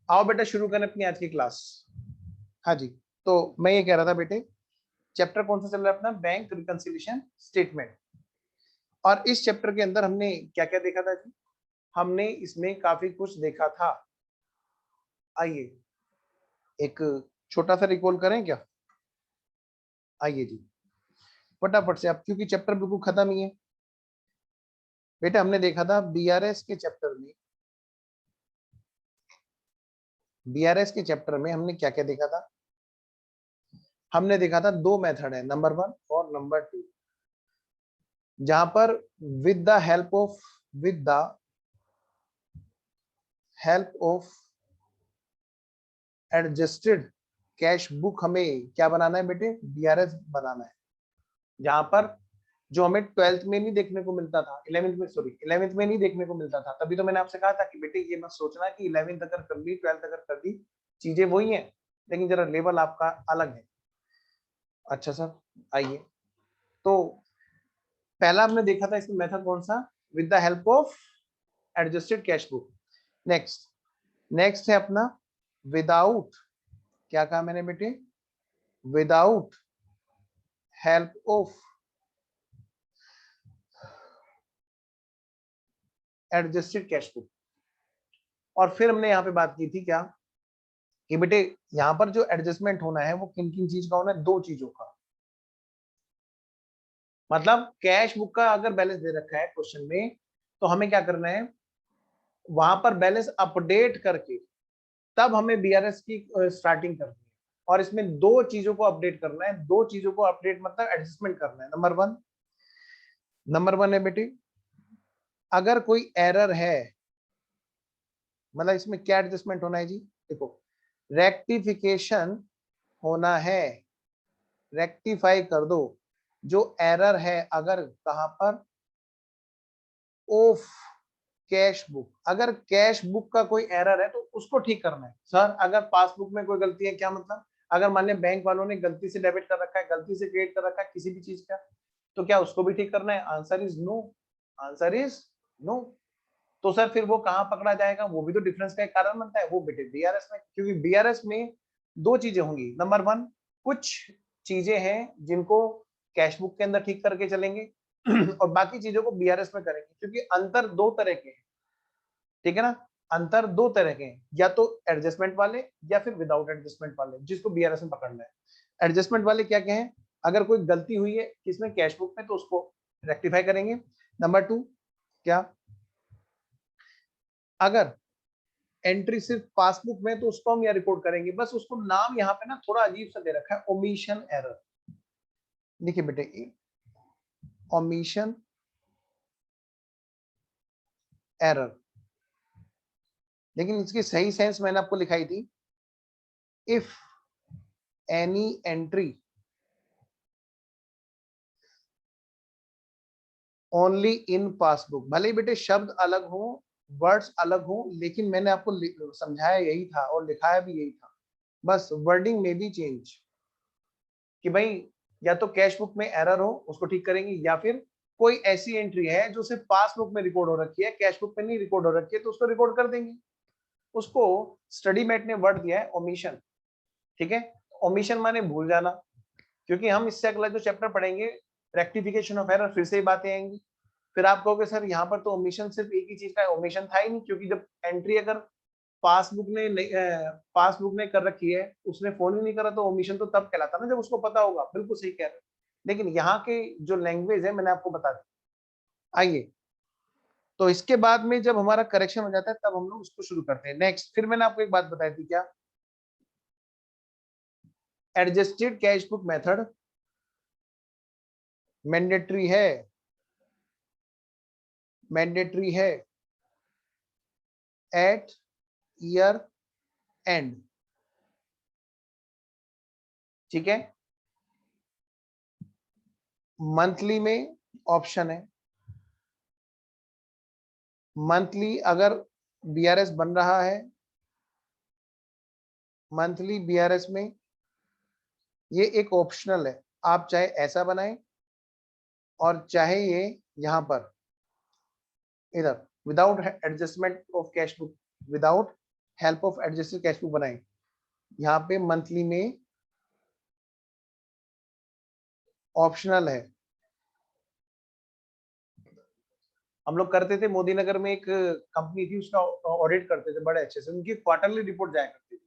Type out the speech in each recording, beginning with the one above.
आओ बेटा शुरू करें अपनी आज की क्लास। हाँ जी, तो मैं ये कह रहा था बेटे, चैप्टर कौन सा चल रहा है अपना? Bank reconciliation statement. और इस चैप्टर के अंदर हमने क्या क्या देखा था जी? हमने इसमें काफी कुछ देखा था। आइए एक छोटा सा रिकॉल करें क्या? आइए जी फटाफट से, आप क्योंकि चैप्टर बिल्कुल खत्म ही है बेटा। हमने देखा था बीआरएस के चैप्टर में, बीआरएस के चैप्टर में हमने क्या क्या देखा था? हमने देखा था दो मेथड है, नंबर 1 और नंबर 2, जहां पर with the help of with the help of adjusted cash book हमें क्या बनाना है बेटे? बीआरएस बनाना है। जहां पर जो हमें 12th में नहीं देखने को मिलता था, 11th में, सॉरी 11th में नहीं देखने को मिलता था। तभी तो मैंने आपसे कहा था कि बेटे ये मत सोचना कि 11th अगर कर ली 12th अगर कर दी चीजें वही है, लेकिन जरा लेवल आपका अलग है। अच्छा सर, आइए तो पहला हमने देखा था इसमें मेथड कौन सा? With the help of adjusted cash book. Next next है अपना विदाउट, क्या कहा मैंने बेटे? Without help of adjusted cash book. और फिर हमने यहाँ पे बात की थी क्या कि बेटे यहाँ पर जो एडजस्टमेंट होना है वो किन किन चीज का होना है? दो चीजों का। मतलब कैश बुक का अगर बैलेंस दे रखा है क्वेश्चन में, तो हमें क्या करना है? वहां पर बैलेंस अपडेट करके तब हमें बीआरएस की स्टार्टिंग करनी है। और इसमें दो चीजों को अपडेट करना है। दो चीजों को अपडेट मतलब एडजस्टमेंट करना है। नंबर वन है बेटी, अगर कोई एरर है, मतलब इसमें क्या एडजस्टमेंट होना है जी? देखो, रेक्टिफिकेशन होना है, रेक्टिफाई कर दो जो एरर है। अगर कहां पर? Of cash book. अगर कैश बुक का कोई एरर है तो उसको ठीक करना है। सर अगर पासबुक में कोई गलती है, क्या मतलब? अगर मान लिया बैंक वालों ने गलती से डेबिट कर रखा है, गलती से क्रेडिट कर रखा है किसी भी चीज का, तो क्या उसको भी ठीक करना है? Answer is no. Answer is no. तो सर फिर वो कहाँ पकड़ा जाएगा? वो भी तो डिफरेंस का एक कारण बनता है, वो बेटे बीआरएस में। क्योंकि बीआरएस में दो चीजें होंगी। नंबर 1, कुछ चीजें हैं जिनको कैश बुक के अंदर ठीक करके चलेंगे और बाकी चीजों को बीआरएस में करेंगे। क्योंकि अंतर दो तरह के हैं, ठीक है ना? अंतर दो तरह के हैं, या तो एडजस्टमेंट वाले या फिर विदाउट एडजस्टमेंट वाले, जिसको बीआरएस में पकड़ना है। एडजस्टमेंट वाले क्या क्या है? अगर कोई गलती हुई है किसमें? कैश बुक में, तो उसको रेक्टिफाई करेंगे। नंबर 2, क्या? अगर एंट्री सिर्फ पासबुक में, तो उसको हम यहाँ रिपोर्ट करेंगे। बस उसको नाम यहाँ पे ना थोड़ा अजीब सा दे रखा है, ओमिशन एरर। देखिए बेटे, ओमिशन एरर, लेकिन इसकी सही सेंस मैंने आपको लिखाई थी, if any entry only in passbook. भले ही बेटे शब्द अलग हो, वर्ड्स अलग हो, लेकिन मैंने आपको समझाया यही था और लिखाया भी यही था। बस वर्डिंग में भी चेंज, कि भाई या तो कैश बुक में एरर हो उसको ठीक करेंगे, या फिर कोई ऐसी एंट्री है जो सिर्फ पासबुक में रिकॉर्ड हो रखी है, कैश बुक में नहीं रिकॉर्ड हो रखी है, तो उसको रिकॉर्ड कर देंगे। उसको स्टडी मेट ने वर्ड दिया है ओमिशन। ठीक है, ओमिशन माने भूल जाना। क्योंकि हम इससे अगला जो चैप्टर पढ़ेंगे, रेक्टिफिकेशन ऑफ एरर, फिर से ही बातें आएंगी। फिर आप कहोगे सर यहाँ पर तो ओमिशन सिर्फ एक ही चीज का ओमिशन था ही नहीं, क्योंकि जब एंट्री अगर पासबुक ने कर रखी है, उसने फोन ही नहीं करा, तो ओमिशन तो तब कहलाता ना जब उसको पता होगा। बिल्कुल सही कह रहे हैं, लेकिन यहाँ के जो लैंग्वेज है मैंने आपको बता दी। आइए, तो इसके बाद में जब हमारा करेक्शन हो जाता है तब हम लोग उसको शुरू करते हैं। नेक्स्ट, फिर मैंने आपको एक बात बताई थी, क्या? Adjusted cash book method mandatory है, मैंडेटरी है एट ईयर एंड। ठीक है, मंथली में ऑप्शन है। मंथली अगर बीआरएस बन रहा है, मंथली बीआरएस में ये एक ऑप्शनल है। आप चाहे ऐसा बनाएं और चाहे ये यहां पर इधर without adjustment of cash book, without help of adjusted cash book बनाएं। यहाँ पे मंथली में ऑप्शनल है। हम लोग करते थे, मोदी नगर में एक कंपनी थी, उसका ऑडिट करते थे बड़े अच्छे से, उनकी क्वार्टरली रिपोर्ट जाया करती थी।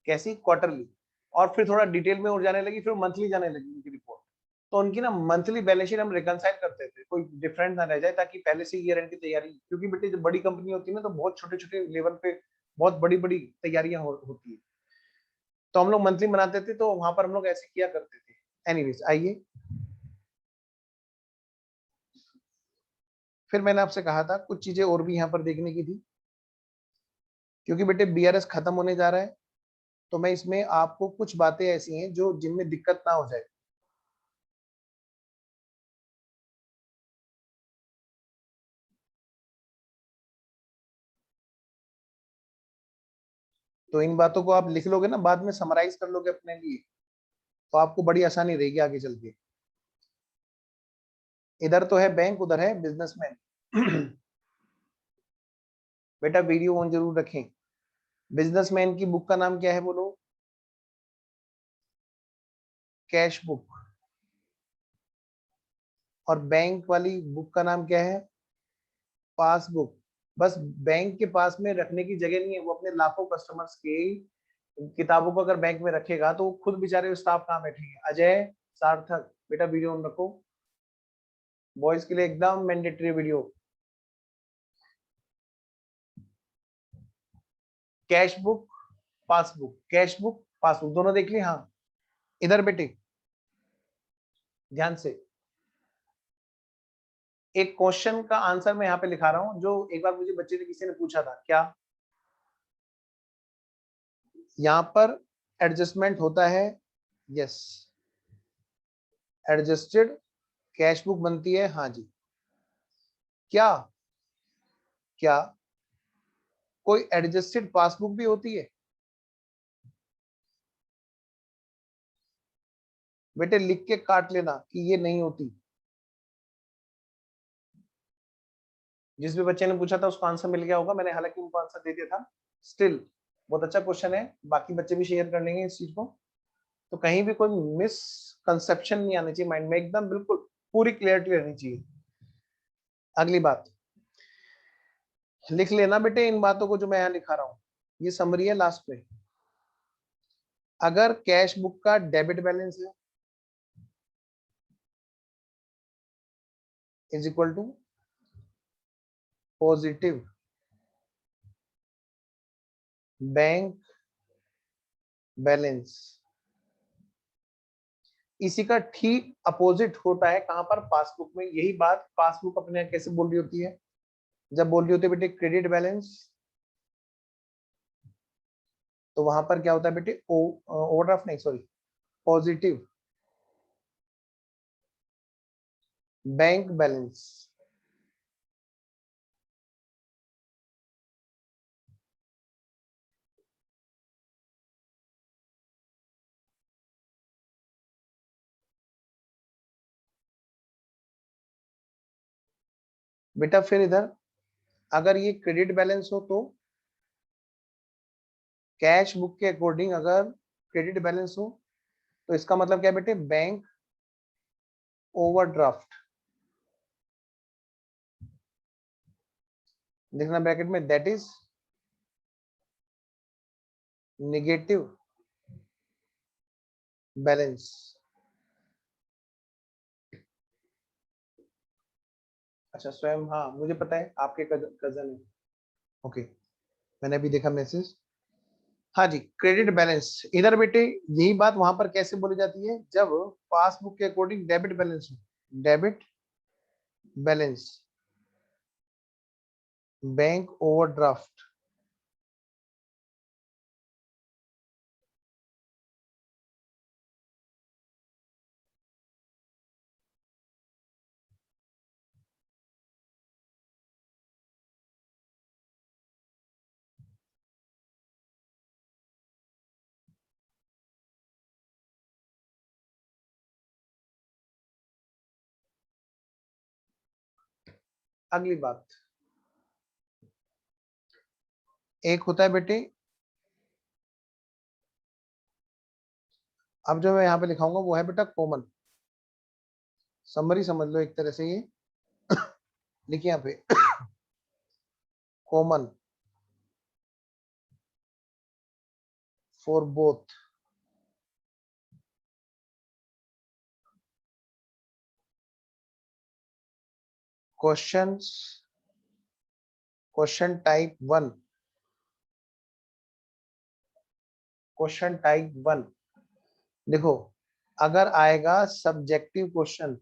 कैसी? क्वार्टरली। और फिर थोड़ा डिटेल में और जाने लगी, फिर मंथली जाने लगी उनकी रिपोर्ट। तो उनकी ना मंथली बैलेंस शीट हम रिकंसाइल करते थे, कोई डिफरेंट ना रह जाए, ताकि पहले से ईयर एंड की तैयारी, क्योंकि बेटे जब बड़ी कंपनी होती है ना, तो बहुत छोटे छोटे लेवल पे बहुत बड़ी बड़ी तैयारियां होती है। तो हम लोग मंथली बनाते थे, तो वहां पर हम लोग ऐसे किया करते थे। एनीवेज, आइए, फिर मैंने आपसे कहा था कुछ चीजें और भी यहाँ पर देखने की थी, क्योंकि बेटे बीआरएस खत्म होने जा रहा है, तो मैं इसमें आपको कुछ बातें ऐसी हैं जो जिनमें दिक्कत ना हो जाए। तो इन बातों को आप लिख लोगे ना, बाद में समराइज कर लोगे अपने लिए, तो आपको बड़ी आसानी रहेगी आगे चल के। इधर तो है बैंक, उधर है बिजनेसमैन। बेटा वीडियो ऑन जरूर रखें। बिजनेसमैन की बुक का नाम क्या है बोलो? Cash book. और बैंक वाली बुक का नाम क्या है? पासबुक। बस बैंक के पास में रखने की जगह नहीं है, वो अपने लाखों कस्टमर्स के किताबों को अगर बैंक में रखेगा, तो खुद बेचारे स्टाफ कहाँ बैठेंगे? अजय, सार्थक, बेटा वीडियो ऑन रखो। बॉयज के लिए एकदम mandatory video. Cash book, passbook, cash book passbook दोनों देख ली? हाँ। इधर बेटे ध्यान से, एक क्वेश्चन का आंसर मैं यहाँ पे लिखा रहा हूँ, जो एक बार मुझे बच्चे ने किसी ने पूछा था। क्या यहाँ पर एडजस्टमेंट होता है? यस। एडजस्टेड कैश बुक बनती है, हाँ जी। क्या क्या कोई एडजस्टेड पासबुक भी होती है? बेटे लिख के काट लेना कि ये नहीं होती। जिस भी बच्चे ने पूछा था उसको आंसर मिल गया होगा, मैंने हालांकि उनको आंसर दे दिया था। स्टिल बहुत अच्छा क्वेश्चन है, बाकी बच्चे भी शेयर कर लेंगे इस चीज को। तो कहीं भी कोई मिसकंसेप्शन नहीं आनी चाहिए माइंड में, एकदम बिल्कुल पूरी क्लियरिटी रहनी चाहिए। अगली बात लिख लेना बेटे, इन बातों को जो मैं यहाँ लिखा रहा हूँ, ये समरी है लास्ट में। अगर कैश बुक का डेबिट बैलेंस है is equal to positive bank balance, इसी का ठीक अपोजिट होता है कहां पर? पासबुक में। यही बात पासबुक अपने यहाँ कैसे बोल रही होती है? जब बोल रही होती है बेटे क्रेडिट बैलेंस, तो वहां पर क्या होता है बेटे? ओवरड्राफ्ट नहीं, सॉरी, पॉजिटिव बैंक बैलेंस। बेटा फिर इधर अगर ये क्रेडिट बैलेंस हो, तो कैश बुक के अकॉर्डिंग अगर क्रेडिट बैलेंस हो, तो इसका मतलब क्या है बेटे? Bank overdraft. लिखना ब्रैकेट में, दैट इज नेगेटिव बैलेंस। अच्छा स्वयं, हाँ मुझे पता है आपके कजन है। ओके, मैंने अभी देखा मैसेज। हाँ जी, क्रेडिट बैलेंस। इधर बेटे यही बात वहां पर कैसे बोली जाती है? जब पासबुक के अकॉर्डिंग डेबिट बैलेंस हो, डेबिट बैलेंस, बैंक ओवरड्राफ्ट। अगली बात, एक होता है बेटे, अब जो मैं यहाँ पे लिखाऊंगा वो है बेटा कॉमन। समरी समझ लो एक तरह से, ये लिखिए यहाँ पे common for both questions, question type 1, question type 1। देखो, अगर आएगा सब्जेक्टिव क्वेश्चन,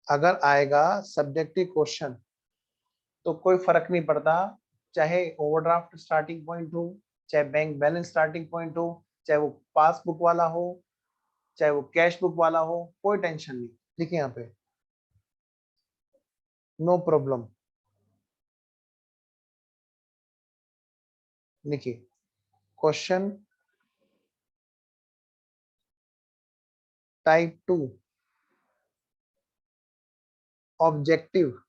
अगर आएगा सब्जेक्टिव क्वेश्चन तो कोई फर्क नहीं पड़ता, चाहे ओवरड्राफ्ट स्टार्टिंग पॉइंट हो, चाहे बैंक बैलेंस स्टार्टिंग पॉइंट हो, चाहे वो पासबुक वाला हो, चाहे वो कैश बुक वाला हो, कोई टेंशन नहीं। देखिए यहाँ पे नो प्रॉब्लम। देखिए क्वेश्चन टाइप 2 ऑब्जेक्टिव।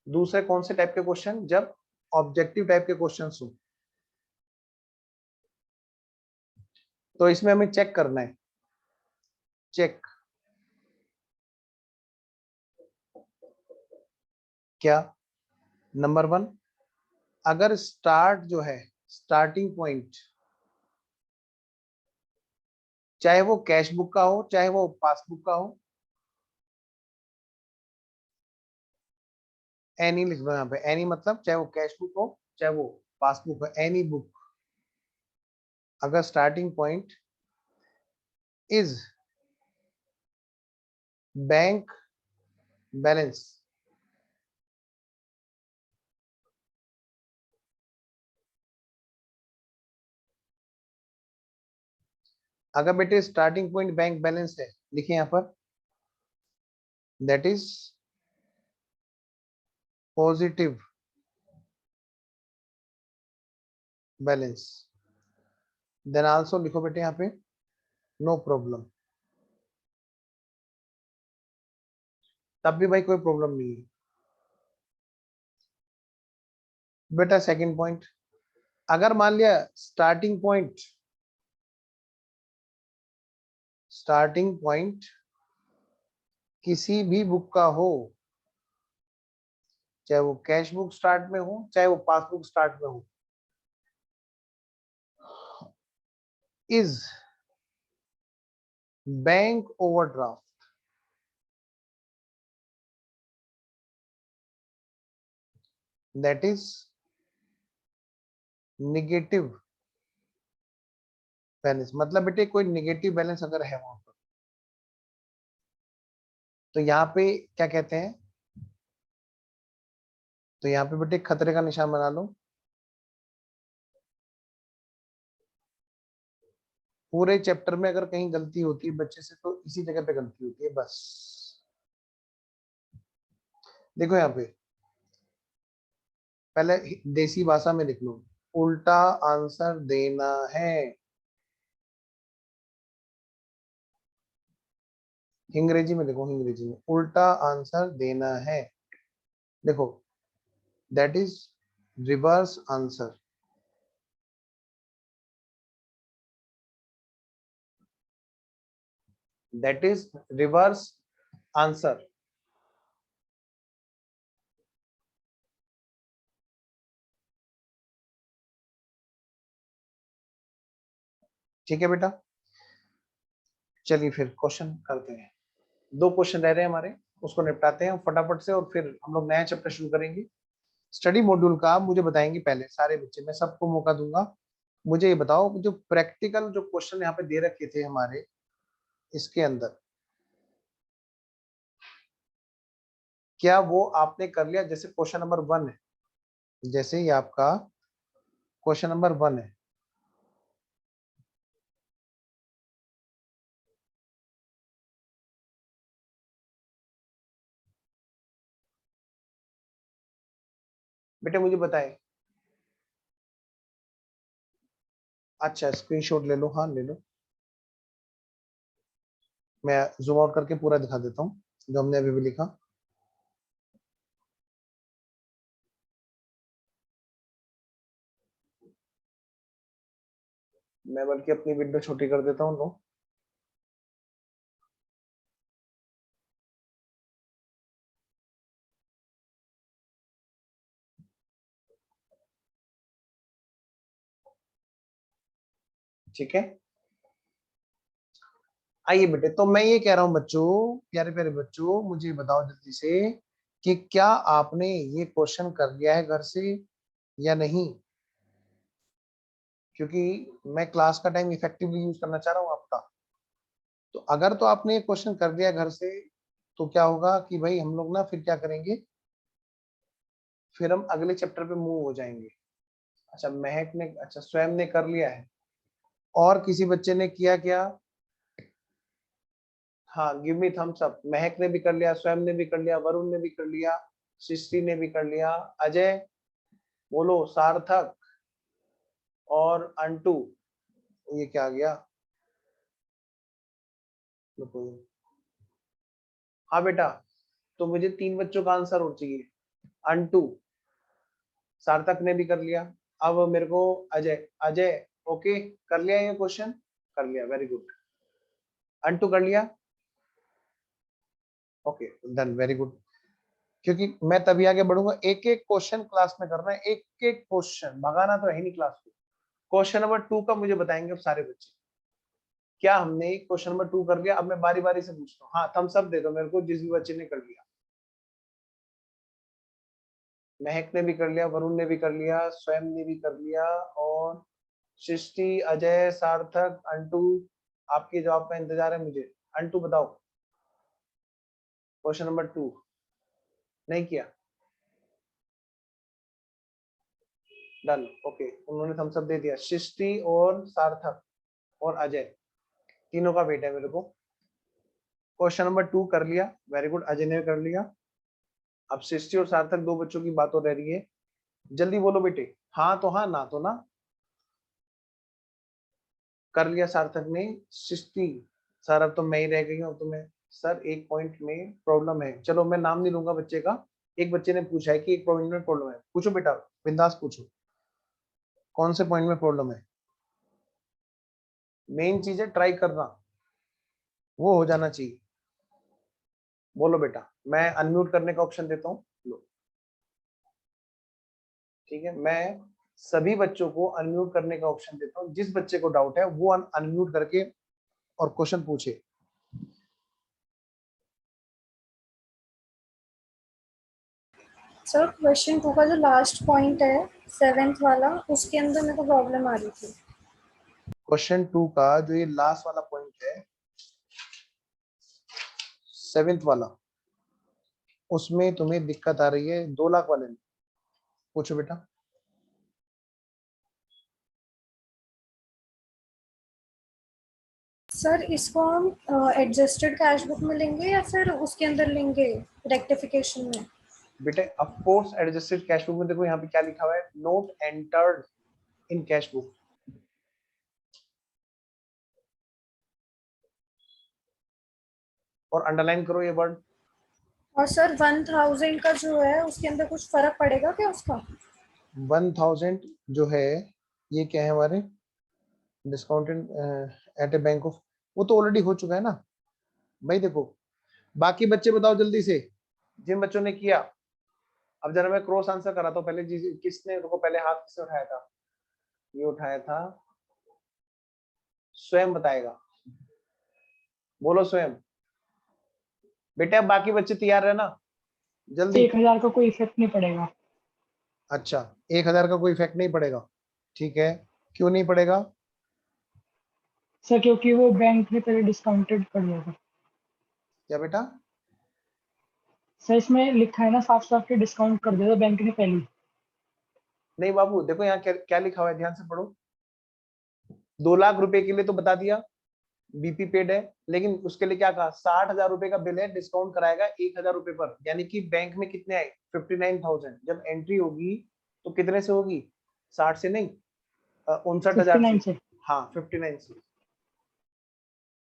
दूसरे कौन से टाइप के क्वेश्चन? जब ऑब्जेक्टिव टाइप के क्वेश्चन हो तो इसमें हमें चेक करना है। चेक क्या? नंबर 1, अगर स्टार्ट जो है, स्टार्टिंग पॉइंट, चाहे वो कैश बुक का हो चाहे वो पासबुक का हो, एनी लिख दो यहाँ पे। एनी मतलब चाहे वो कैश बुक हो चाहे वो पासबुक हो, एनी बुक, अगर starting point is bank balance, अगर बेटे स्टार्टिंग पॉइंट बैंक बैलेंस है, लिखिए यहाँ पर that is positive balance, then also लिखो बेटे यहाँ पे नो प्रॉब्लम। तब भी भाई कोई प्रॉब्लम नहीं है। बेटा सेकंड पॉइंट, अगर मान लिया स्टार्टिंग पॉइंट किसी भी बुक का हो, चाहे वो कैश बुक स्टार्ट में हो चाहे वो पासबुक स्टार्ट में हो, is bank overdraft, that is negative balance. मतलब बेटे कोई निगेटिव बैलेंस अगर है वहां पर, तो यहाँ पे क्या कहते हैं, तो यहाँ पे बेटे खतरे का निशान बना लो। पूरे चैप्टर में अगर कहीं गलती होती है बच्चे से तो इसी जगह पे गलती होती है बस। देखो यहाँ पे पहले देसी भाषा में लिख लो, उल्टा आंसर देना है। अंग्रेजी में देखो, अंग्रेजी में उल्टा आंसर देना है। देखो that is reverse answer, that is reverse answer. ठीक है बेटा, चलिए फिर क्वेश्चन करते हैं। दो क्वेश्चन रह रहे हैं हमारे, उसको निपटाते हैं फटाफट से और फिर हम लोग नया चैप्टर शुरू करेंगे। स्टडी मॉड्यूल का आप मुझे बताएंगे पहले सारे बच्चे, मैं सबको मौका दूंगा। मुझे ये बताओ जो प्रैक्टिकल जो क्वेश्चन यहाँ पे दे रखे थे हमारे, इसके अंदर क्या वो आपने कर लिया? जैसे क्वेश्चन नंबर 1 है, जैसे ये आपका क्वेश्चन नंबर 1 है, बेटे मुझे बताएं। अच्छा स्क्रीनशॉट ले लो, हाँ ले लो। मैं जूम आउट करके पूरा दिखा देता हूँ जो हमने अभी भी लिखा। मैं बल्कि अपनी विंडो छोटी कर देता हूँ। नो, ठीक है। आइए बेटे, तो मैं ये कह रहा हूं बच्चों, प्यारे प्यारे बच्चों, मुझे बताओ जल्दी से कि क्या आपने ये क्वेश्चन कर लिया है घर से या नहीं, क्योंकि मैं क्लास का टाइम इफेक्टिवली यूज करना चाह रहा हूं आपका। तो अगर तो आपने ये क्वेश्चन कर दिया घर से, तो क्या होगा कि भाई हम लोग ना फिर क्या करेंगे, फिर हम अगले चैप्टर पे मूव हो जाएंगे। अच्छा, महक ने, अच्छा स्वयं ने कर लिया है, और किसी बच्चे ने किया क्या? हाँ, गिव मी थम्स अप। महक ने भी कर लिया, स्वयं ने भी कर लिया, वरुण ने भी कर लिया, सृष्टि ने भी कर लिया, अजय बोलो, सार्थक और अंटू। ये क्या आ गया? रुको। हाँ बेटा, तो मुझे 3 बच्चों का आंसर और चाहिए। अंटू, सार्थक ने भी कर लिया, अब मेरे को अजय। अजय ओके, कर लिया ये क्वेश्चन? कर लिया, वेरी गुड। अंटू कर लिया? Okay done, very good. क्योंकि मैं तभी आगे बढ़ूंगा, एक एक क्वेश्चन क्लास में करना है, एक एक क्वेश्चन, भगाना तो है नहीं क्लास को। क्वेश्चन नंबर 2 का मुझे बताएंगे अब सारे बच्चे। क्या हमने क्वेश्चन नंबर 2 कर लिया? अब मैं बारी बारी से पूछता हूँ। हाँ, थम्स अप दे दो मेरे को जिस भी बच्चे ने कर लिया। महक ने भी कर लिया, वरुण ने भी कर लिया, स्वयं ने भी कर लिया, और सृष्टि, अजय, सार्थक, अंटू। आपके जवाब का इंतजार है मुझे। अंटू बताओ, क्वेश्चन नंबर 2 नहीं किया? डन, ओके, उन्होंने थम्स अप दे दिया। सृष्टि और सार्थक और अजय, तीनों का वेट है मेरे को। क्वेश्चन नंबर 2 कर लिया, वेरी गुड, अजय ने कर लिया। अब सृष्टि और सार्थक, 2 बच्चों की बात हो रही है, जल्दी बोलो बेटे। हाँ तो हाँ, ना तो ना। कर लिया सार्थक ने। सृष्टि, सर अब तो मैं ही रह गई हूँ, अब तो मैं, सर एक पॉइंट में प्रॉब्लम है। चलो मैं नाम नहीं लूंगा बच्चे का, एक बच्चे ने पूछा है कि एक पॉइंट में प्रॉब्लम है। पूछो बेटा, बिंदास पूछो, कौन से पॉइंट में प्रॉब्लम है? मेन चीज है ट्राई करना, वो हो जाना चाहिए। बोलो बेटा, मैं अनम्यूट करने का ऑप्शन देता हूँ, लो। ठीक है, मैं सभी बच्चों को अनम्यूट करने का ऑप्शन देता हूँ, जिस बच्चे को डाउट है वो अनम्यूट करके और क्वेश्चन पूछे। सर क्वेश्चन 2 का जो लास्ट पॉइंट है 7th वाला, उसके अंदर मेरे को प्रॉब्लम आ रही थी। क्वेश्चन 2 का जो ये लास्ट वाला पॉइंट है, 7th वाला, उसमें तुम्हें दिक्कत आ रही है 2 लाख वाले में। पूछो बेटा। सर इसको हम एडजस्टेड कैश बुक में लेंगे या फिर उसके अंदर लेंगे रेक्टिफिकेशन में? बेटे of course adjusted cash book में। देखो यहाँ पे क्या लिखा हुआ है, note entered in cash book. और अंडरलाइन करो ये वर्ड। और सर 1000 का जो है उसके अंदर कुछ फर्क पड़ेगा क्या उसका? 1000 जो है, ये क्या है हमारे, discounted eight A bank of, वो तो ऑलरेडी हो चुका है ना भाई। देखो बाकी बच्चे बताओ जल्दी से, जिन बच्चों ने किया। अब जरा मैं क्रॉस आंसर कराता हूँ पहले। किसने, देखो पहले हाथ किसने उठाया था? ये उठाया था, स्वयं बताएगा। बोलो स्वयं। बेटे अब बाकी बच्चे तैयार रहना, जल्दी। 1000 का कोई इफेक्ट नहीं पड़ेगा। अच्छा, 1000 का कोई इफेक्ट नहीं पड़ेगा, ठीक है। क्यों नहीं पड़ेगा? सर क्योंकि वो बैंक ने पहले डिस्काउंटेड कर दिया था। क्या बेटा? सर इसमें लिखा है ना साफ साफ के डिस्काउंट कर दिया था बैंक ने पहले। नहीं बाबू, देखो यहाँ क्या लिखा हुआ है, ध्यान से पढ़ो। 2 लाख रुपए के लिए तो बता दिया, बीपी पेड है, लेकिन उसके लिए क्या कहा, 60,000 रुपए का बिल है, डिस्काउंट कराएगा 1,000 रुपए पर, यानी कि बैंक में कितने आए, 59,000। जब एंट्री होगी तो कितने से होगी? 60 से नहीं, 59,000 59 से। से। हाँ 59 से,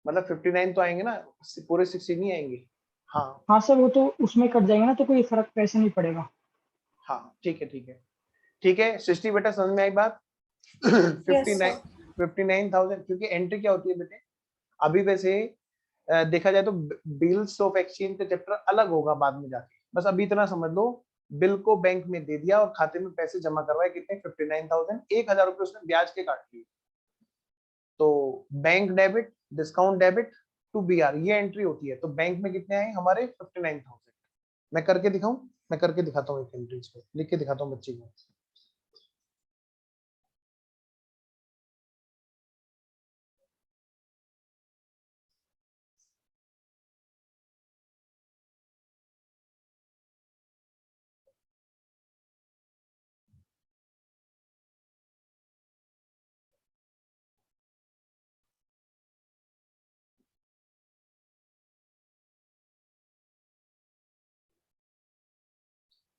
मतलब 59 तो आएंगे ना, पूरे 60 नहीं आएंगे। हाँ हाँ सर वो तो उसमें कट जाएगा ना, तो कोई फर्क पैसे नहीं पड़ेगा। हाँ, ठीक है ठीक है ठीक है। सृष्टि बेटा समझ में आई बात? Yes 59, sir. 59,000, क्योंकि एंट्री क्या होती है बेटे, अभी वैसे देखा जाए तो बिल्स ऑफ एक्सचेंज का चैप्टर अलग होगा बाद में जाके, बस अभी इतना समझ लो, बिल को बैंक में दे दिया और खाते में पैसे जमा करवाए, कितने 59,000, 1,000 रुपए उसने ब्याज के काट लिए। तो bank debit, discount debit to BR, ये एंट्री होती है। तो बैंक में कितने आए हमारे 59,000। मैं करके दिखाऊं, मैं करके दिखाता हूँ, एक एंट्री पे लिख के दिखाता हूँ बच्चे को।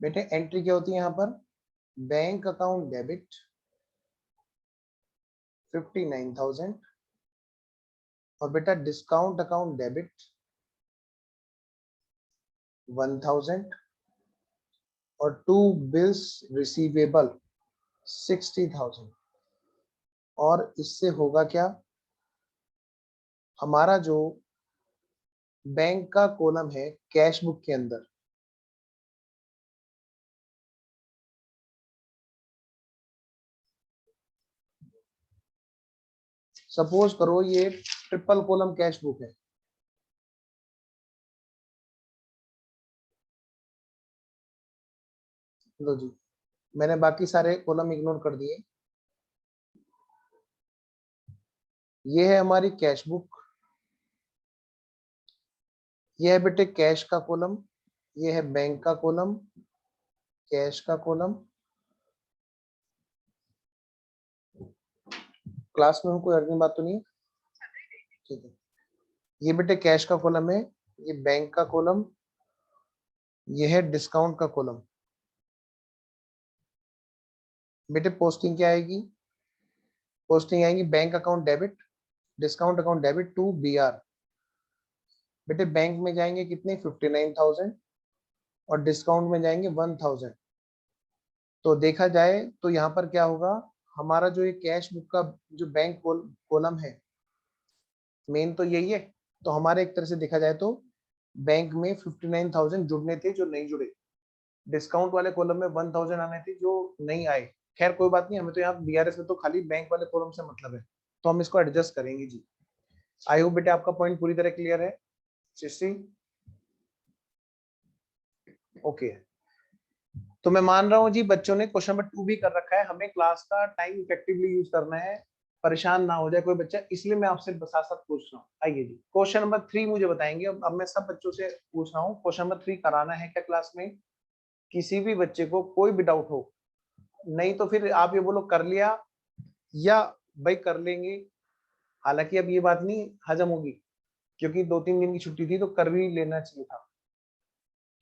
बेटे एंट्री क्या होती है यहाँ पर, बैंक अकाउंट डेबिट 59,000 और बेटा डिस्काउंट अकाउंट डेबिट 1,000 और टू बिल्स रिसीवेबल 60,000। और इससे होगा क्या, हमारा जो बैंक का कॉलम है कैश बुक के अंदर, सपोज करो ये ट्रिपल कॉलम कैश बुक है, लो जी, मैंने बाकी सारे कॉलम इग्नोर कर दिए। ये है हमारी कैश बुक, ये है बेटे कैश का कॉलम, ये है बैंक का कॉलम, कैश का कॉलम। क्लास में हूँ, कोई अर्जेंट बात तो नहीं है, ठीक है। ये बेटे कैश का कॉलम है, ये बैंक का कॉलम, ये है डिस्काउंट का कॉलम। बेटे पोस्टिंग क्या आएगी, पोस्टिंग आएगी bank account debit, discount account debit to BR. बेटे बैंक में जाएंगे कितने 59,000 और डिस्काउंट में जाएंगे 1,000। तो देखा जाए तो यहाँ पर क्या होगा, हमारा जो ये कैश बुक का जो बैंक कॉलम है, मेन तो यही है। तो हमारे एक तरह से देखा जाए तो बैंक में 59,000 जुड़ने थे जो नहीं जुड़े, डिस्काउंट वाले कॉलम में 1,000 आने थे जो नहीं आए। खैर कोई बात नहीं, हमें तो यहाँ बीआरएस में तो खाली बैंक वाले कॉलम से मतलब है, तो हम इसको एडजस्ट करेंगे जी। आई होप बेटे आपका पॉइंट पूरी तरह क्लियर है। सृष्टि ओके, तो मैं मान रहा हूँ जी बच्चों ने क्वेश्चन नंबर 2 भी कर रखा है। हमें क्लास का टाइम इफेक्टिवली यूज करना है, परेशान ना हो जाए कोई बच्चा, इसलिए मैं आपसे साथ साथ पूछ रहा हूँ। आइए जी, क्वेश्चन नंबर 3 मुझे बताएंगे। अब मैं सब बच्चों से पूछ रहा हूँ, क्वेश्चन नंबर 3 कराना है क्या क्लास में? किसी भी बच्चे को कोई भी डाउट हो, नहीं तो फिर आप ये बोलो कर लिया या भाई कर लेंगे। हालांकि अब ये बात नहीं हजम होगी, क्योंकि 2-3 दिन की छुट्टी थी तो कर भी लेना चाहिए था।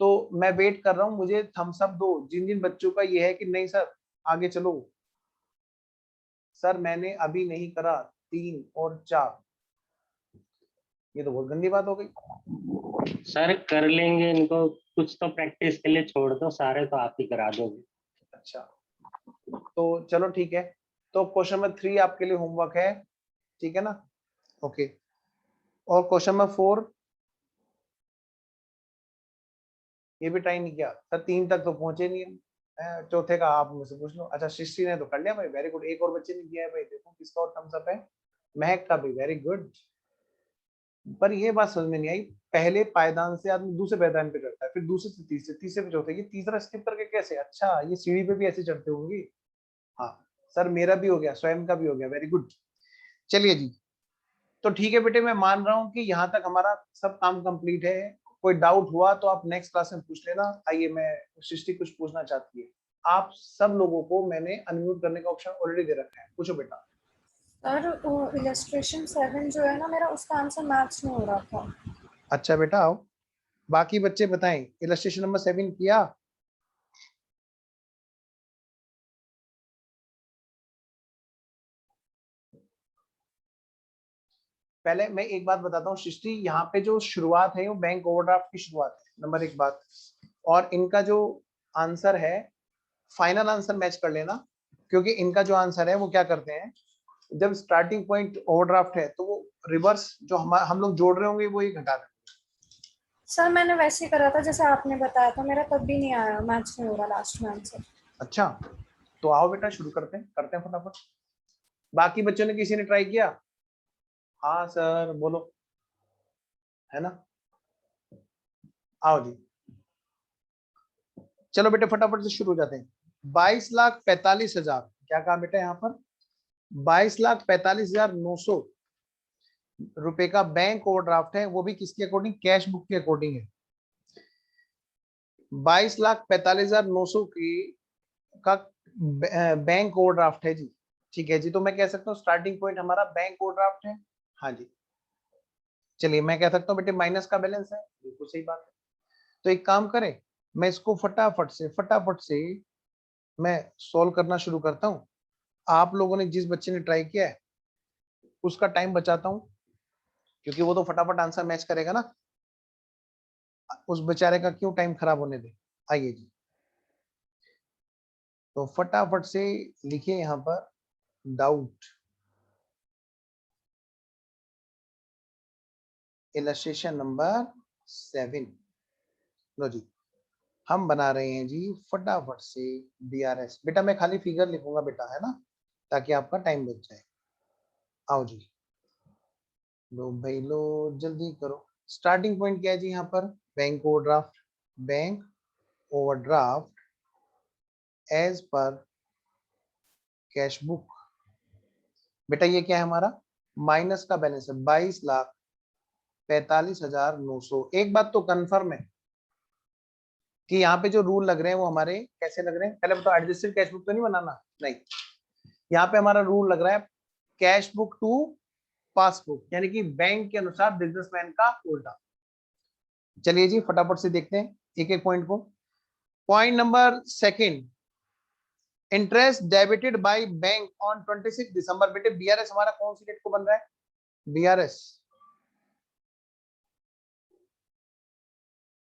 तो मैं वेट कर रहा हूँ, मुझे थम्स अप दो जिन जिन बच्चों का ये है कि नहीं सर आगे चलो। सर मैंने अभी नहीं करा, 3 और 4, ये तो बहुत गंदी बात हो गई। सर कर लेंगे, इनको कुछ तो प्रैक्टिस के लिए छोड़ दो, सारे तो आप ही करा दोगे। अच्छा तो चलो ठीक है, तो क्वेश्चन नंबर 3 आपके लिए होमवर्क है, ठीक है ना? ओके, और क्वेश्चन नंबर 4 ये भी ट्राई नहीं किया सर, 3 तक तो पहुंचे नहीं हम। चौथे का आप मुझसे पूछ लो। अच्छा सृष्टि ने तो कर लिया भाई, वेरी गुड। एक और बच्चे ने किया है भाई, देखो किसका और थम्स अप है, महक का भी, वेरी गुड। पर ये बात समझ में नहीं आई, पहले पायदान से आदमी दूसरे पायदान पे चढ़ता है, फिर दूसरे से तीसरे, तीसरे पे चौथे, ये तीसरा स्किप करके कैसे? अच्छा ये सीढ़ी पे भी ऐसे चढ़ते होंगे। हाँ सर मेरा भी हो गया, स्वयं का भी हो गया, वेरी गुड। चलिए जी, तो ठीक है बेटे, मैं मान रहा हूँ कि यहाँ तक हमारा सब काम कंप्लीट है। कोई डाउट हुआ तो आप नेक्स्ट क्लास में पूछ लेना। आइए, मैं सृष्टि कुछ पूछना चाहती है। आप सब लोगों को मैंने अनम्यूट करने का ऑप्शन ऑलरेडी दे रखा है, पूछो बेटा। सर इलस्ट्रेशन 7 जो है ना मेरा, उसका आंसर मैच नहीं हो रहा था। अच्छा बेटा आओ, बाकी बच्चे बताएं, इलस्ट्रेशन नंबर 7 किया? पहले मैं एक बात बताता हूँ सृष्टि, यहाँ पे जो शुरुआत है वो बैंक ओवरड्राफ्ट की शुरुआत है, नंबर 1 बात। और इनका जो आंसर है, फाइनल आंसर मैच कर लेना, क्योंकि इनका जो आंसर है वो क्या करते हैं, जब स्टार्टिंग पॉइंट ओवरड्राफ्ट है तो वो रिवर्स जो हम लोग जोड़ रहे होंगे वो ही घटा देंगे। सर मैंने वैसे ही करा था जैसे आपने बताया था, मेरा तब भी नहीं आया, मैच नहीं हो रहा लास्ट में आंसर। अच्छा, तो आओ बेटा शुरू करते हैं फटाफट। बाकी बच्चों ने किसी ने ट्राई किया? हाँ सर बोलो, है ना? आओ जी, चलो बेटे फटाफट से शुरू हो जाते हैं। 22,45,000, क्या कहा बेटा यहाँ पर? 22,45,900 रुपए का बैंक ओवरड्राफ्ट है, वो भी किसके अकॉर्डिंग? कैश बुक के अकॉर्डिंग है। 22,45,900 की का बैंक ओवरड्राफ्ट है जी। ठीक है जी, तो मैं कह सकता हूँ स्टार्टिंग पॉइंट हमारा बैंक ओवरड्राफ्ट है। हाँ जी, चलिए मैं कह सकता हूँ बेटे माइनस का बैलेंस है, बिल्कुल सही बात है। तो एक काम करें, मैं इसको फटाफट से मैं सॉल्व करना शुरू करता हूँ। आप लोगों ने, जिस बच्चे ने ट्राई किया है उसका टाइम बचाता हूँ, क्योंकि वो तो फटाफट आंसर मैच करेगा ना, उस बेचारे का क्यों टाइम खराब होने दे। आइए जी, तो फटाफट से लिखिए यहाँ पर डाउट, इलस्ट्रेशन नंबर 7। लो जी, हम बना रहे हैं जी फटाफट से BRS। बेटा मैं खाली फिगर लिखूंगा बेटा, है ना, ताकि आपका टाइम बच जाए। आओ जी, लो भाई लो, जल्दी करो। स्टार्टिंग पॉइंट क्या है जी यहाँ पर? Bank overdraft, bank overdraft as per cash book. बेटा ये क्या है हमारा? माइनस का बैलेंस है 22,45,900। एक बात तो कंफर्म है कि यहाँ पे जो रूल लग रहे हैं वो हमारे कैसे लग रहे हैं? पहले बताओ, एडजस्टेड कैश बुक तो नहीं बनाना? नहीं, यहाँ पे हमारा रूल लग रहा है कैश बुक टू पासबुक, यानी कि बैंक के अनुसार बिजनेसमैन का उल्टा। चलिए जी फटाफट से देखते हैं एक एक पॉइंट को। Point number second, interest debited by bank on 26 दिसंबर। बेटे BRS हमारा कौन सी डेट को बन रहा है? BRS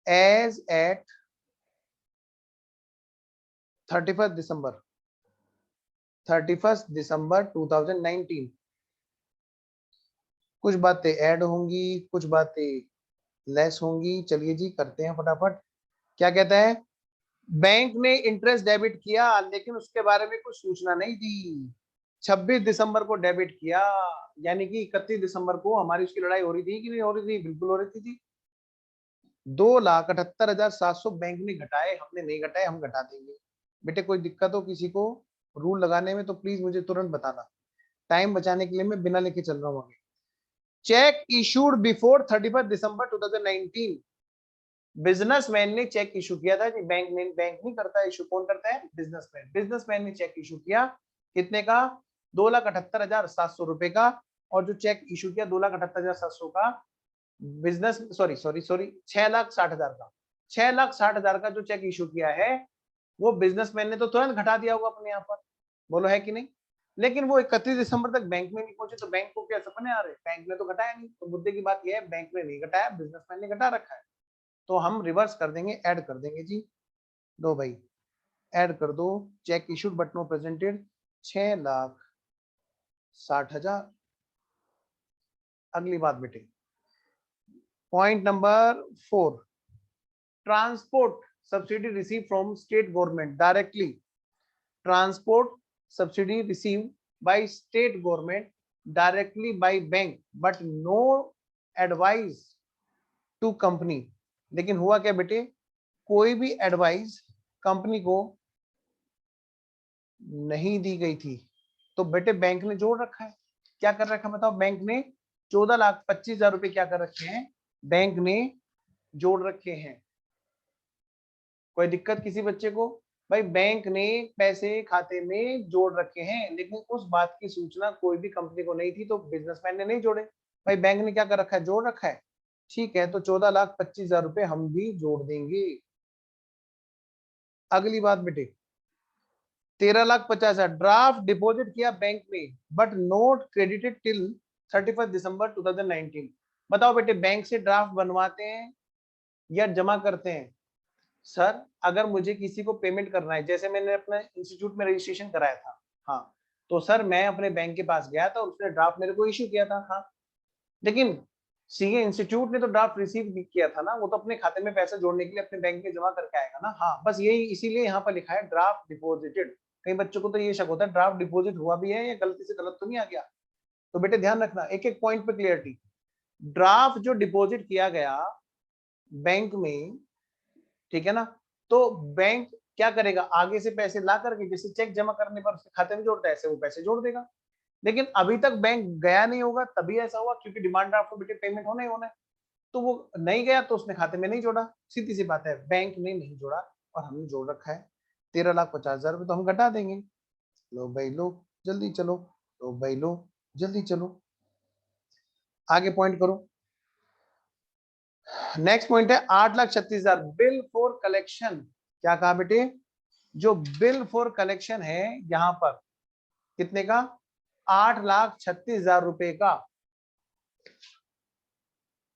एज एट 31 दिसंबर 2019। कुछ बातें ऐड होंगी, कुछ बातें लेस होंगी। चलिए जी करते हैं फटाफट। क्या कहता है? बैंक ने इंटरेस्ट डेबिट किया, लेकिन उसके बारे में कुछ सूचना नहीं दी। 26 दिसंबर को डेबिट किया, यानी कि 31 दिसंबर को हमारी उसकी लड़ाई हो रही थी कि नहीं हो रही थी? बिल्कुल हो रही थी जी। 2,78,700 बैंक ने घटाए, हमने नहीं घटाए, हम घटा देंगे। बेटे कोई दिक्कत हो किसी को रूल लगाने में तो प्लीज मुझे तुरंत बताना, टाइम बचाने के लिए मैं बिना लेके चल रहा हूँ आगे। चेक इशूड बिफोर 31 दिसंबर 2019। बिजनेसमैन ने चेक इशू किया था जी, बैंक नहीं करता इशू, कौन करता है? बिजनेसमैन ने चेक इशू किया, कितने का? 2,78,700 रुपए का। और जो चेक इशू किया 2,78,700 का, बिजनेस सॉरी 6,60,000 का, 6,60,000 का जो चेक इशू किया है वो बिजनेसमैन ने तो तुरंत घटा दिया होगा अपने यहाँ पर, बोलो है कि नहीं? लेकिन वो 31 दिसंबर तक बैंक में नहीं पहुंचे, तो बैंक को क्या सपने आ रहे? बैंक ने तो घटाया नहीं। तो मुद्दे की बात यह है, बैंक ने नहीं घटाया, बिजनेसमैन ने घटा रखा है। तो हम रिवर्स कर देंगे, ऐड कर देंगे जी। दो भाई ऐड कर दो, cheque issued but no presented 6,60,000। अगली बात बेटे, point number 4, transport subsidy receive from state government directly. Transport subsidy receive by state government directly by bank but no advice to company. लेकिन हुआ क्या बेटे? कोई भी एडवाइस कंपनी को नहीं दी गई थी। तो बेटे बैंक ने जोड़ रखा है, क्या कर रखा है बताओ? बैंक ने 14,25,000 रुपए क्या कर रखे हैं? बैंक ने जोड़ रखे हैं। कोई दिक्कत किसी बच्चे को? भाई बैंक ने पैसे खाते में जोड़ रखे हैं, लेकिन उस बात की सूचना कोई भी कंपनी को नहीं थी, तो बिजनेसमैन ने नहीं जोड़े। भाई बैंक ने क्या कर रखा है? जोड़ रखा है। ठीक है, तो 14,25,000 रुपए हम भी जोड़ देंगे। अगली बात बेटे, 13,50,000 ड्राफ्ट डिपॉजिट किया बैंक में बट नोट क्रेडिटेड टिल 31 दिसंबर 2019। बताओ बेटे, बैंक से ड्राफ्ट बनवाते हैं या जमा करते हैं? सर अगर मुझे किसी को पेमेंट करना है, जैसे मैंने अपने इंस्टीट्यूट में रजिस्ट्रेशन कराया था, हाँ, तो सर मैं अपने बैंक के पास गया था और उसने ड्राफ्ट मेरे को इश्यू किया था, हाँ, लेकिन सीए इंस्टीट्यूट ने तो ड्राफ्ट रिसीव किया था ना, वो तो अपने खाते में पैसा जोड़ने के लिए अपने बैंक में जमा करके आएगा ना। हाँ, बस यही, इसीलिए यहाँ पर लिखा है ड्राफ्ट डिपॉजिटेड। कई बच्चों को तो ये शक होता है ड्राफ्ट डिपॉजिट हुआ भी है या गलती से गलत तो नहीं आ गया। तो बेटे ध्यान रखना, एक एक पॉइंट पे क्लियरिटी। ड्राफ्ट जो डिपॉजिट किया गया बैंक में, ठीक है ना, तो बैंक क्या करेगा, आगे से पैसे ला करके जैसे चेक जमा करने पर उसके खाते में जोड़ता है, ऐसे वो पैसे जोड़ देगा। लेकिन अभी तक बैंक गया नहीं होगा, तभी ऐसा हुआ, क्योंकि डिमांड ड्राफ्ट को बेटे पेमेंट होना ही होना है। तो वो नहीं गया तो उसने खाते में नहीं जोड़ा, सीधी सी बात है, बैंक ने नहीं जोड़ा और हमने जोड़ रखा है। 13,50,000 रुपये तो हम घटा देंगे। लो भाई लो, जल्दी चलो, लो भाई लो, जल्दी चलो, आगे पॉइंट करो। नेक्स्ट पॉइंट है 8,36,000 बिल फॉर कलेक्शन। क्या कहा बेटे, जो बिल फॉर कलेक्शन है यहां पर कितने का, 8,36,000 रुपए का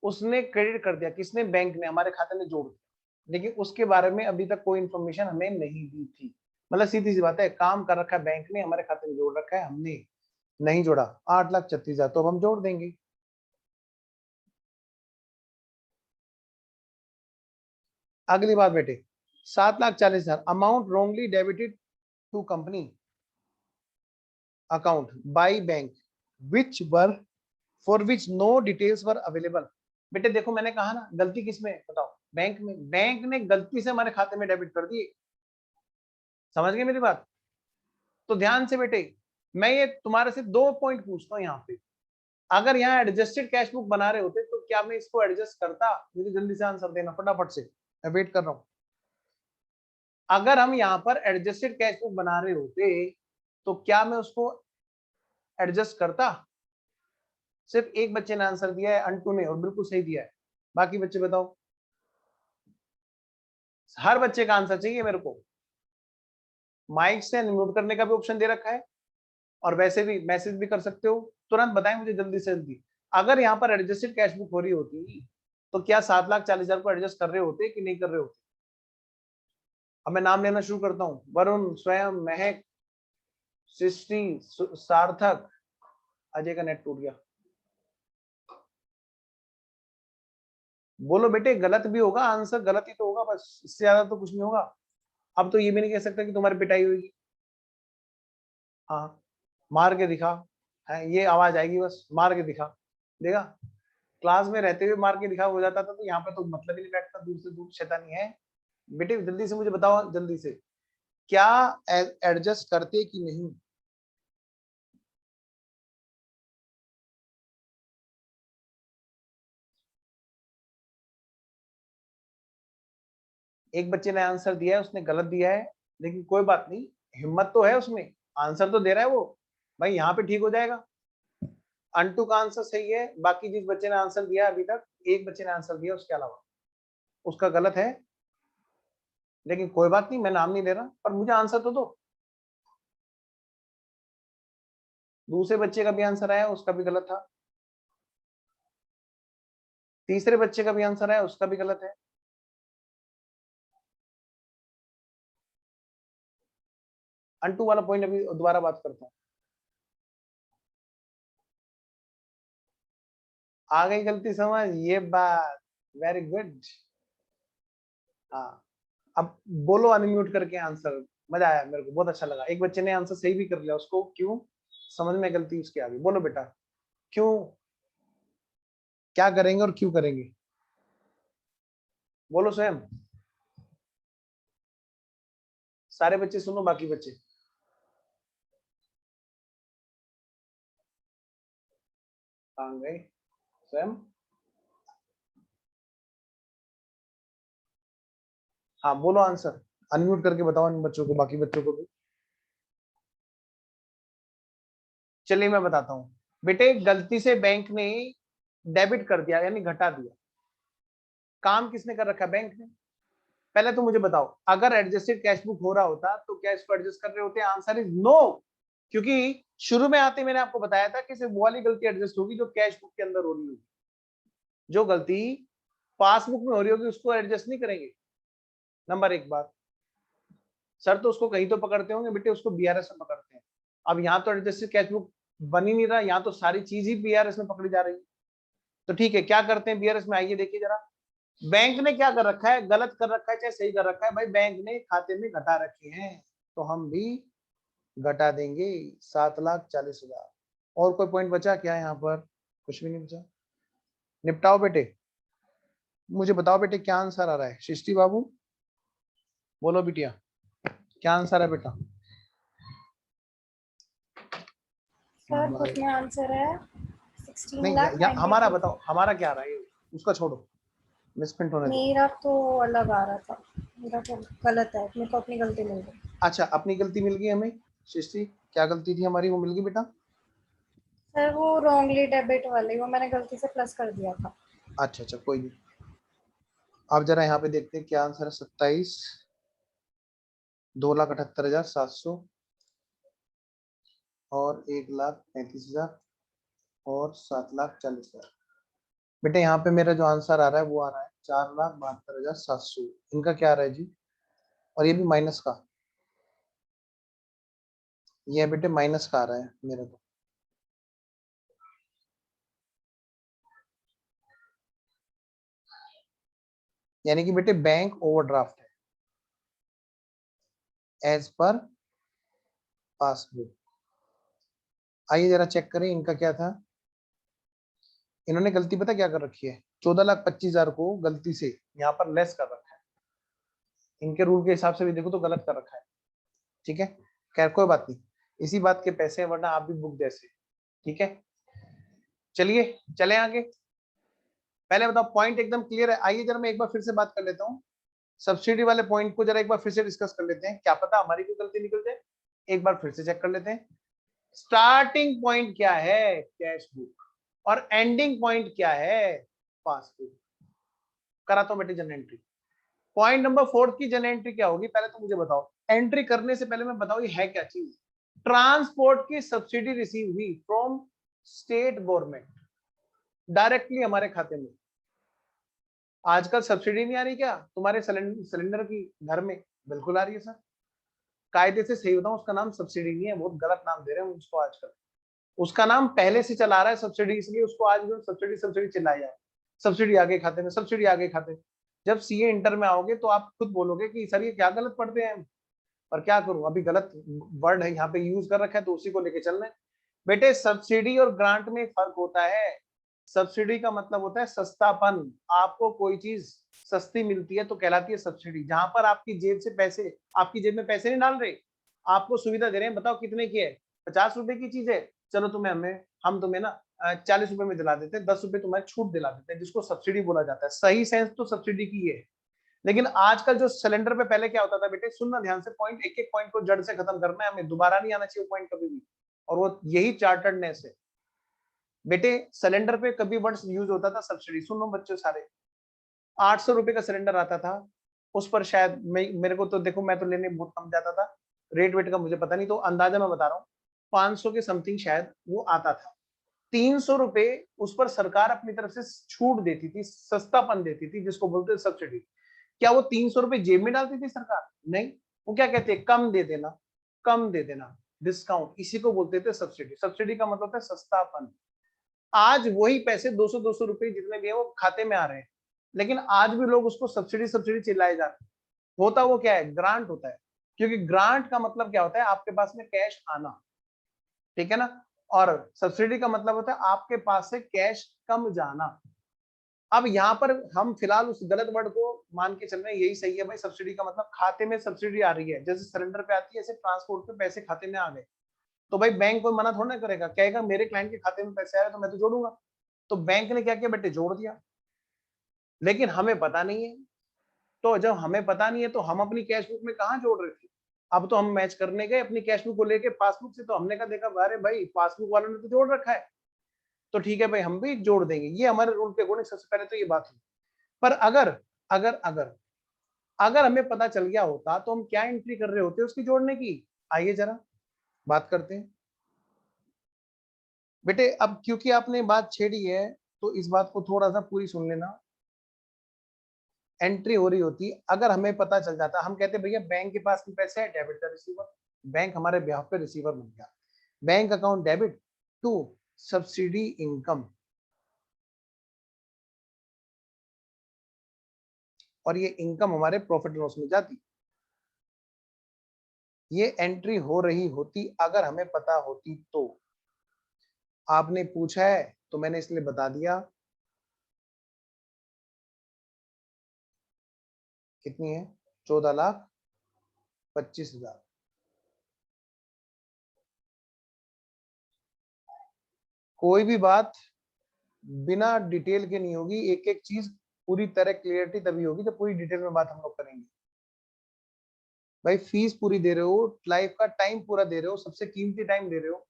उसने क्रेडिट कर दिया। किसने, बैंक ने, हमारे खाते में जोड़ दिया, लेकिन उसके बारे में अभी तक कोई इंफॉर्मेशन हमें नहीं दी थी। मतलब सीधी सी बात है, काम कर रखा है बैंक ने, हमारे खाते में जोड़ रखा है, हमने नहीं जोड़ा। 8,36,000 तो अब हम जोड़ देंगे। अगली बात बेटे, 7,40,000 amount wrongly debited to company account by bank which were for which no details were available. बेटे देखो मैंने कहा ना, गलती किसमें बताओ, बैंक में। बैंक ने गलती से हमारे खाते में डेबिट कर दिए, समझ गए मेरी बात। तो ध्यान से बेटे, मैं ये तुम्हारे से 2 पॉइंट पूछता हूँ यहाँ पे। अगर यहाँ एडजस्टेड कैश बुक बना रहे होते तो क्या मैं इसको एडजस्ट करता, मुझे जल्दी से आंसर देना फटाफट से, मैं वेट कर रहा हूँ। अगर हम यहाँ पर एडजस्टेड कैश बुक बना रहे होते तो क्या मैं उसको एडजस्ट करता। सिर्फ एक बच्चे ने आंसर दिया है, अंटू ने, और बिल्कुल सही दिया है। बाकी बच्चे बताओ, हर बच्चे का आंसर चाहिए मेरे को। माइक से अनम्यूट करने का भी ऑप्शन दे रखा है, और वैसे भी मैसेज भी कर सकते हो। तुरंत बताएं मुझे जल्दी से जल्दी। अगर यहाँ पर एडजस्टेड कैश बुक हो रही होती तो क्या 7,40,000 को एडजस्ट कर रहे होते कि नहीं कर रहे होते। अब मैं नाम लेना शुरू करता हूँ, वरुण, स्वयं, महक, सृष्टि, सार्थक। अजय का नेट टूट गया। बोलो बेटे, गलत भी होगा, आंसर गलत ही तो होगा, बस इससे ज्यादा तो कुछ नहीं होगा। अब तो ये भी नहीं कह सकता कि तुम्हारी पिटाई होगी। हाँ, मार के दिखा है, ये आवाज आएगी, बस मार के दिखा देगा। क्लास में रहते हुए मार के दिखा हो जाता था, तो यहाँ पे तो मतलब ही नहीं बैठता, दूर से दूर शैतानी है। बेटे जल्दी से मुझे बताओ, जल्दी से, क्या एडजस्ट करते कि नहीं। एक बच्चे ने आंसर दिया है, उसने गलत दिया है, लेकिन कोई बात नहीं, हिम्मत तो है उसमें, आंसर तो दे रहा है वो। भाई यहाँ पे ठीक हो जाएगा। अंटू का आंसर सही है, बाकी जिस बच्चे ने आंसर दिया अभी तक, एक बच्चे ने आंसर दिया उसके अलावा, उसका गलत है। लेकिन कोई बात नहीं, मैं नाम नहीं ले रहा, पर मुझे आंसर तो दो। दूसरे बच्चे का भी आंसर आया, उसका भी गलत था। तीसरे बच्चे का भी आंसर आया, उसका भी गलत है। अंटू वाला पॉइंट अभी दोबारा बात करता हूं। आ गई गलती समझ, ये बात, वेरी गुड। हाँ, अब बोलो अनम्यूट करके आंसर। मजा आया, मेरे को बहुत अच्छा लगा। एक बच्चे ने आंसर सही भी कर लिया, उसको क्यों समझ में गलती उसकी आ गई। बोलो बेटा, क्यों, क्या करेंगे और क्यों करेंगे, बोलो स्वयं। सारे बच्चे सुनो, बाकी बच्चे कहाँ गए, स्वयं। हाँ बोलो आंसर, अनम्यूट करके बताओ इन बच्चों को, बाकी बच्चों को भी। चलिए मैं बताता हूँ बेटे, गलती से बैंक ने डेबिट कर दिया, यानी घटा दिया। काम किसने कर रखा है, बैंक ने। पहले तो मुझे बताओ, अगर एडजस्टेड कैश बुक हो रहा होता तो क्या इसको एडजस्ट कर रहे होते, आंसर इज नो। क्योंकि शुरू में आते मैंने आपको बताया था कि सिर्फ वो वाली गलती एडजस्ट होगी जो कैश बुक के अंदर हो रही होगी। जो गलती पासबुक में हो रही होगी उसको एडजस्ट नहीं करेंगे। नंबर एक बात, सर तो उसको कहीं तो पकड़ते होंगे बेटे, उसको बीआरएस में पकड़ते हैं। अब यहाँ तो एडजस्टेड कैश बुक बन ही नहीं रहा, यहाँ तो सारी चीज ही बीआरएस में पकड़ी जा रही है। तो ठीक है, क्या करते हैं बीआरएस में, आइए देखिए जरा। बैंक ने क्या कर रखा है, गलत कर रखा है चाहे सही कर रखा है, भाई बैंक ने खाते में घटा रखे हैं, तो हम भी घटा देंगे 7,40,000। और कोई पॉइंट बचा क्या यहाँ पर? कुछ भी नहीं बचा। निपटाओ बेटे, मुझे बताओ बेटे क्या आंसर आ रहा है। सृष्टि बाबू बोलो बिटिया, क्या आंसर है बेटा? सर बुक में आंसर है नहीं 16,92,000। हमारा बताओ, हमारा क्या आ रहा है, उसका छोड़ो, मिसप्रिंट होने दो। मेरा तो अलग आ रहा था, मेरा तो गलत है, मेरे को अपनी गलती मिल गई। अच्छा, अपनी गलती मिल गई हमें। सृष्टि क्या गलती थी हमारी, वो मिल गई बेटा? सर वो रॉन्गली डेबिट वाली, वो मैंने गलती से प्लस कर दिया था। अच्छा कोई नहीं। अब जरा यहाँ पे देखते हैं क्या आंसर है। 27, 2,78,700 और 1,35,000 और 7,40,000। बेटे यहाँ पे मेरा जो आंसर आ रहा है वो आ रहा है 4,72,700। इनका क्या आ रहा है जी? और ये भी माइनस का, ये बेटे माइनस का आ रहा है मेरे को। यानी कि बेटे बैंक ओवरड्राफ्ट है एज पर पासबुक। आइए जरा चेक करें इनका क्या था। इन्होंने गलती पता क्या कर रखी है, 14,25,000 को गलती से यहाँ पर लेस कर रखा है। इनके रूल के हिसाब से भी देखो तो गलत कर रखा है। ठीक है, खैर कोई बात नहीं, इसी बात के पैसे हैं, वरना आप भी बुक जैसे। ठीक है, चलिए चले आगे। पहले बताओ पॉइंट एकदम क्लियर है? आइए जरा मैं एक बार फिर से बात कर लेता हूँ, सब्सिडी वाले पॉइंट को जरा एक बार फिर से डिस्कस कर लेते हैं, क्या पता हमारी कोई गलती निकल जाए। एक बार फिर से चेक कर लेते हैं। स्टार्टिंग पॉइंट क्या है, कैश बुक, और एंडिंग पॉइंट क्या है, पासबुक। कराता हूं बेटे जनरल एंट्री। पॉइंट नंबर 4 की जनरल एंट्री क्या होगी, पहले तो मुझे बताओ। एंट्री करने से पहले मैं बताओ ये है क्या चीज। ट्रांसपोर्ट की सब्सिडी रिसीव हुई फ्रॉम स्टेट गवर्नमेंट डायरेक्टली हमारे खाते में। आजकल सब्सिडी नहीं आ रही क्या तुम्हारे सिलेंडर की घर में? बिल्कुल आ रही है सर। कायदे से सही बताऊं, उसका नाम सब्सिडी नहीं है, बहुत गलत नाम दे रहे हैं उसको आजकल। उसका नाम पहले से चला रहा है सब्सिडी, इसलिए उसको आज भी सब्सिडी सब्सिडी चिल्लाई जाए। सब्सिडी आ गई खाते में, सब्सिडी आ गई खाते में। जब सीए इंटर में आओगे तो आप खुद बोलोगे कि सर ये क्या गलत पढ़ते हैं हम, पर क्या करूं, अभी गलत वर्ड है यहाँ पे यूज कर रखा है तो उसी को लेके चल रहे हैं। बेटे सब्सिडी और ग्रांट में फर्क होता है। सब्सिडी का मतलब होता है सस्तापन। आपको कोई चीज सस्ती मिलती है तो कहलाती है सब्सिडी। जहां पर आपकी जेब से पैसे, आपकी जेब में पैसे नहीं डाल रहे, आपको सुविधा दे रहे हैं, बताओ कितने की है, 50 रुपए की चीज है, चलो तुम्हें हम तुम्हें ना 40 रुपए में दिला देते हैं, 10 रुपए तुम्हारे छूट दिला देते हैं, जिसको सब्सिडी बोला जाता है। सही सेंस तो सब्सिडी की है। लेकिन आजकल जो सिलेंडर पे पहले क्या होता था बेटे, सुनना ध्यान से, पॉइंट एक एक पॉइंट को जड़ से खत्म करना है हमें, दोबारा नहीं आना चाहिए पॉइंट कभी भी, और वो यही चार्टर्डनेस है। बेटे सिलेंडर पे कभी वर्ड्स यूज होता था सब्सिडी, सुनो बच्चों सारे। 800 रुपए का सिलेंडर आता था, उस पर शायद मेरे को तो देखो, मैं तो लेने बहुत कम जाता था, रेट वेट का मुझे पता नहीं, तो अंदाजा मैं बता रहा हूँ 500 के समथिंग शायद वो आता था। 300 रुपए उस पर सरकार अपनी तरफ से छूट देती थी, सस्तापन देती थी, जिसको बोलते हैं सब्सिडी। क्या वो 300 रुपए जेब में डालती थी सरकार? नहीं, वो क्या कहते हैं, कम दे देना, कम दे देना, डिस्काउंट, इसी को बोलते थे सब्सिडी। सब्सिडी का मतलब है सस्तापन। आज वही पैसे 200-200 रुपए जितने भी है वो खाते में आ रहे हैं, लेकिन आज भी लोग उसको सब्सिडी सब्सिडी चिल्लाए जाते हैं। होता वो क्या है, ग्रांट होता है। क्योंकि ग्रांट का मतलब क्या होता है, आपके पास में कैश आना, ठीक है ना। और सब्सिडी का मतलब होता है आपके पास से कैश कम जाना। अब यहाँ पर हम फिलहाल उस गलत वर्ड को मान के चल रहे हैं, यही सही है भाई। सब्सिडी का मतलब खाते में सब्सिडी आ रही है, जैसे सिलेंडर पे आती है ऐसे ट्रांसपोर्ट पे पैसे खाते में आ गए, तो भाई बैंक कोई मना थोड़ा ना करेगा, कहेगा मेरे क्लाइंट के खाते में पैसे आ रहे हैं तो मैं तो जोड़ूंगा। तो बैंक ने क्या किया बेटे, जोड़ दिया। लेकिन हमें पता नहीं है, तो जब हमें पता नहीं है तो हम अपनी कैश बुक में कहाँ जोड़ रहे थे। अब तो हम मैच करने गए अपनी कैश बुक को लेके पासबुक से, तो हमने कहा देखा अरे भाई पासबुक वालों ने तो जोड़ रखा है, तो ठीक है भाई हम भी जोड़ देंगे। ये हमारे रूल के अकॉर्डिंग सबसे पहले तो ये बात हुई। पर अगर अगर अगर अगर हमें पता चल गया होता तो हम क्या एंट्री कर रहे होते उसकी जोड़ने की, आइए जरा बात करते हैं। बेटे अब क्योंकि आपने बात छेड़ी है तो इस बात को थोड़ा सा पूरी सुन लेना। एंट्री हो रही होती, अगर हमें पता चल जाता, हम कहते भैया बैंक के पास भी पैसे है, डेबिट का रिसीवर, बैंक हमारे ब्याह पे रिसीवर बन गया। Bank account debit to subsidy income, और ये इनकम हमारे प्रॉफिट लॉस में जाती। ये एंट्री हो रही होती अगर हमें पता होती तो। आपने पूछा है तो मैंने इसलिए बता दिया। कितनी है? 14,25,000। कोई भी बात बिना डिटेल के नहीं होगी, एक एक चीज पूरी तरह क्लियरिटी तभी होगी जब पूरी डिटेल में बात हम लोग करेंगे। भाई फीस पूरी दे रहे हो, लाइफ का टाइम पूरा दे रहे हो, सबसे कीमती टाइम दे रहे हो,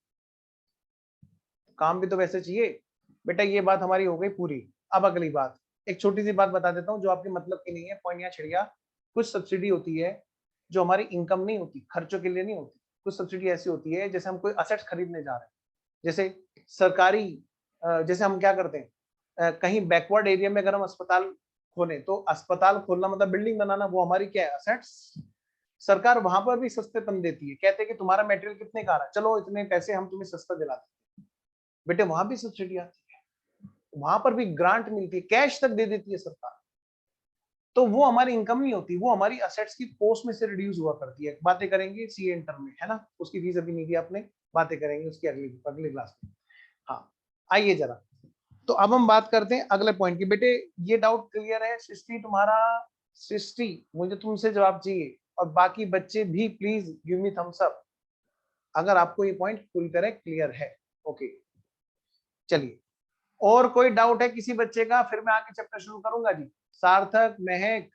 काम भी तो वैसे चाहिए। बेटा ये बात हमारी हो गई पूरी। अब अगली बात, एक छोटी सी बात बता देता हूँ जो आपके मतलब की नहीं है, पॉइंट यहाँ छिड़ गया। कुछ सब्सिडी होती है जो हमारी इनकम नहीं होती, खर्चों के लिए नहीं होती। कुछ सब्सिडी ऐसी होती है जैसे हम कोई असेट्स खरीदने जा रहे हैं, जैसे सरकारी, जैसे हम क्या करते हैं, कहीं बैकवर्ड एरिया में अगर हम अस्पताल खोलें तो अस्पताल खोलना मतलब बिल्डिंग बनाना, वो हमारी क्या है? असेट्स। सरकार वहां पर भी सस्तेपन देती है, कहते हैं कि तुम्हारा मटेरियल कितने का आ रहा है, चलो इतने पैसे हम तुम्हें सस्ता दिलाते हैं। बेटे वहां भी सब्सिडी आती है, वहां पर भी ग्रांट मिलती है, कैश तक दे देती है सरकार। तो वो हमारी इनकम नहीं होती, वो हमारी असेट्स की कॉस्ट में से रिड्यूस हुआ करती है। बातें करेंगे सीए इंटर में, है ना? उसकी फीस अभी नहीं दी आपने, बातें करेंगे उसकी अगली क्लास में। हाँ आइए जरा, तो अब हम बात करते हैं अगले पॉइंट की। बेटे ये डाउट क्लियर है? सृष्टि तुम्हारा, सृष्टि मुझे तुमसे जवाब चाहिए, और बाकी बच्चे भी please give me thumbs up अगर आपको ये पॉइंट पूरी तरह क्लियर है। ओके चलिए, और कोई डाउट है किसी बच्चे का? फिर मैं आगे चैप्टर शुरू करूंगा जी। सार्थक, महक,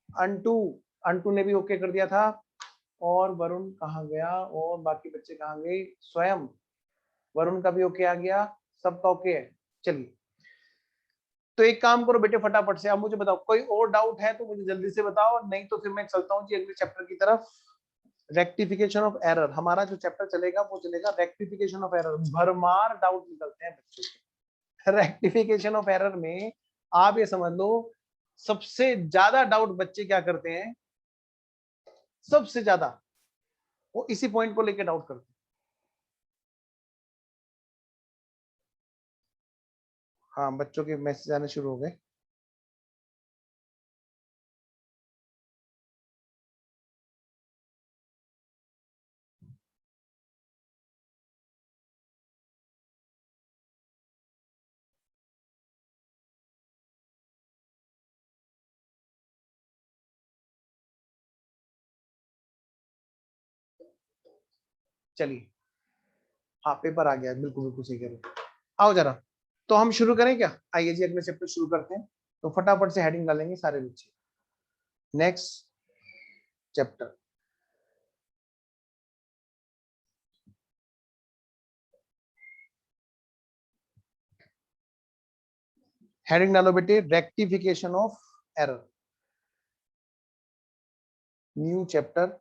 अंटू, अंटू ने भी ओके कर दिया था, और वरुण कहाँ गया, और बाकी बच्चे कहाँ गए? स्वयं, वरुण का भी ओके आ गया, सबका ओके है। चलिए तो एक काम करो बेटे फटाफट से, अब मुझे बताओ कोई और डाउट है तो मुझे जल्दी से बताओ, नहीं तो फिर मैं चलता हूँ जी अगले चैप्टर की तरफ। रेक्टिफिकेशन ऑफ एरर, हमारा जो चैप्टर चलेगा वो चलेगा रेक्टिफिकेशन ऑफ एरर। भरमार डाउट निकलते हैं बच्चों के रेक्टिफिकेशन ऑफ एरर में। आप ये समझ लो सबसे ज्यादा डाउट बच्चे क्या करते हैं, सबसे ज्यादा वो इसी पॉइंट को लेकर डाउट करते हैं। हाँ बच्चों के मैसेज आने शुरू हो गए। चलिए हाँ पेपर आ गया, बिल्कुल बिल्कुल सही कह रहे हो। आओ जरा, तो हम शुरू करें क्या? आइए जी अगले चैप्टर शुरू करते हैं। तो फटाफट से हेडिंग डालेंगे सारे बच्चे। नेक्स्ट चैप्टर, हेडिंग डालो बेटे rectification of error, new chapter,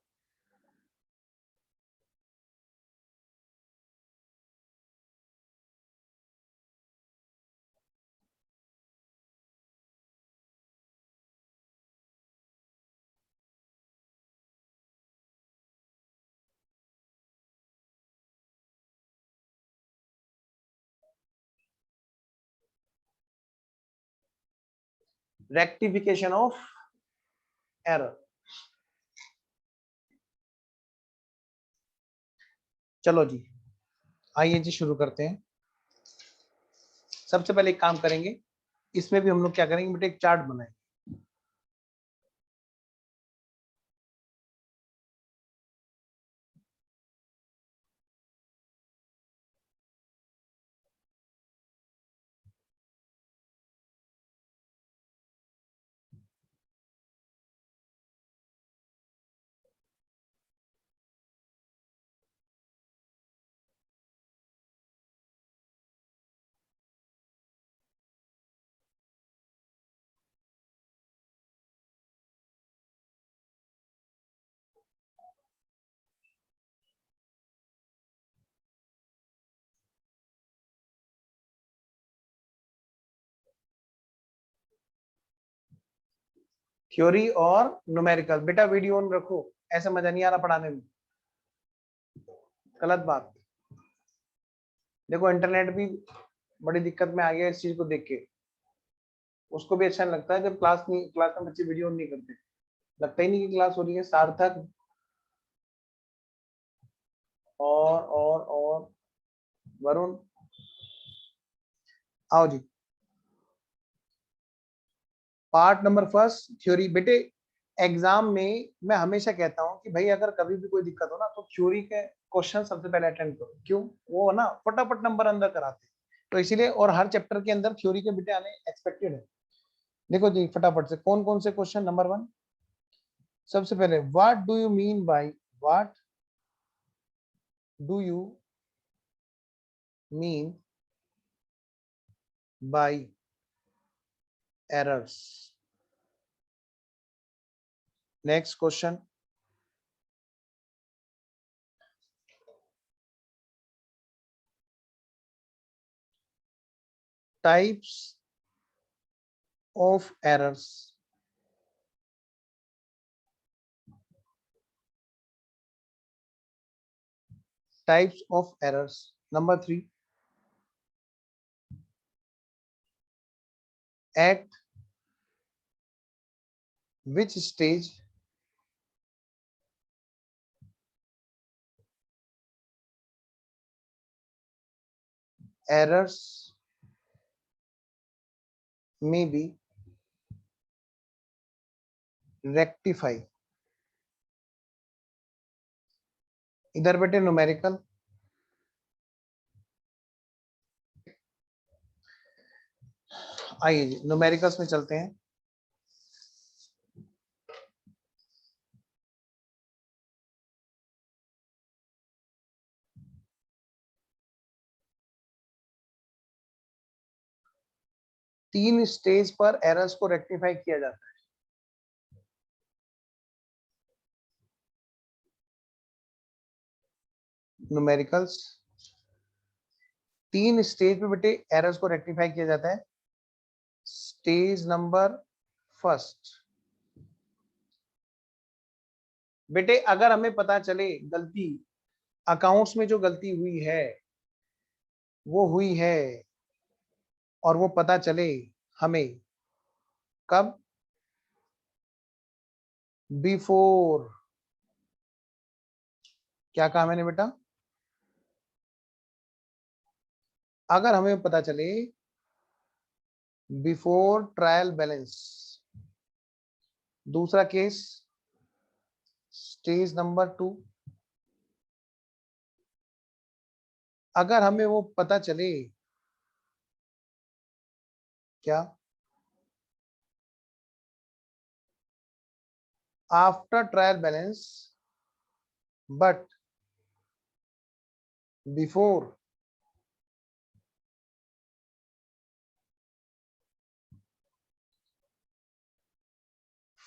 rectification of error. चलो जी आइए जी शुरू करते हैं। सबसे पहले एक काम करेंगे, इसमें भी हम लोग क्या करेंगे बेटे, एक चार्ट बनाएंगे। थ्योरी और न्यूमेरिकल। बेटा वीडियो ऑन रखो, ऐसे मजा नहीं आ रहा पढ़ाने में, गलत बात। देखो इंटरनेट भी बड़ी दिक्कत में आ गया इस चीज को देख के, उसको भी अच्छा नहीं लगता है जब क्लास में बच्चे वीडियो नहीं करते, लगता ही नहीं कि क्लास हो रही है। सार्थक और वरुण, आओ जी। Part number first theory. बेटे एग्जाम में मैं हमेशा कहता हूं कि भाई अगर कभी भी कोई दिक्कत हो ना तो थ्योरी के क्वेश्चन सबसे पहले अटेंड करो। क्यों? वो ना फटाफट नंबर अंदर कराते, तो इसीलिए, और हर चैप्टर के अंदर थ्योरी के बेटे आने एक्सपेक्टेड है। देखो जी फटाफट से कौन कौन से क्वेश्चन। नंबर 1 सबसे पहले, what do you mean by, what do you mean by errors? Next question. Types of errors. Types of errors. Number 3. At which stage errors may be rectified? इधर बेटे न्यूमेरिकल, आइए जी न्यूमेरिकल्स में चलते हैं। तीन stage पर एरर्स को rectify किया जाता है। न्यूमेरिकल्स तीन स्टेज पे बेटे एरर्स को रेक्टिफाई किया जाता है। स्टेज नंबर फर्स्ट, बेटे अगर हमें पता चले गलती, अकाउंट्स में जो गलती हुई है वो हुई है, और वो पता चले हमें कब? बिफोर, क्या कहा मैंने बेटा? अगर हमें पता चले बिफोर ट्रायल बैलेंस। दूसरा केस स्टेज नंबर 2, अगर हमें वो पता चले क्या? After trial balance but before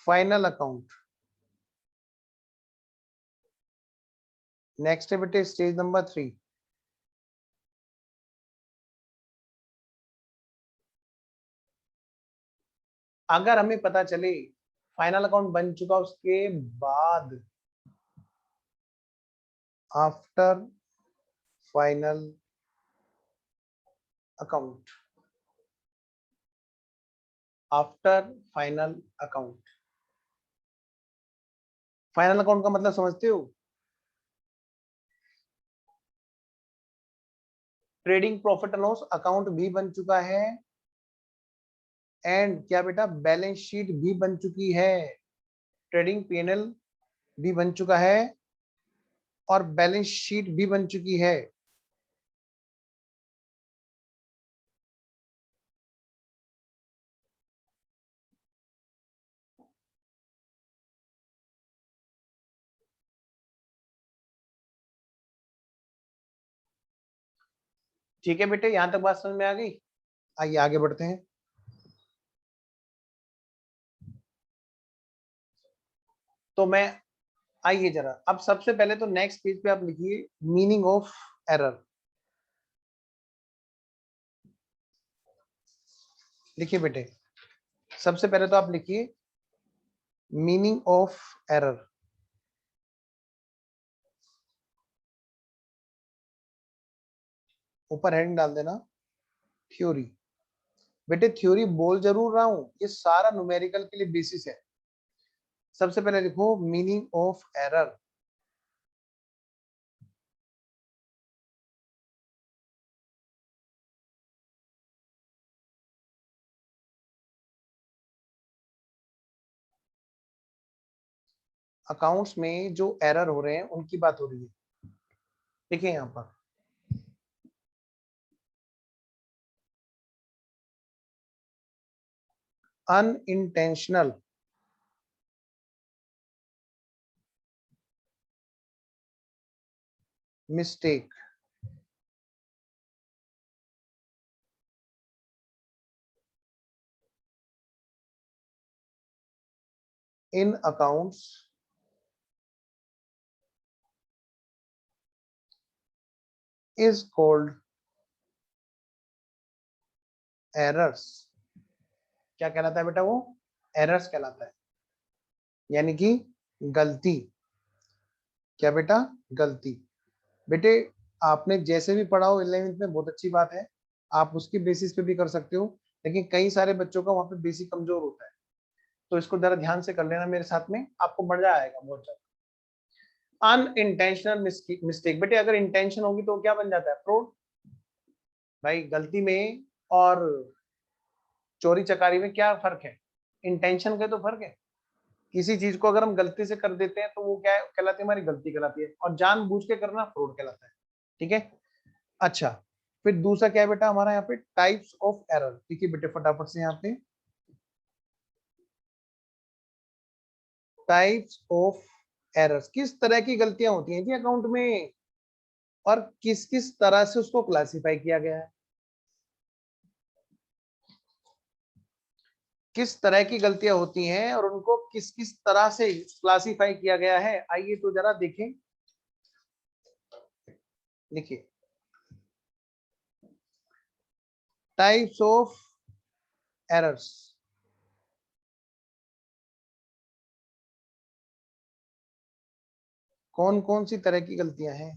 final account. Next है बेटे स्टेज नंबर 3, अगर हमें पता चले फाइनल अकाउंट बन चुका उसके बाद, after final account, after final account. Final account का मतलब समझते हो? Trading profit and loss account भी बन चुका है, एंड क्या बेटा, बैलेंस शीट भी बन चुकी है, ट्रेडिंग पीएनएल भी बन चुका है, और बैलेंस शीट भी बन चुकी है। ठीक है बेटे, यहां तक बात समझ में आ गई? आइए आगे बढ़ते हैं। तो मैं, आइए जरा अब सबसे पहले तो नेक्स्ट पेज पे आप लिखिए मीनिंग ऑफ एरर। लिखिए बेटे, सबसे पहले तो आप लिखिए मीनिंग ऑफ एरर। ऊपर हेडिंग डाल देना थ्योरी। बेटे थ्योरी बोल जरूर रहा हूं, ये सारा न्यूमेरिकल के लिए बेसिस है। सबसे पहले लिखो मीनिंग ऑफ एरर। अकाउंट्स में जो एरर हो रहे हैं उनकी बात हो रही है। देखिए यहां पर unintentional mistake in accounts is called errors। क्या कहलाता है बेटा? वो एरर्स कहलाता है, यानी कि गलती। क्या बेटा? गलती। बेटे आपने जैसे भी पढ़ा हो 11वीं में बहुत अच्छी बात है, आप उसकी बेसिस पे भी कर सकते हो, लेकिन कई सारे बच्चों का वहां पे बेसिक कमजोर होता है, तो इसको जरा ध्यान से कर लेना मेरे साथ में, आपको मजा आएगा बहुत ज्यादा। अनइंटेंशनल मिस्टेक, बेटे अगर इंटेंशन होगी तो क्या बन जाता है? फ्रॉड। भाई गलती में और चोरी चकारी में क्या फर्क है? इंटेंशन का तो फर्क है। किसी चीज को अगर हम गलती से कर देते हैं तो वो क्या कहलाती है? हमारी गलती कहलाती है, और जानबूझ के करना फ्रॉड कहलाता है। ठीक है, अच्छा फिर दूसरा क्या है बेटा हमारा यहाँ पे? Types of error. ठीक है बेटे फटाफट से यहाँ पे टाइप्स ऑफ एरर्स, किस तरह की गलतियां होती हैं जी अकाउंट में, और किस किस तरह से उसको क्लासिफाई किया गया है। किस तरह की गलतियां होती हैं और उनको किस किस तरह से क्लासिफाई किया गया है, आइए तो जरा देखें। देखिए टाइप्स ऑफ एरर्स, कौन कौन सी तरह की गलतियां हैं।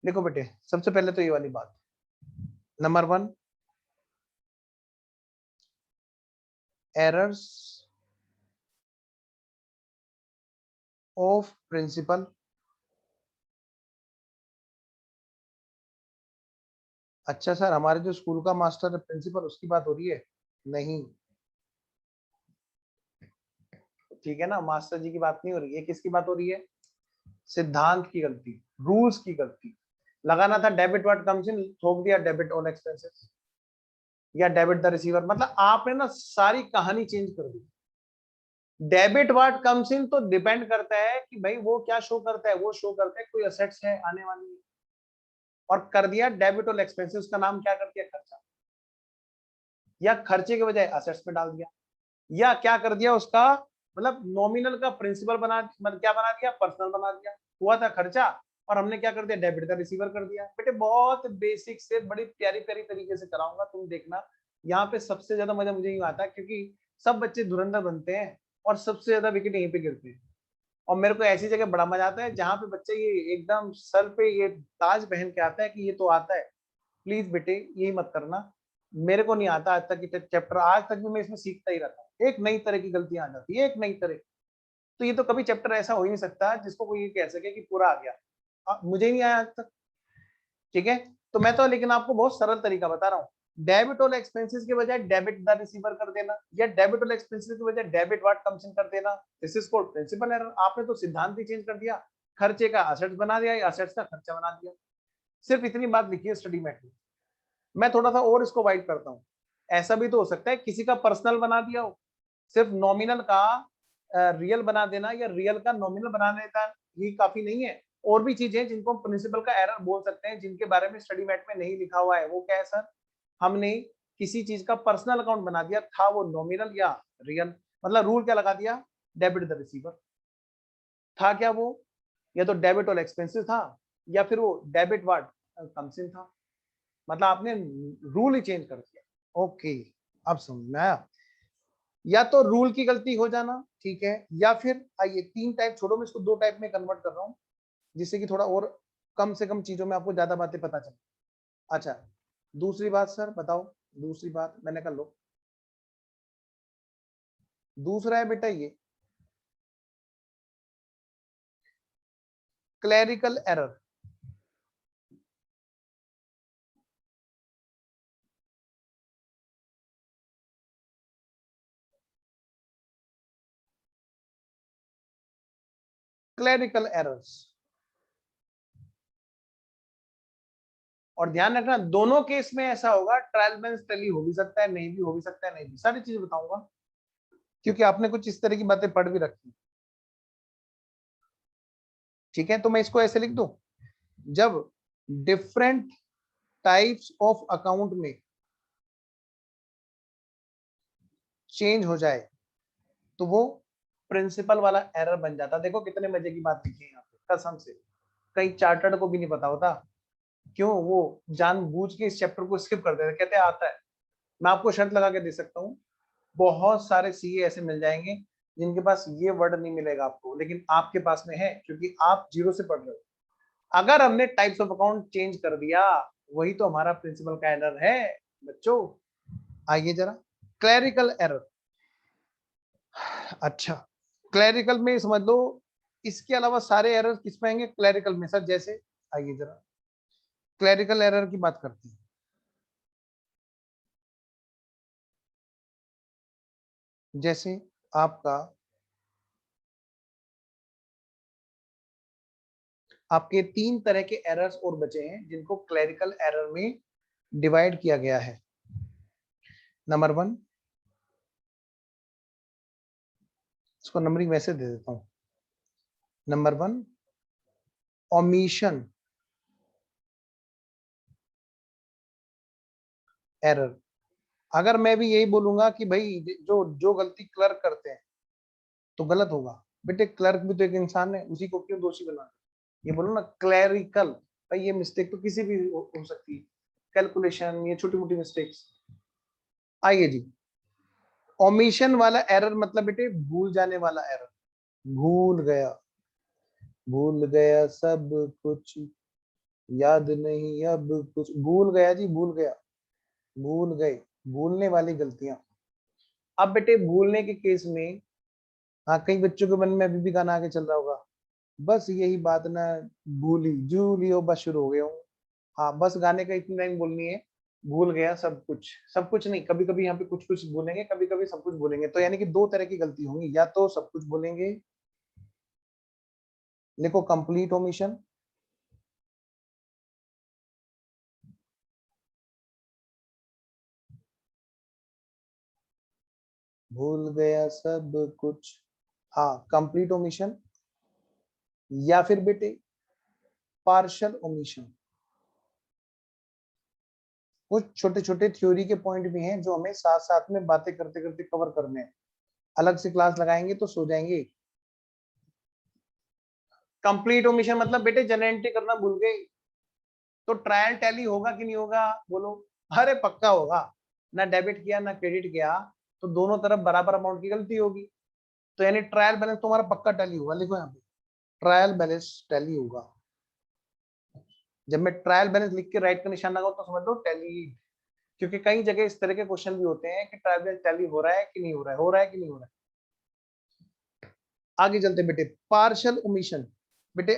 देखो बेटे सबसे पहले तो ये वाली बात, नंबर 1 एरर्स ऑफ प्रिंसिपल। अच्छा सर हमारे जो स्कूल का मास्टर प्रिंसिपल उसकी बात हो रही है? नहीं, ठीक है ना, मास्टर जी की बात नहीं हो रही है, किसकी बात हो रही है? सिद्धांत की गलती, रूल्स की गलती। लगाना था डेबिट व्हाट कम्स इन, ठोक दिया डेबिट ऑल एक्सपेंसेस, या डेबिट द रिसीवर। मतलब आपने ना सारी कहानी चेंज कर दी। डेबिट व्हाट कम्स इन तो डिपेंड करता है कि भाई वो क्या शो करता है, वो शो करता है कोई असेट्स है आने वाली, और कर दिया डेबिट ऑल एक्सपेंसेस, उसका नाम क्या कर दिया? खर्चा, या खर्चे के बजाय असेट्स में डाल दिया, या क्या कर दिया उसका मतलब नॉमिनल का प्रिंसिपल बना, मतलब क्या बना दिया? पर्सनल बना दिया। हुआ था खर्चा और हमने क्या कर दिया? डेबिट का रिसीवर कर दिया। बेटे बहुत बेसिक से बड़ी प्यारी प्यारी तरीके से कराऊंगा, तुम देखना। यहाँ पे सबसे ज्यादा मजा मुझे यूं आता है क्योंकि सब बच्चे धुरंधर बनते हैं और सबसे ज्यादा विकेट यहीं पे गिरते हैं, और मेरे को ऐसी जगह बड़ा मजा आता है जहां पे बच्चे ये एकदम सर पे ये ताज पहन के आता है कि ये तो आता है। प्लीज बेटे यही मत करना, मेरे को नहीं आता आज तक कि चैप्टर, आज तक भी मैं इसमें सीखता ही रहता हूँ, एक नई तरह की गलतियां आ जाती है, एक नई तरह। तो ये तो कभी चैप्टर ऐसा हो ही नहीं सकता जिसको कोई ये कह सके कि पूरा आ गया। मुझे ही नहीं आया आज तक। ठीक है, तो मैं तो लेकिन आपको बहुत सरल तरीका बता रहा हूँ। डेबिट ऑल एक्सपेंसेस के बजाय डेबिट द रिसीवर कर देना, या डेबिट ऑल एक्सपेंसेस के बजाय डेबिट व्हाट कम्स इन कर देना। This is called principle error. आपने तो सिद्धांत ही चेंज कर दिया, खर्चे का असेट्स बना दिया या असेट्स का खर्चा बना दिया। सिर्फ इतनी बात लिखी है स्टडी मैट में। मैं थोड़ा सा और इसको वाइड करता हूँ, ऐसा भी तो हो सकता है किसी का पर्सनल बना दिया हो, सिर्फ नॉमिनल का रियल बना देना या रियल का नॉमिनल बना देना ही काफी नहीं है। और भी चीजें जिनको हम प्रिंसिपल का एरर बोल सकते हैं, जिनके बारे में स्टडी मैट में नहीं लिखा हुआ है। वो क्या है सर? हमने किसी चीज का पर्सनल अकाउंट बना दिया, था वो नॉमिनल या रियल, मतलब रूल क्या लगा दिया? Debit the receiver. था क्या वो? या तो डेबिट और एक्सपेंसिव था, या फिर वो डेबिट व्हाट कम्स इन था। मतलब आपने रूल ही चेंज कर दिया। ओके, अब समझ में आया। या तो रूल की गलती हो जाना, ठीक है, या फिर आइए 3 टाइप छोड़ो, मैं इसको 2 टाइप में कन्वर्ट कर रहा हूं। जिससे कि थोड़ा और कम से कम चीजों में आपको ज्यादा बातें पता चले। अच्छा, दूसरी बात सर बताओ, दूसरी बात मैंने कर लो। दूसरा है बेटा ये क्लरिकल एरर। क्लरिकल एरर्स, और ध्यान रखना दोनों केस में ऐसा होगा, ट्रायल बैलेंस टैली हो भी सकता है, नहीं भी हो भी सकता है, नहीं भी, सारी चीजें बताऊंगा क्योंकि आपने कुछ इस तरह की बातें पढ़ भी रखी। ठीक है, तो मैं इसको ऐसे लिख दूं, जब डिफरेंट टाइप्स ऑफ अकाउंट में चेंज हो जाए तो वो प्रिंसिपल वाला एरर बन जाता। देखो कितने मजे की बात लिखी है यहाँ पे, कसम से कई चार्टर्ड को भी नहीं पता होता। क्यों? वो जानबूझ के इस चैप्टर को स्किप कर देते, कहते आता है। मैं आपको शर्त लगा के दे सकता हूँ, बहुत सारे सीए ऐसे मिल जाएंगे जिनके पास ये वर्ड नहीं मिलेगा आपको, लेकिन आपके पास में है क्योंकि आप जीरो से पढ़ रहे हो। अगर हमने टाइप्स ऑफ अकाउंट चेंज कर दिया, वही तो हमारा प्रिंसिपल का एरर है बच्चों। आइए जरा, क्लरिकल एरर। अच्छा, क्लरिकल में समझ लो, इसके अलावा सारे एरर किस में आएंगे? क्लरिकल में सर। जैसे आइए जरा क्लरिकल एरर की बात करते हैं। जैसे आपका आपके 3 तरह के एरर्स और बचे हैं जिनको क्लरिकल एरर में डिवाइड किया गया है। नंबर 1, इसको नंबरिंग वैसे दे देता हूं। Number 1, omission error. अगर मैं भी यही बोलूंगा कि भाई जो जो गलती क्लर्क करते हैं तो गलत होगा, बेटे क्लर्क भी तो एक इंसान है, उसी को क्यों दोषी बना? ये बोलो ना क्लरिकल, भाई ये मिस्टेक तो किसी भी हो सकती है, कैलकुलेशन, ये छोटी मोटी मिस्टेक्स। आइए जी, ओमिशन वाला एरर मतलब बेटे भूल जाने वाला एरर। भूल गया, भूल गया सब कुछ, याद नहीं अब कुछ, भूल गया जी, भूल गया, भूल गए, भूलने वाली गलतियां। अब बेटे भूलने के केस में, हाँ कई बच्चों के मन में अभी भी गाना आगे चल रहा होगा, बस यही बात ना, भूली जूलियो, बस शुरू हो गया हूँ। हाँ बस गाने का इतनी लाइन बोलनी है, भूल गया सब कुछ। सब कुछ नहीं, कभी कभी यहाँ पे कुछ कुछ बोलेंगे, कभी कभी सब कुछ बोलेंगे, तो यानी कि 2 तरह की गलती होंगी, या तो सब कुछ बोलेंगे, लिखो कंप्लीट ओमिशन, भूल गया सब कुछ, हाँ कंप्लीट ओमिशन, या फिर बेटे पार्शियल ओमिशन। कुछ छोटे छोटे थ्योरी के पॉइंट भी हैं जो हमें साथ साथ में बातें करते करते कवर करने हैं, अलग से क्लास लगाएंगे तो सो जाएंगे। कंप्लीट ओमिशन मतलब बेटे जनरेंट्री करना भूल गए, तो ट्रायल टैली होगा कि नहीं होगा? बोलो। अरे पक्का होगा, ना डेबिट किया ना क्रेडिट किया तो दोनों तरफ बराबर अमाउंट की गलती होगी, तो यानी ट्रायल बैलेंस तुम्हारा पक्का टैली होगा। लिखो यहाँ पे ट्रायल बैलेंस टैली होगा। जब मैं ट्रायल बैलेंस लिख के राइट का निशान लगाऊं तो समझ लो टैली, क्योंकि कई जगह इस तरह के क्वेश्चन भी होते हैं कि ट्रायल बैलेंस टैली हो रहा है कि नहीं हो रहा है, हो रहा है कि नहीं हो रहा है। आगे चलते बेटे, पार्शियल ओमिशन। बेटे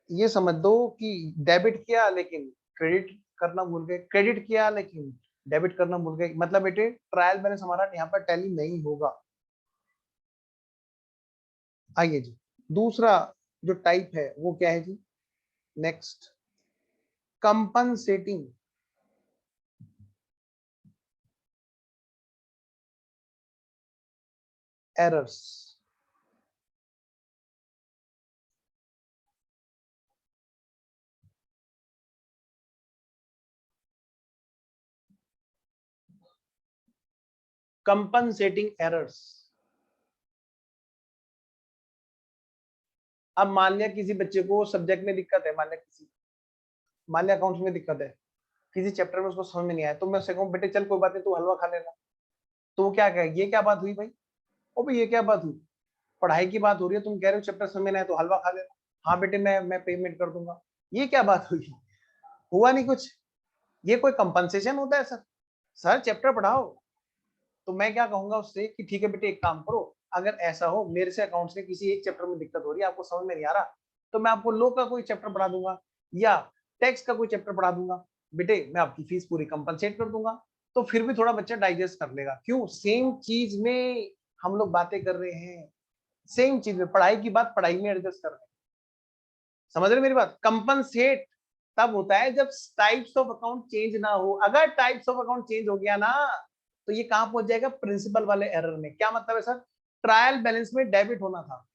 ये समझ दो कि डेबिट किया लेकिन क्रेडिट करना भूल गए, क्रेडिट किया लेकिन डेबिट करना भूल गए, मतलब बेटे ट्रायल बैलेंस हमारा यहाँ पर टैली नहीं होगा। आइए जी, दूसरा जो टाइप है वो क्या है जी? Next, compensating errors. Compensating errors. अब मान लिया किसी बच्चे को सब्जेक्ट में दिक्कत है, मान लिया अकाउंट्स में दिक्कत है, किसी चैप्टर में उसको समझ में नहीं आया, तो मैं उससे कहूँ बेटे चल कोई बात नहीं तू हलवा खा लेना, तो वो क्या कहे, ये क्या बात हुई भाई? ओ भाई ये क्या बात हुई? पढ़ाई की बात हो रही है, तुम कह रहे हो चैप्टर समझ में नहीं आया तो हलवा खा लेना। हाँ बेटे मैं पेमेंट कर दूंगा। ये क्या बात हुई, हुआ नहीं कुछ। ये कोई कंपनसेशन होता है सर? सर चैप्टर पढ़ाओ। तो मैं क्या कहूंगा उससे कि ठीक है बेटे एक काम करो, अगर ऐसा हो मेरे से अकाउंट्स के किसी एक चैप्टर में दिक्कत हो रही है, आपको समझ में नहीं आ रहा, तो मैं आपको लॉ का कोई चैप्टर पढ़ा दूंगा या टैक्स का कोई चैप्टर पढ़ा दूंगा, बेटे मैं आपकी फीस पूरी कंपनसेट कर दूंगा। तो फिर भी थोड़ा बच्चा डाइजेस्ट कर लेगा। क्यों? सेम चीज में हम लोग बातें कर रहे हैं, सेम चीज में, पढ़ाई की बात पढ़ाई में एडजस्ट कर रहे हैं। समझ रहे मेरी बात? कंपनसेट तब होता है जब टाइप्स ऑफ अकाउंट चेंज ना हो। अगर टाइप्स ऑफ अकाउंट चेंज हो गया ना, तो ये कहां पहुंच जाएगा? प्रिंसिपल वाले एरर में। क्या मतलब है सर? ट्रायल बैलेंस में डेबिट होना था,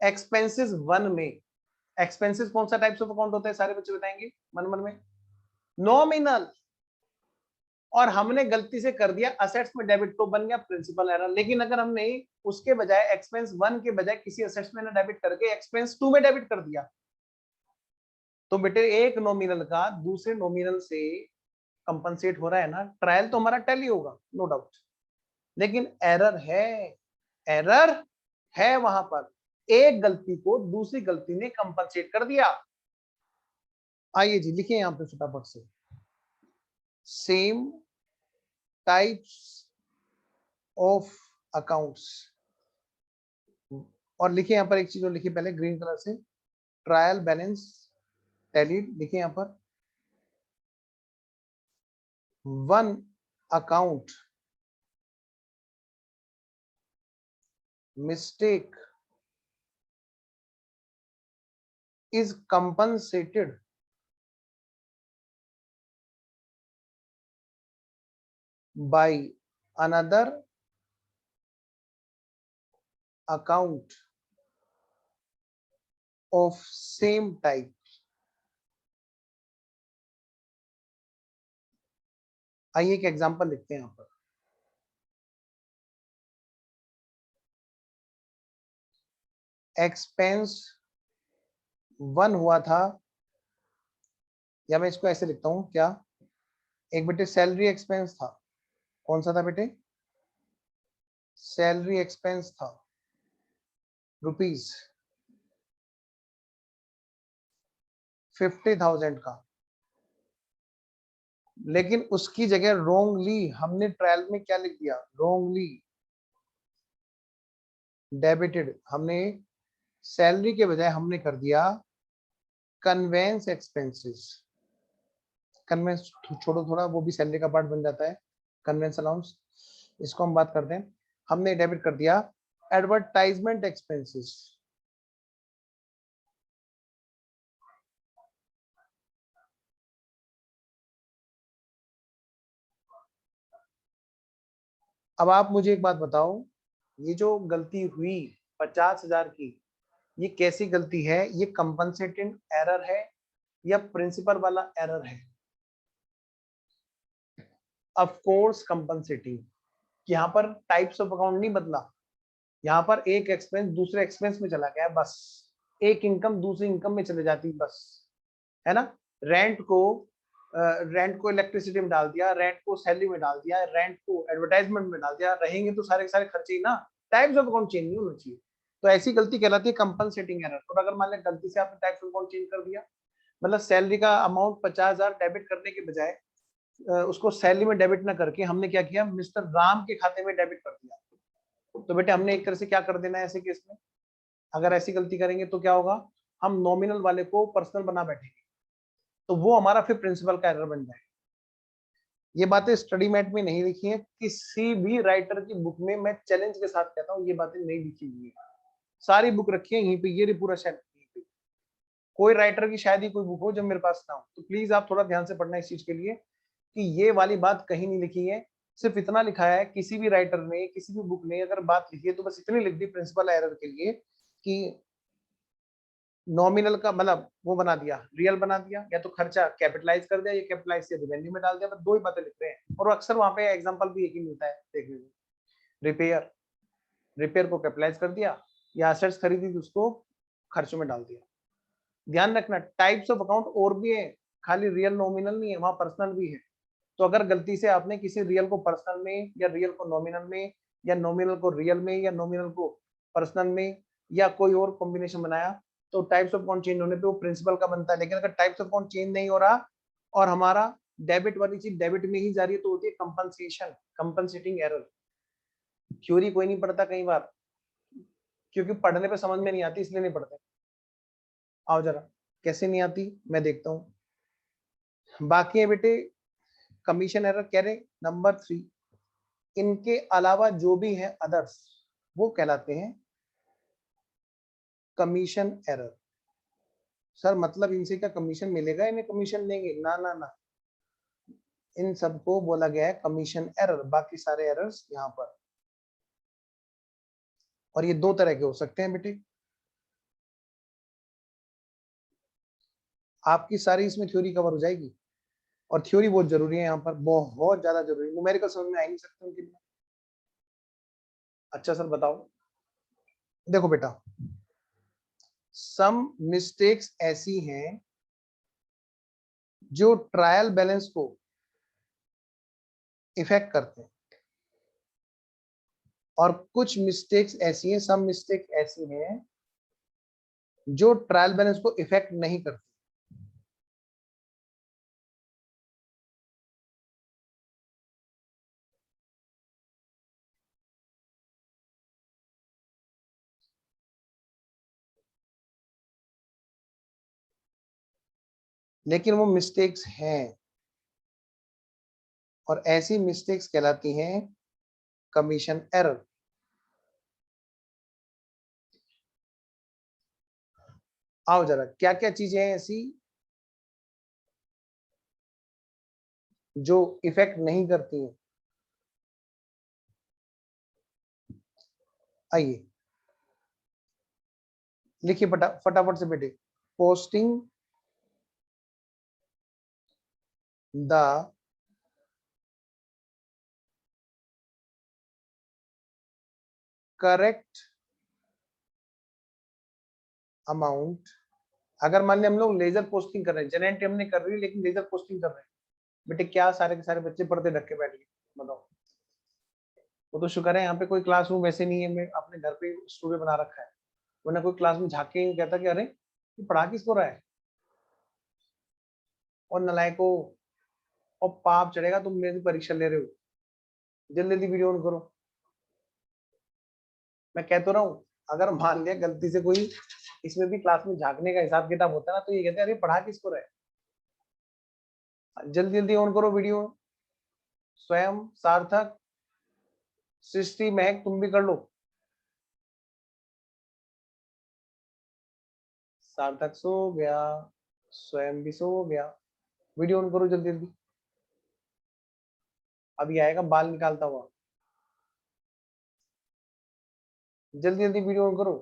एक्सपेंसेस 1 में। एक्सपेंसेस कौन सा टाइप्स ऑफ अकाउंट होता है सारे बच्चे बताएंगे मन मन में? नॉमिनल। और हमने गलती से कर दिया असेट्स में डेबिट, तो बन गया प्रिंसिपल एरर। लेकिन अगर हमने उसके बजाय एक्सपेंस 1 के बजाय किसी असेट्स में डेबिट करके एक्सपेंस 2 में डेबिट कर दिया, तो बेटे एक नॉमिनल का दूसरे नॉमिनल से कंपनसेट हो रहा है ना। ट्रायल तो हमारा टैली होगा नो डाउट, लेकिन एरर है, एरर है वहां पर। एक गलती को दूसरी गलती ने कंपनसेट कर दिया। आइए जी लिखिए यहां पे फटाफट से, सेम टाइप्स ऑफ अकाउंट्स। और लिखिए यहां पर एक चीज और लिखिए पहले ग्रीन कलर से, ट्रायल बैलेंस टैली लिखिए यहां पर। One account mistake is compensated by another account of same type। आइए एक एग्जांपल लिखते हैं यहां पर। एक्सपेंस 1 हुआ था, या मैं इसको ऐसे लिखता हूं क्या, एक बेटे सैलरी एक्सपेंस था। कौन सा था बेटे? सैलरी एक्सपेंस था ₹50,000 का। लेकिन उसकी जगह रोंगली हमने ट्रायल में क्या लिख दिया? रोंगली डेबिटेड। हमने सैलरी के बजाय हमने कर दिया कन्वेंस एक्सपेंसेस। कन्वेंस छोड़ो थोड़ा, वो भी सैलरी का पार्ट बन जाता है, कन्वेंस अलाउंस, इसको हम बात करते हैं। हमने डेबिट कर दिया एडवर्टाइजमेंट एक्सपेंसेस। अब आप मुझे एक बात बताओ, ये जो गलती हुई 50,000 की, ये कैसी गलती है? ये कंपनसेटिंग एरर है या प्रिंसिपल वाला एरर है? Of course compensating. यहाँ पर टाइप्स ऑफ अकाउंट नहीं बदला, यहाँ पर एक एक्सपेंस दूसरे एक्सपेंस में चला गया बस, एक इनकम दूसरी इनकम में चले जाती बस, है ना। रेंट को इलेक्ट्रिसिटी में डाल दिया, रेंट को सैलरी में डाल दिया, रेंट को एडवर्टाइजमेंट में डाल दिया, रहेंगे तो सारे सारे खर्चे ही ना। टाइप्स ऑफ अकाउंट चेंज नहीं होना चाहिए, तो ऐसी गलती कहलाती है कंपनसेटिंग एरर। और अगर मान लें गलती से आपने टाइप्स ऑफ अकाउंट चेंज कर दिया, मतलब सैलरी का अमाउंट 50,000 डेबिट करने के बजाय उसको सैलरी में डेबिट ना करके हमने क्या किया, मिस्टर राम के खाते में डेबिट कर दिया, तो बेटे हमने एक तरह से क्या कर देना है ऐसे केस में? अगर ऐसी गलती करेंगे तो क्या होगा, हम नॉमिनल वाले को पर्सनल बना बैठेंगे, तो वो हमारा फिर प्रिंसिपल का एरर बन जाएगा। ये बातें स्टडी मैट में नहीं लिखी है, किसी भी राइटर की बुक में, मैं चैलेंज के साथ कहता हूँ ये बातें नहीं लिखी हुई है। सारी बुक रखी है यहीं पे, ये पूरा शायद कोई राइटर की शायद ही कोई बुक हो जब मेरे पास ना हो, तो प्लीज आप थोड़ा ध्यान से पढ़ना इस चीज के लिए कि ये वाली बात कहीं नहीं लिखी है। सिर्फ इतना लिखा है, किसी भी राइटर ने किसी भी बुक ने अगर बात लिखी है तो बस इतनी लिख दी प्रिंसिपल एरर के लिए कि नॉमिनल का मतलब वो बना दिया, रियल बना दिया, या तो खर्चा कैपिटलाइज कर दिया या कैपिटलाइज से रिवेन्यू में डाल दिया, बस दो ही बातें लिख रहे हैं। और अक्सर वहां पे एग्जांपल भी एक ही मिलता है देखने में, रिपेयर को कैपिटलाइज कर दिया, या एसेट्स खरीदी थी उसको खर्चों में डाल दिया। ध्यान रखना टाइप्स ऑफ अकाउंट और भी है, खाली रियल नॉमिनल नहीं है, वहां पर्सनल भी है। तो अगर गलती से आपने किसी रियल को पर्सनल में या रियल को नॉमिनल में या नॉमिनल को रियल में या नॉमिनल को पर्सनल में या कोई और कॉम्बिनेशन बनाया, तो टाइप्स ऑफ अकाउंट चेंज होने पे वो प्रिंसिपल का बनता है। लेकिन अगर टाइप्स ऑफ अकाउंट चेंज नहीं हो रहा और हमारा डेबिट वाली चीज डेबिट में ही जा रही है तो होती है कंपनसेशन, कंपनसेटिंग एरर। थ्योरी कोई नहीं पढ़ता कई बार, क्योंकि पढ़ने पे समझ में नहीं आती इसलिए नहीं पढ़ते। आओ जरा, कैसे नहीं आती मैं देखता हूँ। बाकी है बेटे कमीशन एरर कह रहे नंबर 3, इनके अलावा जो भी है अदर्स वो कहलाते हैं कमीशन एरर। सर मतलब इनसे क्या कमीशन मिलेगा, इन्हें कमीशन देंगे? ना ना ना, इन सबको बोला गया है कमीशन एरर, बाकी सारे एरर्स यहाँ पर। और ये दो तरह के हो सकते हैं बेटे। आपकी सारी इसमें थ्योरी कवर हो जाएगी, और थ्योरी बहुत जरूरी है यहाँ पर, बहुत ज्यादा जरूरी। न्यूमेरिकल समझ में आ ही नहीं सकते उनके लिए। अच्छा सर बताओ, देखो बेटा सम मिस्टेक्स ऐसी हैं जो ट्रायल बैलेंस को इफेक्ट करते हैं, और कुछ मिस्टेक्स ऐसी हैं, सम मिस्टेक ऐसी हैं जो ट्रायल बैलेंस को इफेक्ट नहीं करती। लेकिन वो मिस्टेक्स हैं, और ऐसी मिस्टेक्स कहलाती हैं कमीशन एरर। आओ जरा, क्या क्या चीजें हैं ऐसी जो इफेक्ट नहीं करती हैं? आइए लिखिए फटाफट से बेटे। Posting the correct amount. अगर मान लिया हम लोग लेजर पोस्टिंग कर रहे हैं, जनरेट हमने कर रही है लेकिन लेजर पोस्टिंग कर रहे हैं, बेटे क्या सारे के सारे बच्चे पर्दे ढक के बैठ गए? बताओ। वो तो शुक्र है यहाँ पे कोई क्लासरूम वैसे नहीं है, मैं अपने घर पे स्टूडियो बना रखा है, वरना कोई क्लास में झाके ही कहता कि अरे ये पढ़ा किसको रहा है। और नलायको, और पाप चढ़ेगा, तुम मेरी परीक्षा ले रहे हो, जल्दी जल्दी वीडियो ऑन करो। मैं कह तो रहा हूँ, अगर मान लिया गलती से कोई इसमें भी क्लास में झांकने का हिसाब किताब होता है ना, तो ये कहते हैं अरे पढ़ा किसको रहा है, जल्दी जल्दी ऑन करो वीडियो। स्वयं, सार्थक, सृष्टि, महक तुम भी कर लो। सार्थक सो गया, स्वयं भी सो गया, वीडियो ऑन करो जल्दी जल्दी। अभी आएगा बाल निकालता हुआ, जल्दी जल्दी वीडियो ऑन करो।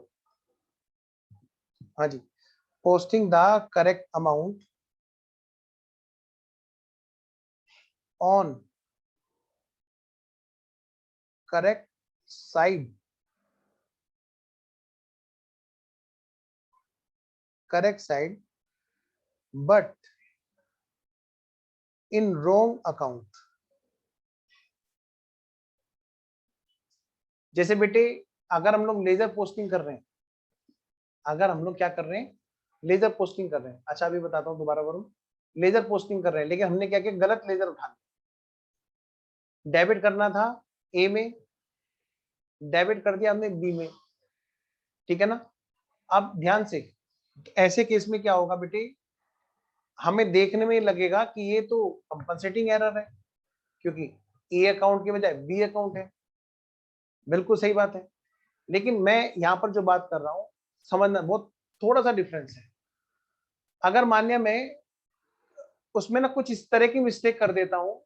हाँ जी, posting the correct amount on correct side, correct side but in wrong account. जैसे बेटे अगर हम लोग लेजर पोस्टिंग कर रहे हैं, अगर हम लोग क्या कर रहे हैं, लेजर पोस्टिंग कर रहे हैं। अच्छा अभी बताता हूँ दोबारा वरुण, लेजर पोस्टिंग कर रहे हैं लेकिन हमने क्या किया, गलत लेजर उठा लिया। डेबिट करना था ए में, डेबिट कर दिया हमने बी में, ठीक है ना। अब ध्यान से, ऐसे केस में क्या होगा बेटे, हमें देखने में लगेगा कि ये तो कंपनसेटिंग एरर है, क्योंकि ए अकाउंट के बजाय बी अकाउंट है। बिल्कुल सही बात है, लेकिन मैं यहाँ पर जो बात कर रहा हूँ समझना, बहुत थोड़ा सा डिफरेंस है। अगर मान लिया मैं उसमें ना कुछ इस तरह की मिस्टेक कर देता हूँ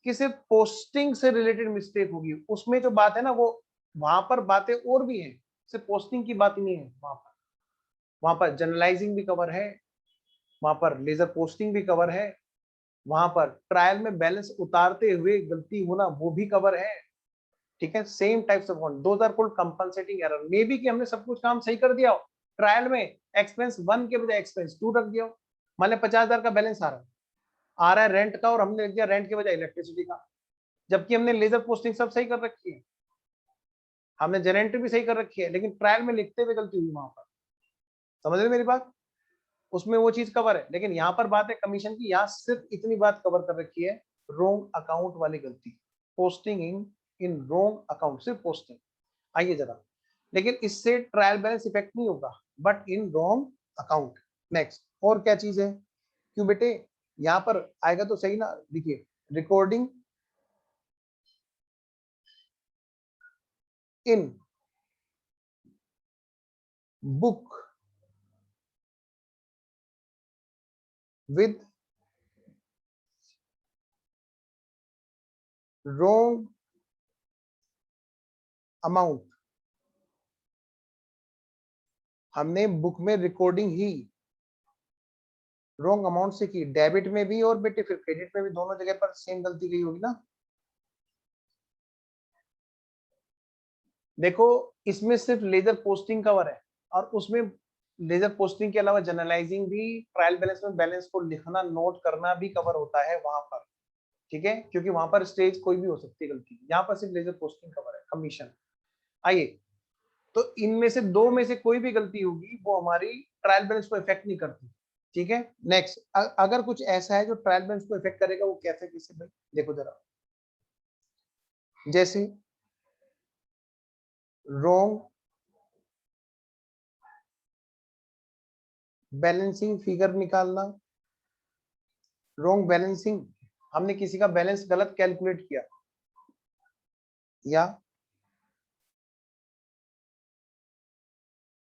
कि सिर्फ पोस्टिंग से रिलेटेड मिस्टेक होगी, उसमें जो बात है ना वो, वहां पर बातें और भी हैं, सिर्फ पोस्टिंग की बात ही नहीं है। वहां पर जनरलाइजिंग भी कवर है, वहां पर लेजर पोस्टिंग भी कवर है, वहां पर ट्रायल में बैलेंस उतारते हुए गलती होना वो भी कवर है, ठीक है। Same types of account, those are called compensating error. May be कि हमने सब कुछ काम सही कर दिया हो, ट्रायल में एक्सपेंस 1 के बजाय एक्सपेंस 2 रख दिया हो। मान लिया 50,000 का बैलेंस आ रहा है रेंट का, और हमने लिख दिया रेंट के बजाय इलेक्ट्रिसिटी का, जबकि हमने लेजर पोस्टिंग सब सही कर रखी है, हमने जनरेटर भी सही कर रखी है, लेकिन ट्रायल में लिखते हुए गलती हुई वहां पर। समझ रहे मेरी बात? उसमें वो चीज कवर है, लेकिन यहाँ पर बात है कमीशन की, यहाँ सिर्फ इतनी बात कवर कर रखी है, रोंग अकाउंट वाली गलती, पोस्टिंग इन रोंग अकाउंट, सिर्फ पोस्टिंग। आइए जरा, लेकिन इससे ट्रायल बैलेंस इफेक्ट नहीं होगा, but in wrong account. Next, और क्या चीज है? क्यों बेटे, यहाँ पर आएगा तो सही ना, देखिए recording in book with wrong amount। हमने बुक में रिकॉर्डिंग ही रॉन्ग अमाउंट से की, डेबिट में भी और बेटे फिर क्रेडिट में भी, दोनों जगह पर सेम गलती गई होगी ना। देखो इसमें सिर्फ लेजर पोस्टिंग कवर है, और उसमें लेजर पोस्टिंग के अलावा जर्नलाइजिंग भी, ट्रायल बैलेंस में बैलेंस को लिखना नोट करना भी कवर होता है वहां पर, ठीक है, क्योंकि वहां पर स्टेज कोई भी हो सकती है गलती, यहाँ पर सिर्फ लेजर पोस्टिंग कवर है, कमीशन। आइए, तो इनमें से दो में से कोई भी गलती होगी वो हमारी ट्रायल बैलेंस को इफेक्ट नहीं करती, ठीक है। नेक्स्ट, अगर कुछ ऐसा है जो ट्रायल बैलेंस को इफेक्ट करेगा, वो कैसे कैसे भाई, देखो जरा, जैसे रॉन्ग बैलेंसिंग फिगर निकालना, रॉन्ग बैलेंसिंग, हमने किसी का बैलेंस गलत कैलकुलेट किया,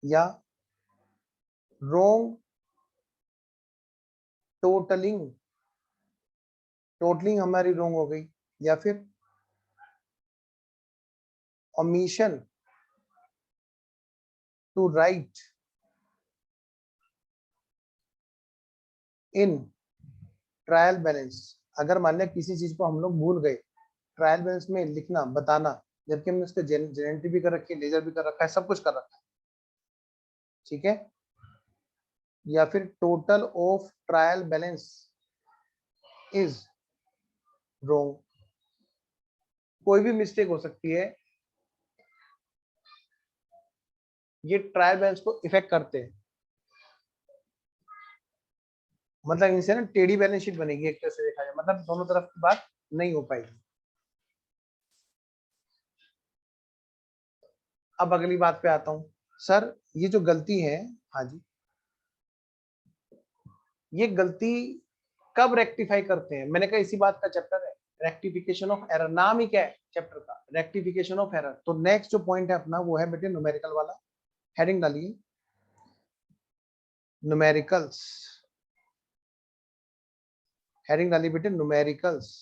या रॉन्ग टोटलिंग, टोटलिंग हमारी रॉन्ग हो गई, या फिर omission to write in trial balance. अगर मान लिया किसी चीज को हम लोग भूल गए ट्रायल बैलेंस में लिखना, बताना, जबकि हमने उसके जेनेरेटिव भी कर रखी है, लेजर भी कर रखा है, सब कुछ कर रखा है, ठीक है। या फिर total of trial balance is wrong, कोई भी मिस्टेक हो सकती है, ये ट्रायल बैलेंस को इफेक्ट करते हैं। मतलब इनसे ना टेढ़ी बैलेंस शीट बनेगी एक तरह से देखा जाए, मतलब दोनों तरफ की बात नहीं हो पाएगी। अब अगली बात पे आता हूं, सर ये जो गलती है, हाँ जी, ये गलती कब रेक्टिफाई करते हैं? मैंने कहा इसी बात का चैप्टर है, रेक्टिफिकेशन ऑफ एरर, नाम ही क्या है चैप्टर का, रेक्टिफिकेशन ऑफ एरर। तो नेक्स्ट जो पॉइंट है अपना वो है बेटे न्यूमेरिकल वाला, हेडिंग डालिए न्यूमेरिकल्स, हेडिंग डालिए बेटे न्यूमेरिकल्स।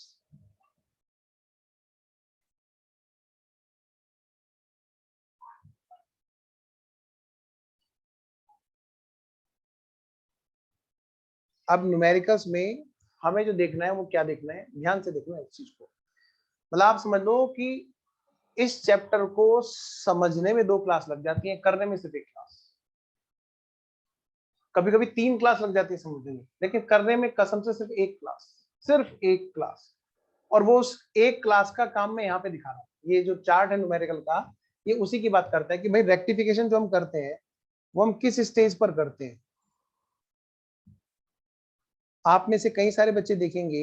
अब न्यूमेरिकल्स में हमें जो देखना है वो क्या देखना है, ध्यान से देखना है इस चीज को। मतलब आप समझ लो कि इस चैप्टर को समझने में 2 क्लास लग जाती हैं, करने में सिर्फ 1 क्लास, कभी कभी 3 क्लास लग जाती है समझने में, लेकिन करने में कसम से सिर्फ 1 क्लास, सिर्फ 1 क्लास। और वो उस 1 क्लास का काम मैं यहाँ पे दिखा रहा हूँ। ये जो चार्ट है न्यूमेरिकल का, ये उसी की बात करता है कि भाई रेक्टिफिकेशन जो हम करते हैं वो हम किस स्टेज पर करते हैं। आप में से कई सारे बच्चे देखेंगे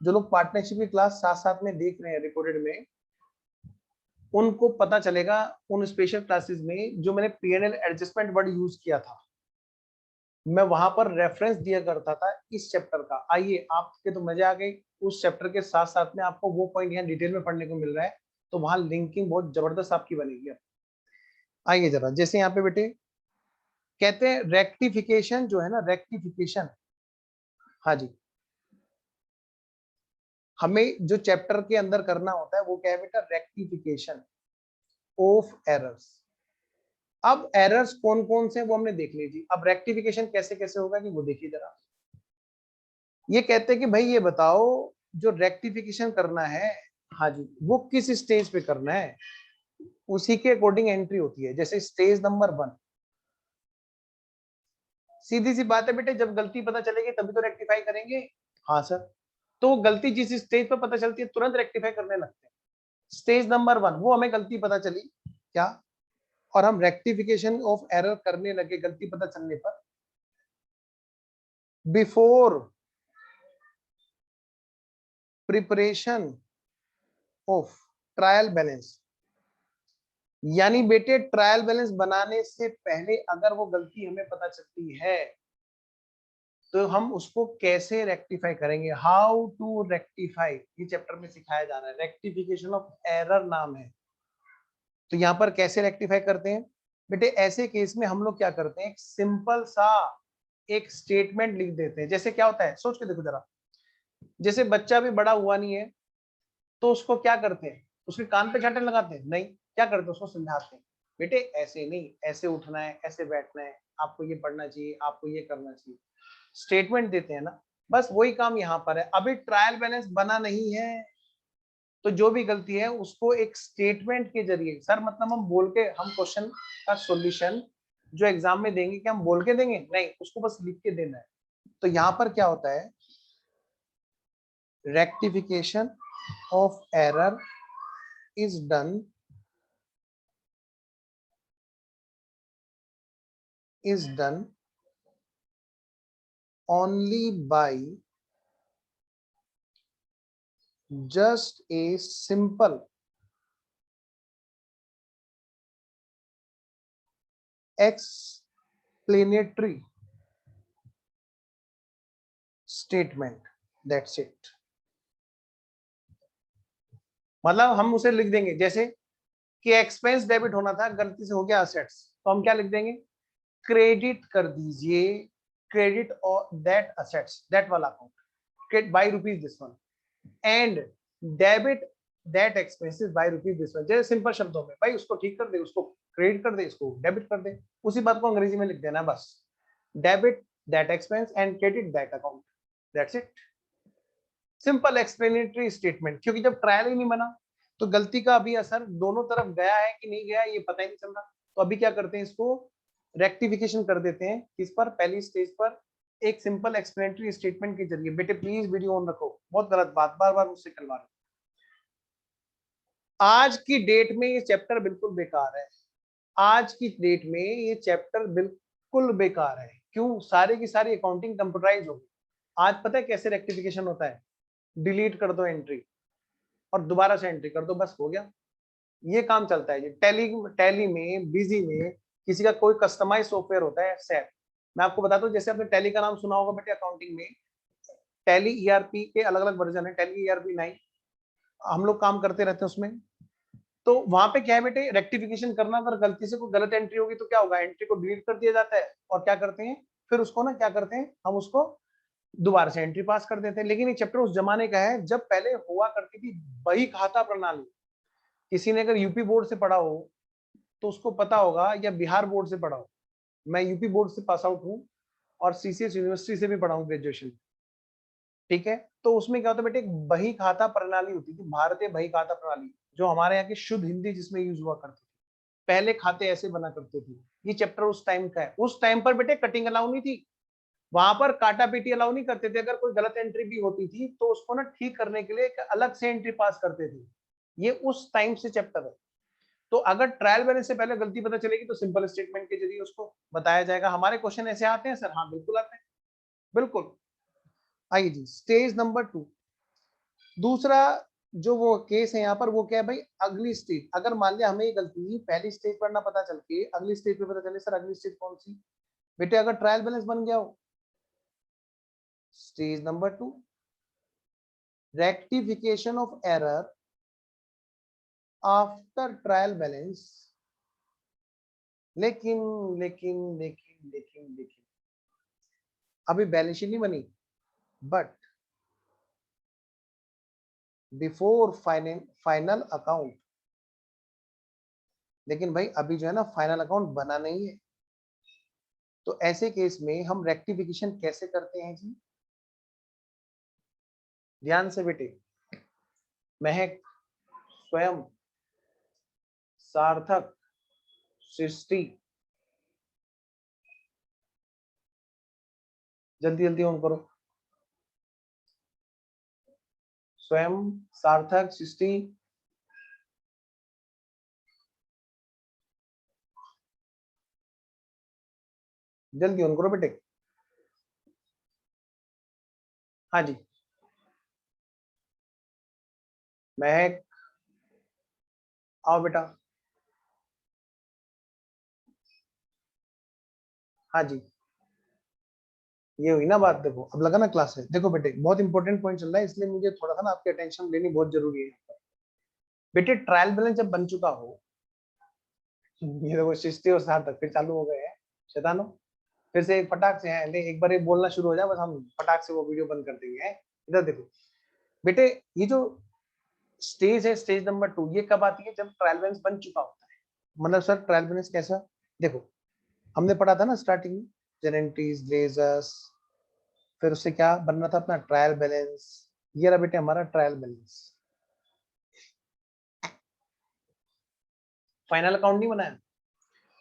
जो लोग पार्टनरशिप की क्लास साथ साथ में देख रहे हैं रिकॉर्डेड में, उनको पता चलेगा उन स्पेशल क्लासेस में जो मैंने पीएनएल एडजस्टमेंट वर्ड यूज किया था, मैं वहां पर रेफरेंस दिया करता था इस चैप्टर का। आइए आपके तो मजे आ गए, उस चैप्टर के साथ साथ में आपको वो पॉइंट यहाँ डिटेल में पढ़ने को मिल रहा है, तो वहां लिंकिंग बहुत जबरदस्त आपकी बनेगी। आइए जरा, जैसे यहाँ पे बेटे कहते हैं रेक्टिफिकेशन जो है ना, रेक्टिफिकेशन, हाँ जी, हमें जो चैप्टर के अंदर करना होता है वो क्या है बेटा, रेक्टिफिकेशन ऑफ एरर्स। अब एरर्स कौन कौन से वो हमने देख लीजिए। अब रेक्टिफिकेशन कैसे कैसे होगा कि वो देखिए जरा। ये कहते हैं कि भाई ये बताओ जो रेक्टिफिकेशन करना है, हाँ जी, वो किस स्टेज पे करना है, उसी के अकॉर्डिंग एंट्री होती है। जैसे स्टेज नंबर 1, सीधी सी बात है बेटे, जब गलती पता चलेगी तभी तो रेक्टिफाई करेंगे। हाँ सर, तो गलती जिस स्टेज पर पता चलती है तुरंत रेक्टिफाई करने लगते हैं। स्टेज नंबर 1, वो हमें गलती पता चली क्या, और हम रेक्टिफिकेशन ऑफ एरर करने लगे गलती पता चलने पर, before preparation of trial balance, यानी बेटे ट्रायल बैलेंस बनाने से पहले अगर वो गलती हमें पता चलती है तो हम उसको कैसे रेक्टिफाई करेंगे, हाउ टू रेक्टिफाई, ये चैप्टर में सिखाया जा रहा है। रेक्टिफिकेशन ऑफ एरर नाम है। तो यहां पर कैसे रेक्टिफाई करते हैं बेटे, ऐसे केस में हम लोग क्या करते हैं, एक सिंपल सा एक स्टेटमेंट लिख देते हैं। जैसे क्या होता है, सोच के देखो जरा, जैसे बच्चा भी बड़ा हुआ नहीं है तो उसको क्या करते हैं, उसके कान पे चांटे लगाते हैं, नहीं, क्या करते हैं, उसको समझाते हैं, बेटे ऐसे नहीं, ऐसे उठना है, ऐसे बैठना है, आपको ये पढ़ना चाहिए, आपको ये करना चाहिए, स्टेटमेंट देते हैं ना। बस वही काम यहाँ पर है। अभी ट्रायल बैलेंस बना नहीं है तो जो भी गलती है उसको एक स्टेटमेंट के जरिए, सर मतलब हम बोल के, हम क्वेश्चन का सॉल्यूशन जो एग्जाम में देंगे क्या हम बोल के देंगे, नहीं, उसको बस लिख के देना है। तो यहाँ पर क्या होता है, rectification of error is done only by just a simple explanatory statement, that's it। मतलब हम उसे लिख देंगे, जैसे कि एक्सपेंस डेबिट होना था, गलती से हो गया असेट्स, तो हम क्या लिख देंगे, क्रेडिट कर दीजिए, क्रेडिट और दैट असेट्स, दैट वाला account by rupees this one, and debit that expenses by rupees this one. जैसे सिंपल शब्दों में भाई उसको ठीक कर दे, उसको क्रेडिट कर दे, इसको डेबिट कर दे, उसी बात को अंग्रेजी में लिख देना बस, debit that expense and credit that account, that's it. Simple explanatory statement, क्योंकि जब ट्रायल ही नहीं बना तो गलती का अभी असर दोनों तरफ गया है कि नहीं गया ये पता ही नहीं चल रहा। तो अभी क्या करते हैं, इसको रेक्टिफिकेशन कर देते हैं, किस पर, पहली स्टेज पर, एक सिंपल एक्सप्लेनेटरी स्टेटमेंट के जरिए। बेटे प्लीज वीडियो ऑन रखो, बहुत गलत बात बार बार मुझसे करवा रहे हो। आज की डेट में ये चैप्टर बिल्कुल बेकार है, आज की डेट में ये चैप्टर बिल्कुल बेकार है। क्यों, सारी की सारी अकाउंटिंग कंप्यूटराइज हो गई। आज पता है कैसे रेक्टिफिकेशन होता है, डिलीट कर दो एंट्री और दोबारा से एंट्री कर दो, बस हो गया, ये काम चलता है। टैली में, बिजी में किसी का कोई कस्टमाइज सॉफ्टवेयर होता है सेट। मैं आपको बताता हूँ, जैसे आपने टैली का नाम सुना होगा बेटे, अकाउंटिंग में टैली ईआरपी के अलग अलग वर्जन है, टैली ईआरपी 9 हम लोग काम करते रहते हैं उसमें। तो वहां पे क्या है बेटे, रेक्टिफिकेशन करना, अगर गलती से कोई गलत एंट्री होगी तो क्या होगा, एंट्री को डिलीट कर दिया जाता है और क्या करते हैं फिर उसको ना, क्या करते हैं हम उसको दोबारा से एंट्री पास कर देते हैं। लेकिन ये चैप्टर उस जमाने का है जब पहले हुआ करती थी बही खाता प्रणाली। किसी ने अगर यूपी बोर्ड से पढ़ा हो तो उसको पता होगा, या बिहार बोर्ड से पढ़ा हो, मैं यूपी बोर्ड से पास आउट हूँ और सीसीएस यूनिवर्सिटी से भी पढ़ा हूँ ग्रेजुएशन, ठीक है। तो उसमें क्या होता है बेटे, एक बही खाता प्रणाली होती थी, भारतीय बही खाता प्रणाली, जो हमारे यहाँ की शुद्ध हिंदी जिसमें यूज हुआ करती थी। पहले खाते ऐसे बना करते थे। ये चैप्टर उस टाइम का है। उस टाइम पर बेटे कटिंग अलाउ नहीं थी, वहां पर काटा पीटी अलाउ नहीं करते थे। अगर कोई गलत एंट्री भी होती थी तो उसको ना ठीक करने के लिए एक अलग से एंट्री पास करते थे। ये उस टाइम से चैप्टर है। तो अगर ट्रायल बैलेंस से पहले गलती पता चलेगी तो सिंपल स्टेटमेंट के जरिए उसको बताया जाएगा। हमारे क्वेश्चन ऐसे आते हैं सर, हाँ बिल्कुल आते हैं, बिल्कुल। आइए जी, स्टेज नंबर 2, दूसरा जो वो केस है यहाँ पर, वो क्या है भाई, अगली स्टेज। अगर मान लिया हमें ये गलती पहली स्टेज पर ना पता चल के अगली स्टेज पे पता चले, सर अगली स्टेज कौन सी बेटे, अगर ट्रायल बैलेंस बन गया हो, stage number 2, rectification of error after trial balance. लेकिन लेकिन लेकिन लेकिन लेकिन अभी बैलेंस शीट नहीं बनी, बट बिफोर फाइनल अकाउंट। लेकिन भाई अभी जो है ना फाइनल अकाउंट बना नहीं है, तो ऐसे केस में हम रेक्टिफिकेशन कैसे करते हैं जी, ध्यान से बेटे। महक, स्वयं, सार्थक, सृष्टि, जल्दी जल्दी ऑन करो। स्वयं, सार्थक, सृष्टि, जल्दी ऑन करो बेटे। हाँ जी महक आओ बेटा। हाँ जी ये हुई ना बात। देखो अब लगा ना क्लास है। देखो बेटे बहुत इंपॉर्टेंट पॉइंट चल रहा है, इसलिए मुझे थोड़ा सा ना आपकी अटेंशन लेनी बहुत जरूरी है। बेटे ट्रायल बैलेंस जब बन चुका हो, ये देखो सृष्टि और सार्थक फिर चालू हो गए हैं शैतानो। फिर से एक फटाक से है, एक बार ये बोलना शुरू हो जाए बस हम फटाक से वो वीडियो बंद कर देंगे। हैं इधर देखो बेटे, ये जो स्टेज है स्टेज नंबर 2, ये कब आती है? जब ट्रायल बैलेंस बन चुका होता है। मतलब सर ट्रायल बैलेंस कैसा? देखो हमने पढ़ा था ना स्टार्टिंग में, जेनेंट्रीज लेजर्स, फिर उससे क्या बनना था अपना ट्रायल बैलेंस। ये रहा बेटे हमारा ट्रायल बैलेंस। फाइनल अकाउंट नहीं बनाया,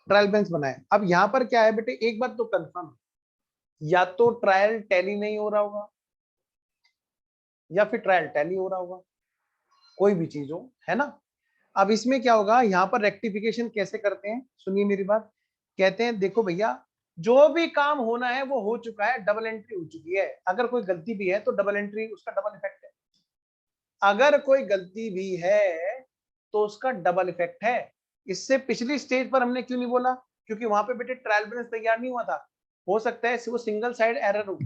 ट्रायल बैलेंस बनाया। अब यहाँ पर क्या है बेटे, एक बात तो कंफर्म, या तो ट्रायल टैली नहीं हो रहा होगा या फिर ट्रायल टैली हो रहा होगा, कोई भी चीज हो, है ना। अब इसमें क्या होगा, यहाँ पर रेक्टिफिकेशन कैसे करते हैं, सुनिए मेरी बात। कहते हैं देखो भैया जो भी काम होना है वो हो चुका है, डबल एंट्री हो चुकी है। अगर कोई गलती भी है तो डबल एंट्री, उसका डबल इफेक्ट है। अगर कोई गलती भी है तो उसका डबल इफेक्ट है। इससे पिछली स्टेज पर हमने क्यों नहीं बोला? क्योंकि वहां पे बेटे ट्रायल बैलेंस तैयार नहीं हुआ था। हो सकता है वो सिंगल साइड एरर हो,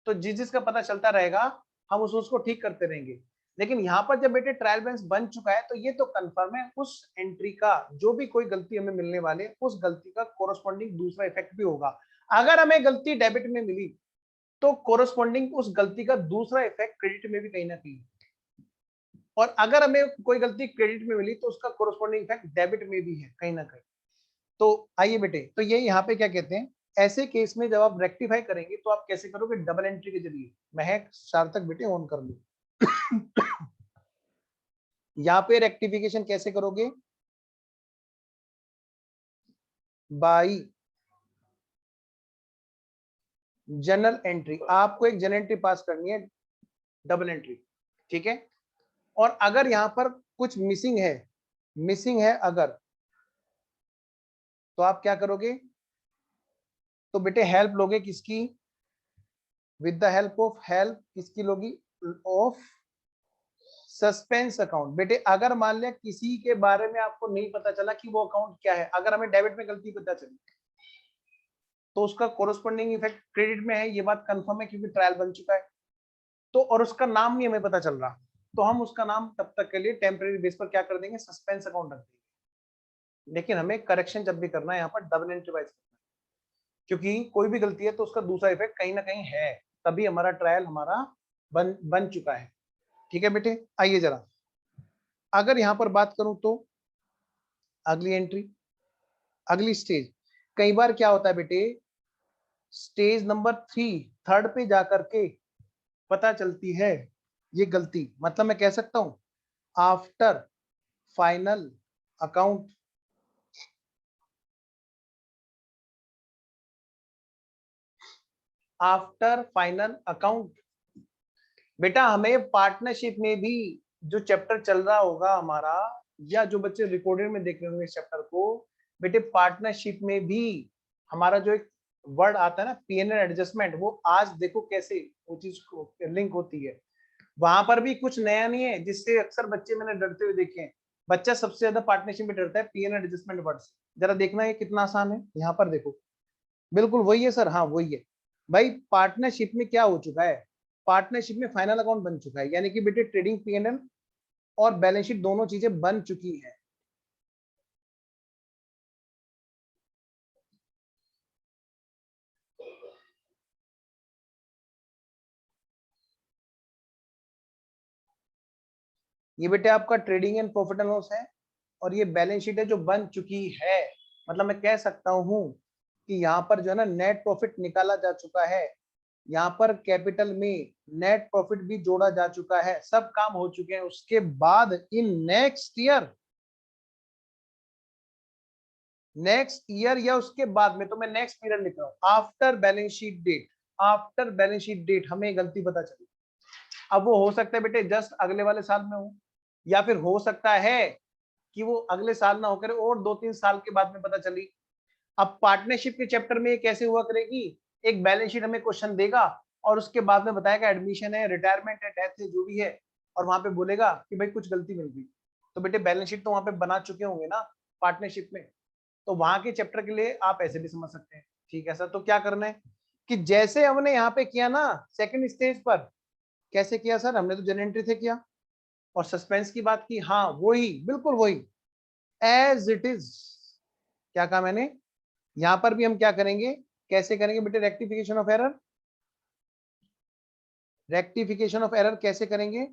तो जिसका पता चलता रहेगा हम उसको ठीक करते रहेंगे। लेकिन यहाँ पर जब बेटे ट्रायल बैलेंस बन चुका है तो ये तो कंफर्म है उस एंट्री का जो भी कोई गलती हमें मिलने वाले, उस गलती का कोरस्पॉन्डिंग दूसरा इफेक्ट भी होगा। अगर हमें गलती डेबिट में मिली तो कोरस्पॉन्डिंग उस गलती का दूसरा इफेक्ट क्रेडिट में भी कहीं ना कहीं, और अगर हमें कोई गलती क्रेडिट में मिली तो उसका कोरस्पॉन्डिंग इफेक्ट डेबिट में भी है कहीं ना कहीं। तो आइए बेटे, तो ये यहाँ पे क्या कहते हैं, ऐसे केस में जब आप रेक्टिफाई करेंगे तो आप कैसे करोगे? डबल एंट्री के जरिए। महक सार्थक बेटे ऑन कर लो। यहाँ पे रेक्टिफिकेशन कैसे करोगे? By general entry. आपको एक जनरल एंट्री पास करनी है, डबल एंट्री, ठीक है। और अगर यहां पर कुछ मिसिंग है अगर, तो आप क्या करोगे? तो बेटे हेल्प लोगे किसकी? विद द हेल्प किसकी लोगी? Of suspense account. बेटे अगर मान लिया किसी के बारे में आपको नहीं पता चला कि वो अकाउंट क्या है, अगर हमें डेबिट में गलती पता चली तो उसका कोरस्पॉन्डिंग इफेक्ट क्रेडिट में है, ये बात कंफर्म है क्योंकि ट्रायल बन चुका है। तो और उसका नाम नहीं हमें पता चल रहा, तो हम उसका नाम तब तक के लिए टेम्परेरी बेस पर क्या कर देंगे? सस्पेंस अकाउंट रख देंगे। लेकिन हमें करेक्शन जब भी करना है यहाँ पर डबल एंट्री वाइज करना है, क्योंकि कोई भी गलती है तो उसका दूसरा इफेक्ट कहीं ना कहीं है, तभी हमारा ट्रायल हमारा बन चुका है। ठीक है बेटे, आइए जरा अगर यहां पर बात करूं तो अगली एंट्री, अगली स्टेज, कई बार क्या होता है बेटे, स्टेज नंबर 3 थर्ड पे जाकर के पता चलती है ये गलती। मतलब मैं कह सकता हूं after final account, after final account. बेटा हमें पार्टनरशिप में भी जो चैप्टर चल रहा होगा हमारा, या जो बच्चे रिकॉर्डेड में देख रहे होंगे इस चैप्टर को, बेटे पार्टनरशिप में भी हमारा जो एक वर्ड आता है ना पीएनएल एडजस्टमेंट, वो आज देखो कैसे वो चीज लिंक होती है। वहां पर भी कुछ नया नहीं है, जिससे अक्सर बच्चे मैंने डरते हुए देखे हैं। बच्चा सबसे ज्यादा पार्टनरशिप में डरता है पीएनएल एडजस्टमेंट वर्ड से। जरा देखना ये कितना आसान है। यहाँ पर देखो बिल्कुल वही है सर, हाँ वही है भाई। पार्टनरशिप में क्या हो चुका है, पार्टनरशिप में फाइनल अकाउंट बन चुका है, यानी कि बेटे ट्रेडिंग पीएनएल और बैलेंस शीट दोनों चीजें बन चुकी है। ये बेटे आपका trading and profit and loss है, और ये बैलेंस शीट है जो बन चुकी है। मतलब मैं कह सकता हूं कि यहाँ पर जो है ना नेट प्रॉफिट निकाला जा चुका है, यहाँ पर कैपिटल में नेट प्रॉफिट भी जोड़ा जा चुका है, सब काम हो चुके हैं। उसके बाद इन नेक्स्ट ईयर या उसके बाद में, तो मैं नेक्स्ट पीरियड लिख रहा हूं, after balance sheet date, after balance sheet date हमें गलती पता चली। अब वो हो सकता है बेटे जस्ट अगले वाले साल में हो, या फिर हो सकता है कि वो अगले साल ना होकर और 2-3 साल के बाद में पता चली। अब पार्टनरशिप के चैप्टर में ये कैसे हुआ करेगी, एक बैलेंस शीट हमें क्वेश्चन देगा और उसके बाद में बताएगा एडमिशन है, रिटायरमेंट है, डेथ है, जो भी है, और वहां पे बोलेगा कि भाई कुछ गलती मिल गई। तो बेटे बैलेंस शीट तो वहां पे बना चुके होंगे ना पार्टनरशिप में, तो वहां के चैप्टर के लिए आप ऐसे भी समझ सकते हैं। ठीक है सर, तो क्या करना है कि जैसे हमने यहाँ पे किया ना सेकंड स्टेज पर, कैसे किया सर, हमने तो जनरल एंट्री से किया और सस्पेंस की बात की, हाँ वही बिल्कुल वही एज इट इज। क्या कहा मैंने, यहां पर भी हम क्या करेंगे, कैसे करेंगे बेटे, rectification of error. Rectification of error कैसे करेंगे,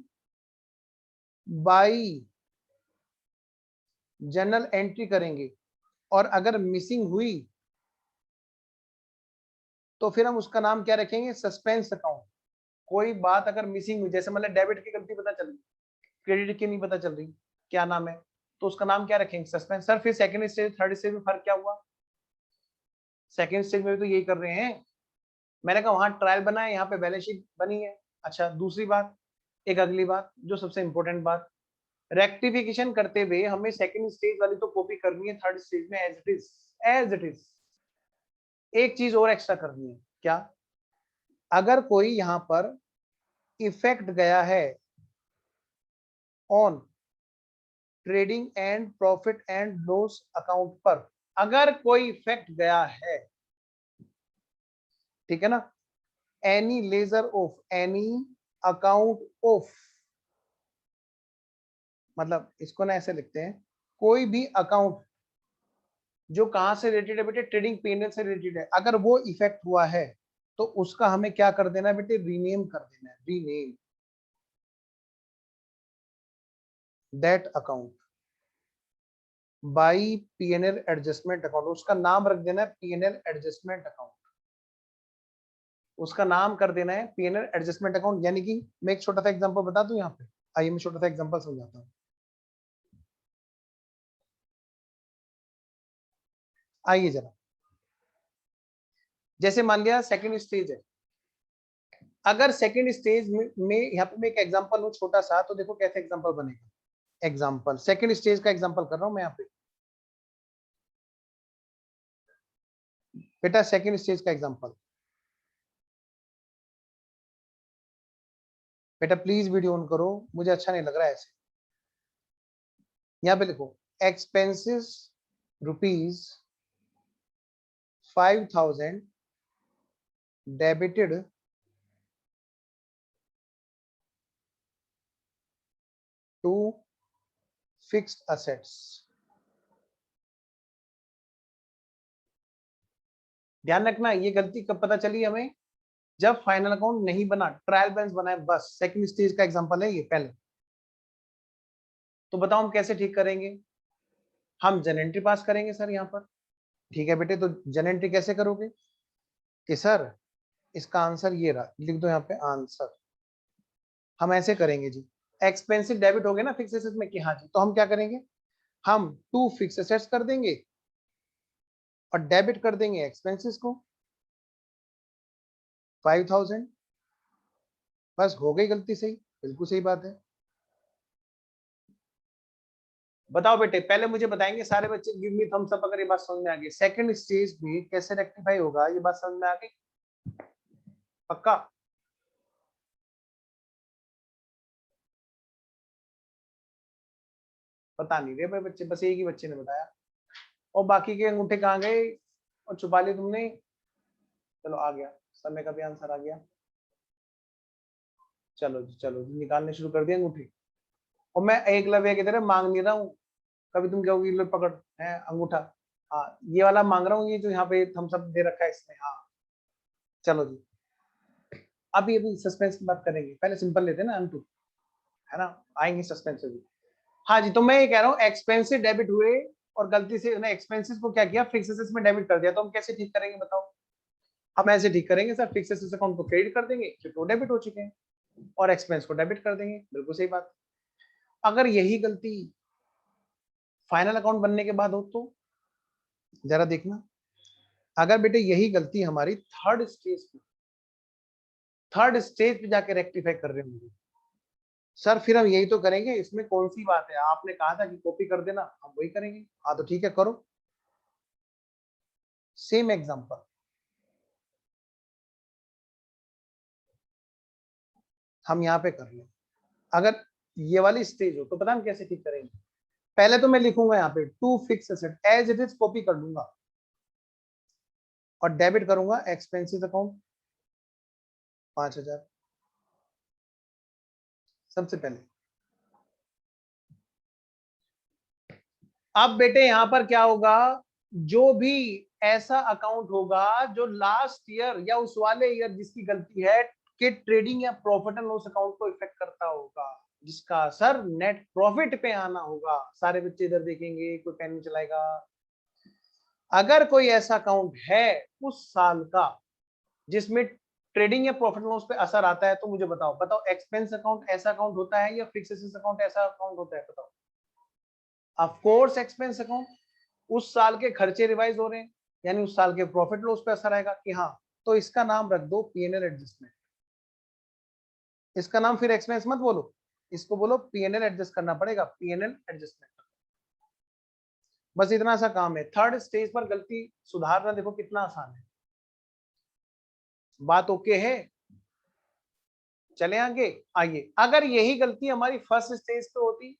बाई जनरल एंट्री करेंगे, और अगर मिसिंग हुई तो फिर हम उसका नाम क्या रखेंगे, सस्पेंस अकाउंट। कोई बात अगर मिसिंग हुई, जैसे मतलब डेबिट की गलती पता चल रही, क्रेडिट की नहीं पता चल रही, क्या नाम है, तो उसका नाम क्या रखेंगे, सस्पेंस। सर फिर सेकंड स्टेज थर्ड स्टेज में फर्क क्या हुआ, सेकंड स्टेज में भी तो यही कर रहे हैं। मैंने कहा वहां ट्रायल बना है, यहाँ पे बैलेंस शीट बनी है। अच्छा दूसरी बात, एक अगली बात जो सबसे इंपॉर्टेंट बात, रेक्टिफिकेशन करते हुए हमें सेकंड स्टेज वाली तो कॉपी करनी है, थर्ड स्टेज में as it is, as it is. एक चीज और एक्स्ट्रा करनी है, क्या, अगर कोई यहां पर इफेक्ट गया है on trading and profit and loss account पर, अगर कोई इफेक्ट गया है, ठीक है ना, any laser of any account of, मतलब इसको ना ऐसे लिखते हैं, कोई भी अकाउंट जो कहां से रिलेटेड है बेटे, ट्रेडिंग पीएनएल से रिलेटेड है, अगर वो इफेक्ट हुआ है तो उसका हमें क्या कर देना है बेटे, रीनेम कर देना है, rename that account by PNL adjustment account. उसका नाम रख देना है पीएनएल एडजस्टमेंट अकाउंट, उसका नाम कर देना है पीएनएल एडजस्टमेंट अकाउंट। यानी कि मैं एक छोटा सा एग्जांपल बता दूं यहाँ पे, आइए मैं छोटा सा एग्जांपल समझाता हूँ। आइए जरा, जैसे मान लिया सेकंड स्टेज है, अगर सेकंड स्टेज में यहाँ पे मैं एक एग्जांपल हूँ छोटा सा, तो देखो कैसे एग्जांपल बनेगा। एग्जांपल सेकंड स्टेज का एग्जांपल कर रहा हूं मैं यहाँ पे, बेटा सेकंड स्टेज का एग्जांपल, बेटा प्लीज वीडियो ऑन करो, मुझे अच्छा नहीं लग रहा है ऐसे। यहाँ पे लिखो expenses ₹5,000 debited to fixed assets. ध्यान रखना ये गलती कब पता चली हमें, जब फाइनल अकाउंट नहीं बना, ट्रायल बैलेंस बना है बस। सेकंड स्टेज का एग्जांपल है ये पहले। तो बताओ हम कैसे ठीक करेंगे, हम जनरल एंट्री पास करेंगे सर यहाँ पर। ठीक है बेटे, तो जनरल एंट्री कैसे करोगे कि सर इसका आंसर ये रहा, लिख दो यहाँ पे आंसर। हम ऐसे करेंगे जी, एक्सपेंसिव डेबिट हो गए ना फिक्स एसेट्स में कि हाँ जी, तो हम क्या करेंगे, हम टू फिक्स एसेट्स कर देंगे और डेबिट कर देंगे एक्सपेंसेस को 5,000। बस हो गई गलती सही, बिल्कुल सही बात है। बताओ बेटे, पहले मुझे बताएंगे सारे बच्चे, गिव मी थम्स अप अगर ये बात समझ में आ गई। सेकंड स्टेज में कैसे रेक्टिफाई होगा, ये बात समझ में आ गई पक्का। पता नहीं रहे भाई बच्चे, बस एक ही बच्चे ने बताया, और बाकी के अंगूठे कहाँ गए और छुपा लिए तुमने। चलो आ गया, समय का भी आंसर आ गया। चलो जी, चलो जी, निकालने शुरू कर दिया अंगूठे, और मैं एकलव्य की तरह मांग नहीं रहा हूँ। कभी तुम कहोगे लो पकड़ है अंगूठा, हाँ ये वाला मांग रहा हूँ, ये जो यहाँ पे थम्स अप दे रखा है इसमें। हाँ चलो जी, अभी सस्पेंस की बात करेंगे, पहले सिंपल लेते हैं ना अनटू, है ना, आएंगे सस्पेंस भी। हाँ जी, तो मैं ये कह रहा हूँ एक्सपेंसिव डेबिट हुए और गलती से एक्सपेंसेस को क्या किया, फिक्स एसेट्स में डेबिट कर दिया, तो हम कैसे ठीक करेंगे बताओ। हम ऐसे ठीक करेंगे सर, फिक्स एसेट्स अकाउंट को क्रेडिट कर देंगे क्योंकि वो डेबिट हो चुके हैं, और एक्सपेंस को डेबिट कर देंगे, बिल्कुल सही बात। अगर यही गलती फाइनल अकाउंट बनने के बाद हो तो जरा देखना, अगर बेटे यही गलती हमारी थर्ड स्टेज पे जाके रेक्टिफाई कर रहे होंगे सर, फिर हम यही तो करेंगे, इसमें कौन सी बात है, आपने कहा था कि कॉपी कर देना, हम वही करेंगे। हाँ तो ठीक है करो, सेम एग्जांपल, हम यहां पे कर लें। अगर ये वाली स्टेज हो तो पता हम कैसे ठीक करेंगे। पहले तो मैं लिखूंगा यहाँ पे to fix asset as it is, copy कर लूंगा और डेबिट करूंगा एक्सपेंसेस अकाउंट 5000 सबसे पहले। अब बेटे यहां पर क्या होगा, जो भी ऐसा अकाउंट होगा जो लास्ट ईयर या उस वाले ईयर जिसकी गलती है कि ट्रेडिंग या प्रॉफिट एंड लॉस अकाउंट को इफेक्ट करता होगा, जिसका असर नेट प्रॉफिट पे आना होगा, सारे बच्चे इधर देखेंगे, कोई पेन नहीं चलाएगा। अगर कोई ऐसा अकाउंट है उस साल का जिसमें ट्रेडिंग या प्रॉफिट एंड लॉस पे असर आता है, तो मुझे बताओ एक्सपेंस अकाउंट ऐसा अकाउंट होता है या फिक्स एसेट्स अकाउंट ऐसा अकाउंट होता है, बताओ। ऑफ कोर्स एक्सपेंस अकाउंट, उस साल के खर्चे रिवाइज हो रहे हैं, यानी उस साल के प्रॉफिट लॉस पे असर आएगा कि हाँ, तो इसका नाम रख दो पीएनएल एडजस्टमेंट। इसका नाम फिर एक्सपेंस मत बोलो, इसको बोलो पीएनएल एडजस्ट करना पड़ेगा, पीएनएल एडजस्टमेंट। बस इतना सा काम है। थर्ड स्टेज पर गलती सुधारना देखो कितना आसान है। बात ओके है, चले आगे। आइए, अगर यही गलती हमारी फर्स्ट स्टेज पे होती,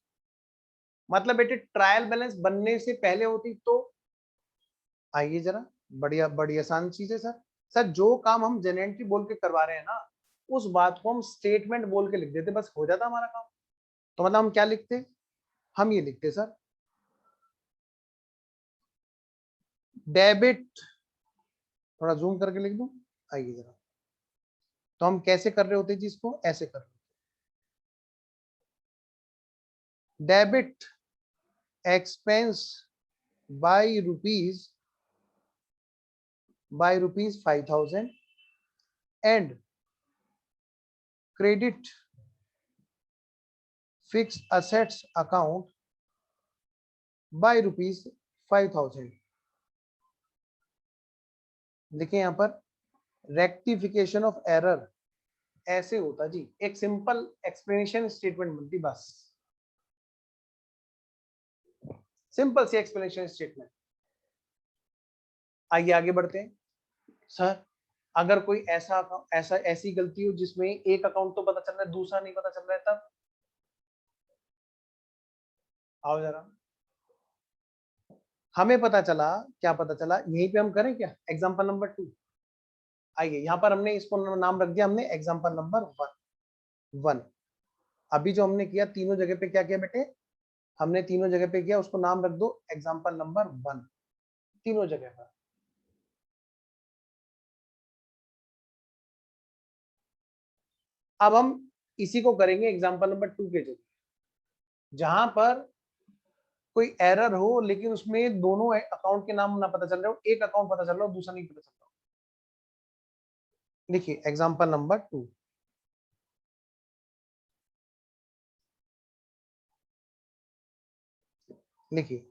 मतलब बेटे ट्रायल बैलेंस बनने से पहले होती, तो आइए जरा, बढ़िया बड़ी आसान चीज है सर। सर जो काम हम जेनेंट्री बोल के करवा रहे हैं ना, उस बात को हम स्टेटमेंट बोल के लिख देते, बस हो जाता हमारा काम। तो मतलब हम क्या लिखते, हम ये लिखते सर डेबिट, थोड़ा जूम करके लिख दूं, आइए जरा। तो हम कैसे कर रहे होते जी इसको, ऐसे कर रहे, debit expense by rupees 5000 and credit fix assets account by ₹5000। देखिए यहां पर रेक्टिफिकेशन ऑफ एरर ऐसे होता जी, एक सिंपल एक्सप्लेनेशन स्टेटमेंट बनती, बस सिंपल सी एक्सप्लेनेशन स्टेटमेंट। आइए आगे बढ़ते हैं। सर अगर कोई ऐसी गलती हो जिसमें एक अकाउंट तो पता चल रहा है दूसरा नहीं पता चल रहा है, तब आओ जरा, हमें पता चला, क्या पता चला, यहीं पे हम करें क्या, एग्जांपल नंबर 2। आइए यहां पर हमने इसको नाम रख दिया हमने एग्जांपल नंबर 1। अभी जो हमने किया तीनों जगह पे क्या किया बेटे, हमने तीनों जगह पे किया, उसको नाम रख दो एग्जांपल नंबर 1 तीनों जगह पर। अब हम इसी को करेंगे एग्जांपल नंबर 2 के जगह, जहां पर कोई एरर हो लेकिन उसमें दोनों अकाउंट के नाम ना पता चल रहे हो, एक अकाउंट पता चल रहा हो दूसरा नहीं पता चल रहा हो। लिखिए एग्जांपल नंबर 2, लिखिए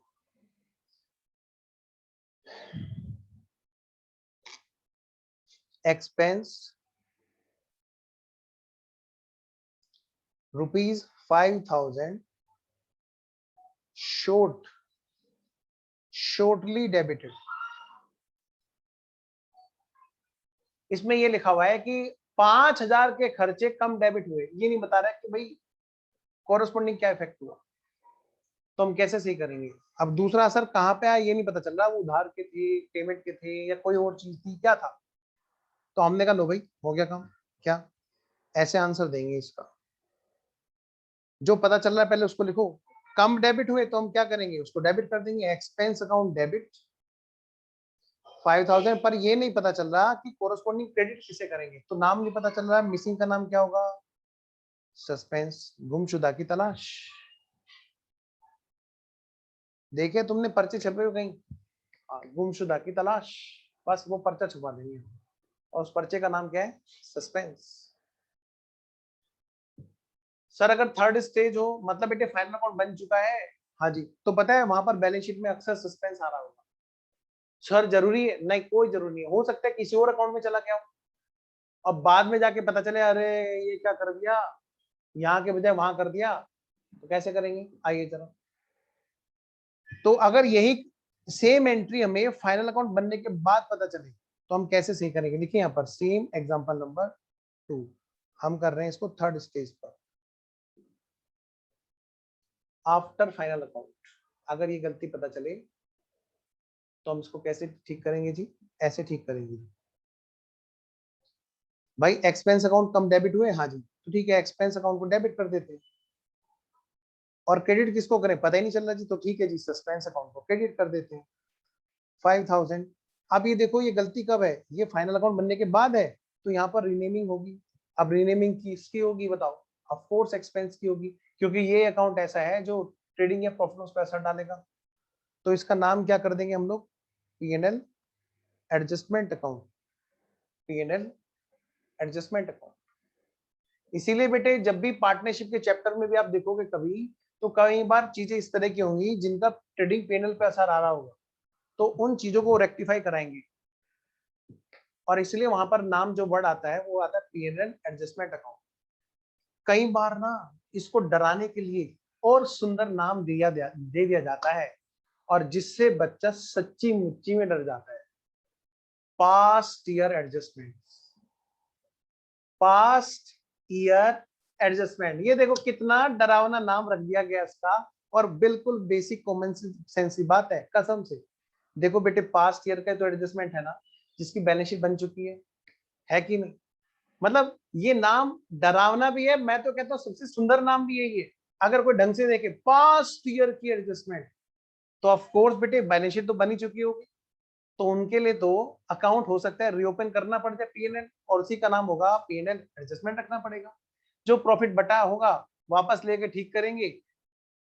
एक्सपेंस ₹5000 shortly debited। इसमें ये लिखा हुआ है कि 5000 के खर्चे कम डेबिट हुए, ये नहीं बता रहा है कि भाई कॉरेस्पॉन्डिंग क्या इफेक्ट हुआ, तो हम कैसे सही करेंगे। अब दूसरा असर कहाँ पे आया ये नहीं पता चल रहा, वो उधार के थे, पेमेंट के थे, या कोई और चीज थी, क्या था। तो हमने कहा लो भाई हो गया काम, क्या ऐसे आंसर देंगे इसका, जो पता चल रहा है पहले उसको लिखो। कम डेबिट हुए तो हम क्या करेंगे, उसको डेबिट कर देंगे, एक्सपेंस अकाउंट डेबिट 5000, पर ये नहीं पता चल रहा कि कोरस्पॉन्डिंग क्रेडिट किसे करेंगे, तो नाम नहीं पता चल रहा है, मिसिंग का नाम क्या होगा, सस्पेंस, गुमशुदा की तलाश। देखे तुमने पर्चे छपे हुए कहीं, गुमशुदा की तलाश, बस वो पर्चा छुपा देंगे, और उस पर्चे का नाम क्या है, सस्पेंस। सर अगर थर्ड स्टेज हो, मतलब बेटे फाइनल अकाउंट बन चुका है, हाँ जी, तो पता है वहां पर बैलेंस शीट में अक्सर सस्पेंस आ रहा होगा। सर जरूरी है, नहीं कोई जरूरी नहीं है, हो सकता है किसी और अकाउंट में चला गया हो, अब बाद में जाके पता चले अरे ये क्या कर दिया, यहाँ के बजाय वहां कर दिया, तो कैसे करेंगे, आइए जरा। तो अगर यही सेम एंट्री हमें फाइनल अकाउंट बनने के बाद पता चले तो हम कैसे सही करेंगे? देखिए यहाँ पर सेम एग्जांपल नंबर 2 हम कर रहे हैं इसको थर्ड स्टेज पर। आफ्टर फाइनल अकाउंट अगर ये गलती पता चले तो हम इसको कैसे ठीक करेंगे जी? ऐसे ठीक करेंगे जी। भाई एक्सपेंस अकाउंट कम डेबिट हुए, हाँ जी, तो ठीक है, एक्सपेंस अकाउंट को डेबिट कर देते हैं। और क्रेडिट किसको करें पता ही नहीं चल रहा जी, तो ठीक है जी, सस्पेंस अकाउंट को क्रेडिट कर देते हैं 5000। अब ये देखो ये गलती कब है? ये फाइनल अकाउंट बनने के बाद है, तो यहाँ पर रीनेमिंग होगी। अब रीनेमिंग किसकी होगी बताओ? ऑफ कोर्स एक्सपेंस की होगी, क्योंकि ये अकाउंट ऐसा है जो ट्रेडिंग या प्रॉफिट लॉस पे असर डालेगा। तो इसका नाम क्या कर देंगे हम लोग? P&L adjustment account. P&L adjustment account. इसीलिए बेटे जब भी पार्टनरशिप के चैप्टर में भी आप देखोगे कभी, तो कई बार चीजें इस तरह की होंगी जिनका ट्रेडिंग P&L पे असर आ रहा होगा, तो उन चीजों को रेक्टिफाई कराएंगे। और इसलिए वहां पर नाम जो वर्ड आता है वो आता है P&L एडजस्टमेंट अकाउंट। कई बार ना इसको डराने के लिए और सुंदर नाम दे दिया जाता है, और जिससे बच्चा सच्ची मुच्ची में डर जाता है। Past year adjustment. Past year adjustment, ये देखो कितना डरावना नाम रख दिया गया इसका, और बिल्कुल बेसिक कॉमन सेंस की बात है कसम से। देखो बेटे पास्ट ईयर का तो एडजस्टमेंट है ना, जिसकी बैलेंस शीट बन चुकी है कि नहीं? मतलब ये नाम डरावना भी है, मैं तो कहता हूँ सबसे सुंदर नाम भी है ये। अगर कोई ढंग से देखे पास्ट ईयर की एडजस्टमेंट, तो ऑफ कोर्स बेटे बैलेंस शीट तो बनी चुकी होगी, तो उनके लिए तो अकाउंट हो सकता है रीओपन करना पड़ जाए P&L, और उसी का नाम होगा P&L एडजस्टमेंट रखना पड़ेगा। जो प्रॉफिट बटा होगा वापस लेके ठीक करेंगे,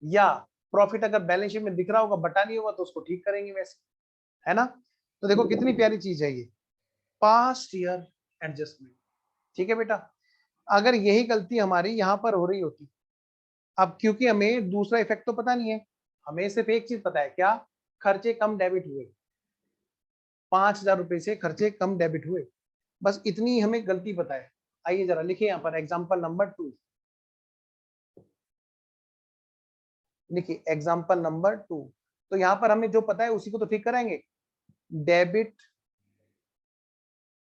या प्रॉफिट अगर बैलेंस शीट में दिख रहा होगा बटा नहीं होगा तो उसको ठीक करेंगे वैसे, है ना? तो देखो कितनी प्यारी चीज है ये पास्ट ईयर एडजस्टमेंट। ठीक है बेटा, अगर यही गलती हमारी यहाँ पर हो रही होती, अब क्योंकि हमें दूसरा इफेक्ट तो पता नहीं है, हमें सिर्फ एक चीज पता है, क्या? खर्चे कम डेबिट हुए, 5000 रुपए से खर्चे कम डेबिट हुए, बस इतनी हमें गलती पता है। आइए जरा लिखिए यहाँ पर एग्जाम्पल नंबर 2। लिखिए एग्जाम्पल नंबर 2। तो यहाँ पर हमें जो पता है उसी को तो ठीक कराएंगे। Debit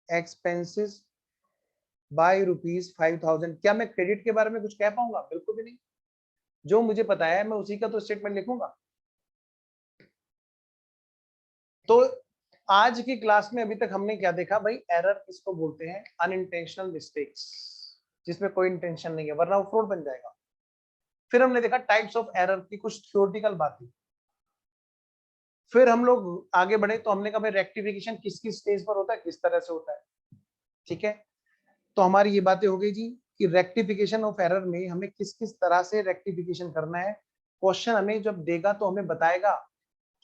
expenses by ₹5000। क्या मैं क्रेडिट के बारे में कुछ कह पाऊंगा? बिल्कुल भी नहीं। जो मुझे पता है मैं उसी का तो स्टेटमेंट लिखूंगा। तो आज की क्लास में अभी तक हमने क्या देखा भाई? एरर किसको बोलते हैं? अनइंटेंशनल मिस्टेक्स, जिसमें कोई इंटेंशन नहीं है, वरना वो फ्रॉड बन जाएगा। फिर हमने देखा टाइप्स ऑफ एरर की कुछ थ्योरेटिकल बातें। फिर हम लोग आगे बढ़े तो हमने कहा भाई रेक्टिफिकेशन किस किस स्टेज पर होता है, किस तरह से होता है। ठीक है, तो हमारी ये बातें हो गई जी कि रेक्टिफिकेशन ऑफ एरर में हमें किस किस तरह से रेक्टिफिकेशन करना है। क्वेश्चन हमें जब देगा तो हमें बताएगा,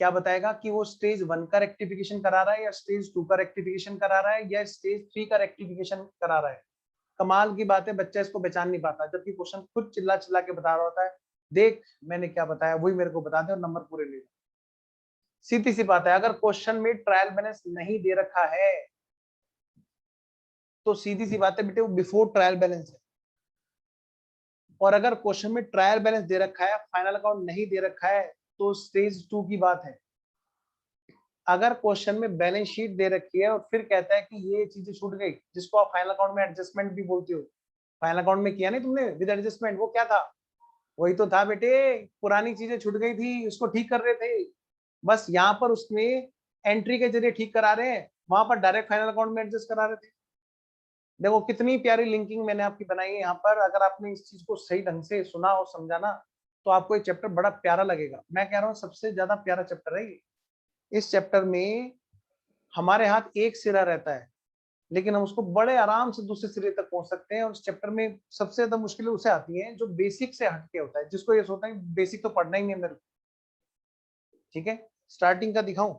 क्या बताएगा कि वो स्टेज 1 का रेक्टिफिकेशन करा रहा है, या स्टेज 2 का रेक्टिफिकेशन करा रहा है, या स्टेज 3 का रेक्टिफिकेशन करा रहा है। कमाल की बात है, बच्चा इसको पहचान नहीं पाता, जबकि क्वेश्चन खुद चिल्ला चिल्ला के बता रहा होता है, देख मैंने क्या बताया वही मेरे को बता दे और नंबर पूरे ले। सीधी सी बात है, अगर क्वेश्चन में ट्रायल बैलेंस नहीं दे रखा है तो सीधी सी बात है बेटे वो बिफोर ट्रायल बैलेंस है। और अगर क्वेश्चन में ट्रायल बैलेंस दे रखा है, फाइनल अकाउंट नहीं दे रखा है, तो स्टेज 2 की बात है। अगर क्वेश्चन में बैलेंस शीट दे रखी है और फिर कहता है कि ये चीजें छूट गई, जिसको आप फाइनल अकाउंट में एडजस्टमेंट भी बोलते हो, फाइनल अकाउंट में किया नहीं तुमने विद एडजस्टमेंट, वो क्या था? वही तो था बेटे, पुरानी चीजें छूट गई थी उसको ठीक कर रहे थे। बस यहाँ पर उसमें एंट्री के जरिए ठीक करा रहे हैं, वहां पर डायरेक्ट फाइनल अकाउंट में एडजस्ट करा रहे थे। देखो कितनी प्यारी लिंकिंग मैंने आपकी बनाई है यहाँ पर। अगर आपने इस चीज को सही ढंग से सुना और समझा ना, तो आपको ये चैप्टर बड़ा प्यारा लगेगा। मैं कह रहा हूँ सबसे ज्यादा प्यारा चैप्टर है ये। इस चैप्टर में हमारे हाथ एक सिरा रहता है, लेकिन हम उसको बड़े आराम से दूसरे सिरे तक पहुंच सकते हैं। और इस चैप्टर में सबसे ज्यादा मुश्किलें उसे आती हैं जो बेसिक से हटके होता है, जिसको ये सोचता है बेसिक तो पढ़ना ही नहीं है मेरे को। ठीक है, स्टार्टिंग का दिखाऊं?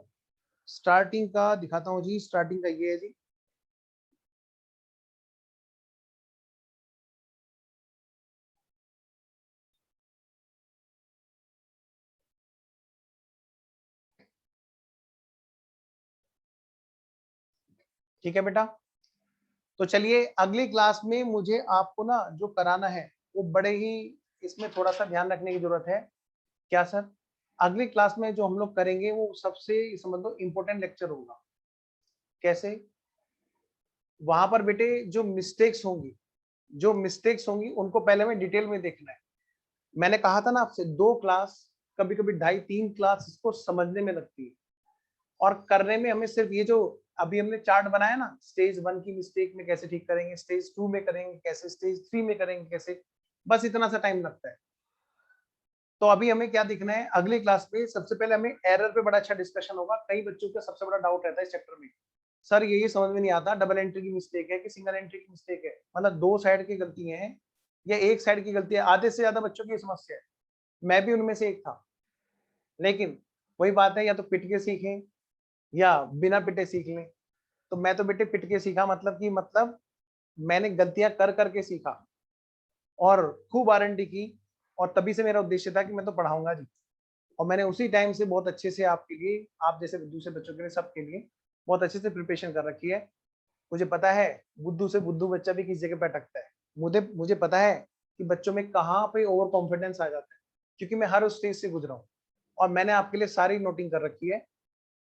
स्टार्टिंग का दिखाता हूँ जी। स्टार्टिंग का ये है जी, ठीक है बेटा। तो चलिए अगली क्लास में मुझे आपको ना जो कराना है वो बड़े ही, इसमें थोड़ा सा ध्यान रखने की जरूरत है। क्या सर? अगली क्लास में जो हम लोग करेंगे वो सबसे समझ लो इम्पोर्टेंट लेक्चर होगा। कैसे? वहां पर बेटे जो मिस्टेक्स होंगी उनको पहले में डिटेल में देखना है। मैंने कहा था ना आपसे 2 क्लास, कभी कभी 2.5-3 क्लास इसको समझने में लगती है, और करने में हमें सिर्फ ये जो अभी हमने चार्ट बनाया ना, स्टेज 1 की मिस्टेक में कैसे ठीक करेंगे, स्टेज 2 में करेंगे कैसे, स्टेज 3 में करेंगे कैसे, बस इतना सा टाइम लगता है। तो अभी हमें क्या दिखना है अगली क्लास में? सबसे पहले हमें एरर पे बड़ा अच्छा डिस्कशन होगा। कई बच्चों का सबसे बड़ा डाउट रहता है इस चैप्टर में, सर ये समझ में नहीं आता डबल एंट्री की मिस्टेक है कि सिंगल एंट्री की मिस्टेक है, मतलब 2 साइड की गलती है या 1 साइड की गलती है। आधे से ज्यादा बच्चों की ये समस्या है, मैं भी उनमें से एक था। लेकिन वही बात है, या तो पिट के सीखें या बिना पिटे सीख लें। तो मैं तो बेटे पिट के सीखा, मतलब मैंने गलतियां कर करके सीखा और खूब R&D की, और तभी से मेरा उद्देश्य था कि मैं तो पढ़ाऊंगा जी। और मैंने उसी टाइम से बहुत अच्छे से आपके लिए, आप जैसे दूसरे बच्चों के लिए, सबके लिए बहुत अच्छे से प्रिपरेशन कर रखी है। मुझे पता है बुद्धू से बुद्धू बच्चा भी किस जगह पे अटकता है। मुझे पता है कि बच्चों में कहाँ पे ओवर कॉन्फिडेंस आ जाता है, क्योंकि मैं हर उस स्टेज से गुजरा हूँ और मैंने आपके लिए सारी नोटिंग कर रखी है।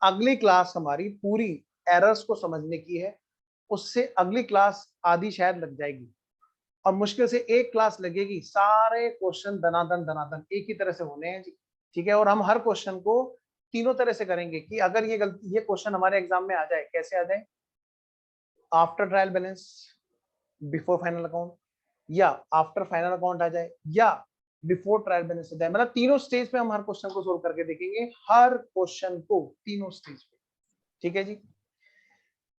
अगली क्लास हमारी पूरी एरर्स को समझने की है, उससे अगली क्लास आधी शायद लग जाएगी और मुश्किल से एक क्लास लगेगी। सारे क्वेश्चन दनादन एक ही तरह से होने हैं जी, ठीक है। और हम हर क्वेश्चन को तीनों तरह से करेंगे कि अगर ये क्वेश्चन हमारे एग्जाम में आ जाए, कैसे आ जाए? After trial balance, before final account, या आफ्टर फाइनल अकाउंट आ जाए, या बिफोर ट्रायल बैलेंस आ जाए। मतलब तीनों स्टेज पे हम हर क्वेश्चन को सोल्व करके देखेंगे, हर क्वेश्चन को तीनों स्टेज पे, ठीक है जी।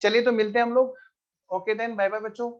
चलिए तो मिलते हैं हम लोग। ओके देन, बाय बाय बच्चों।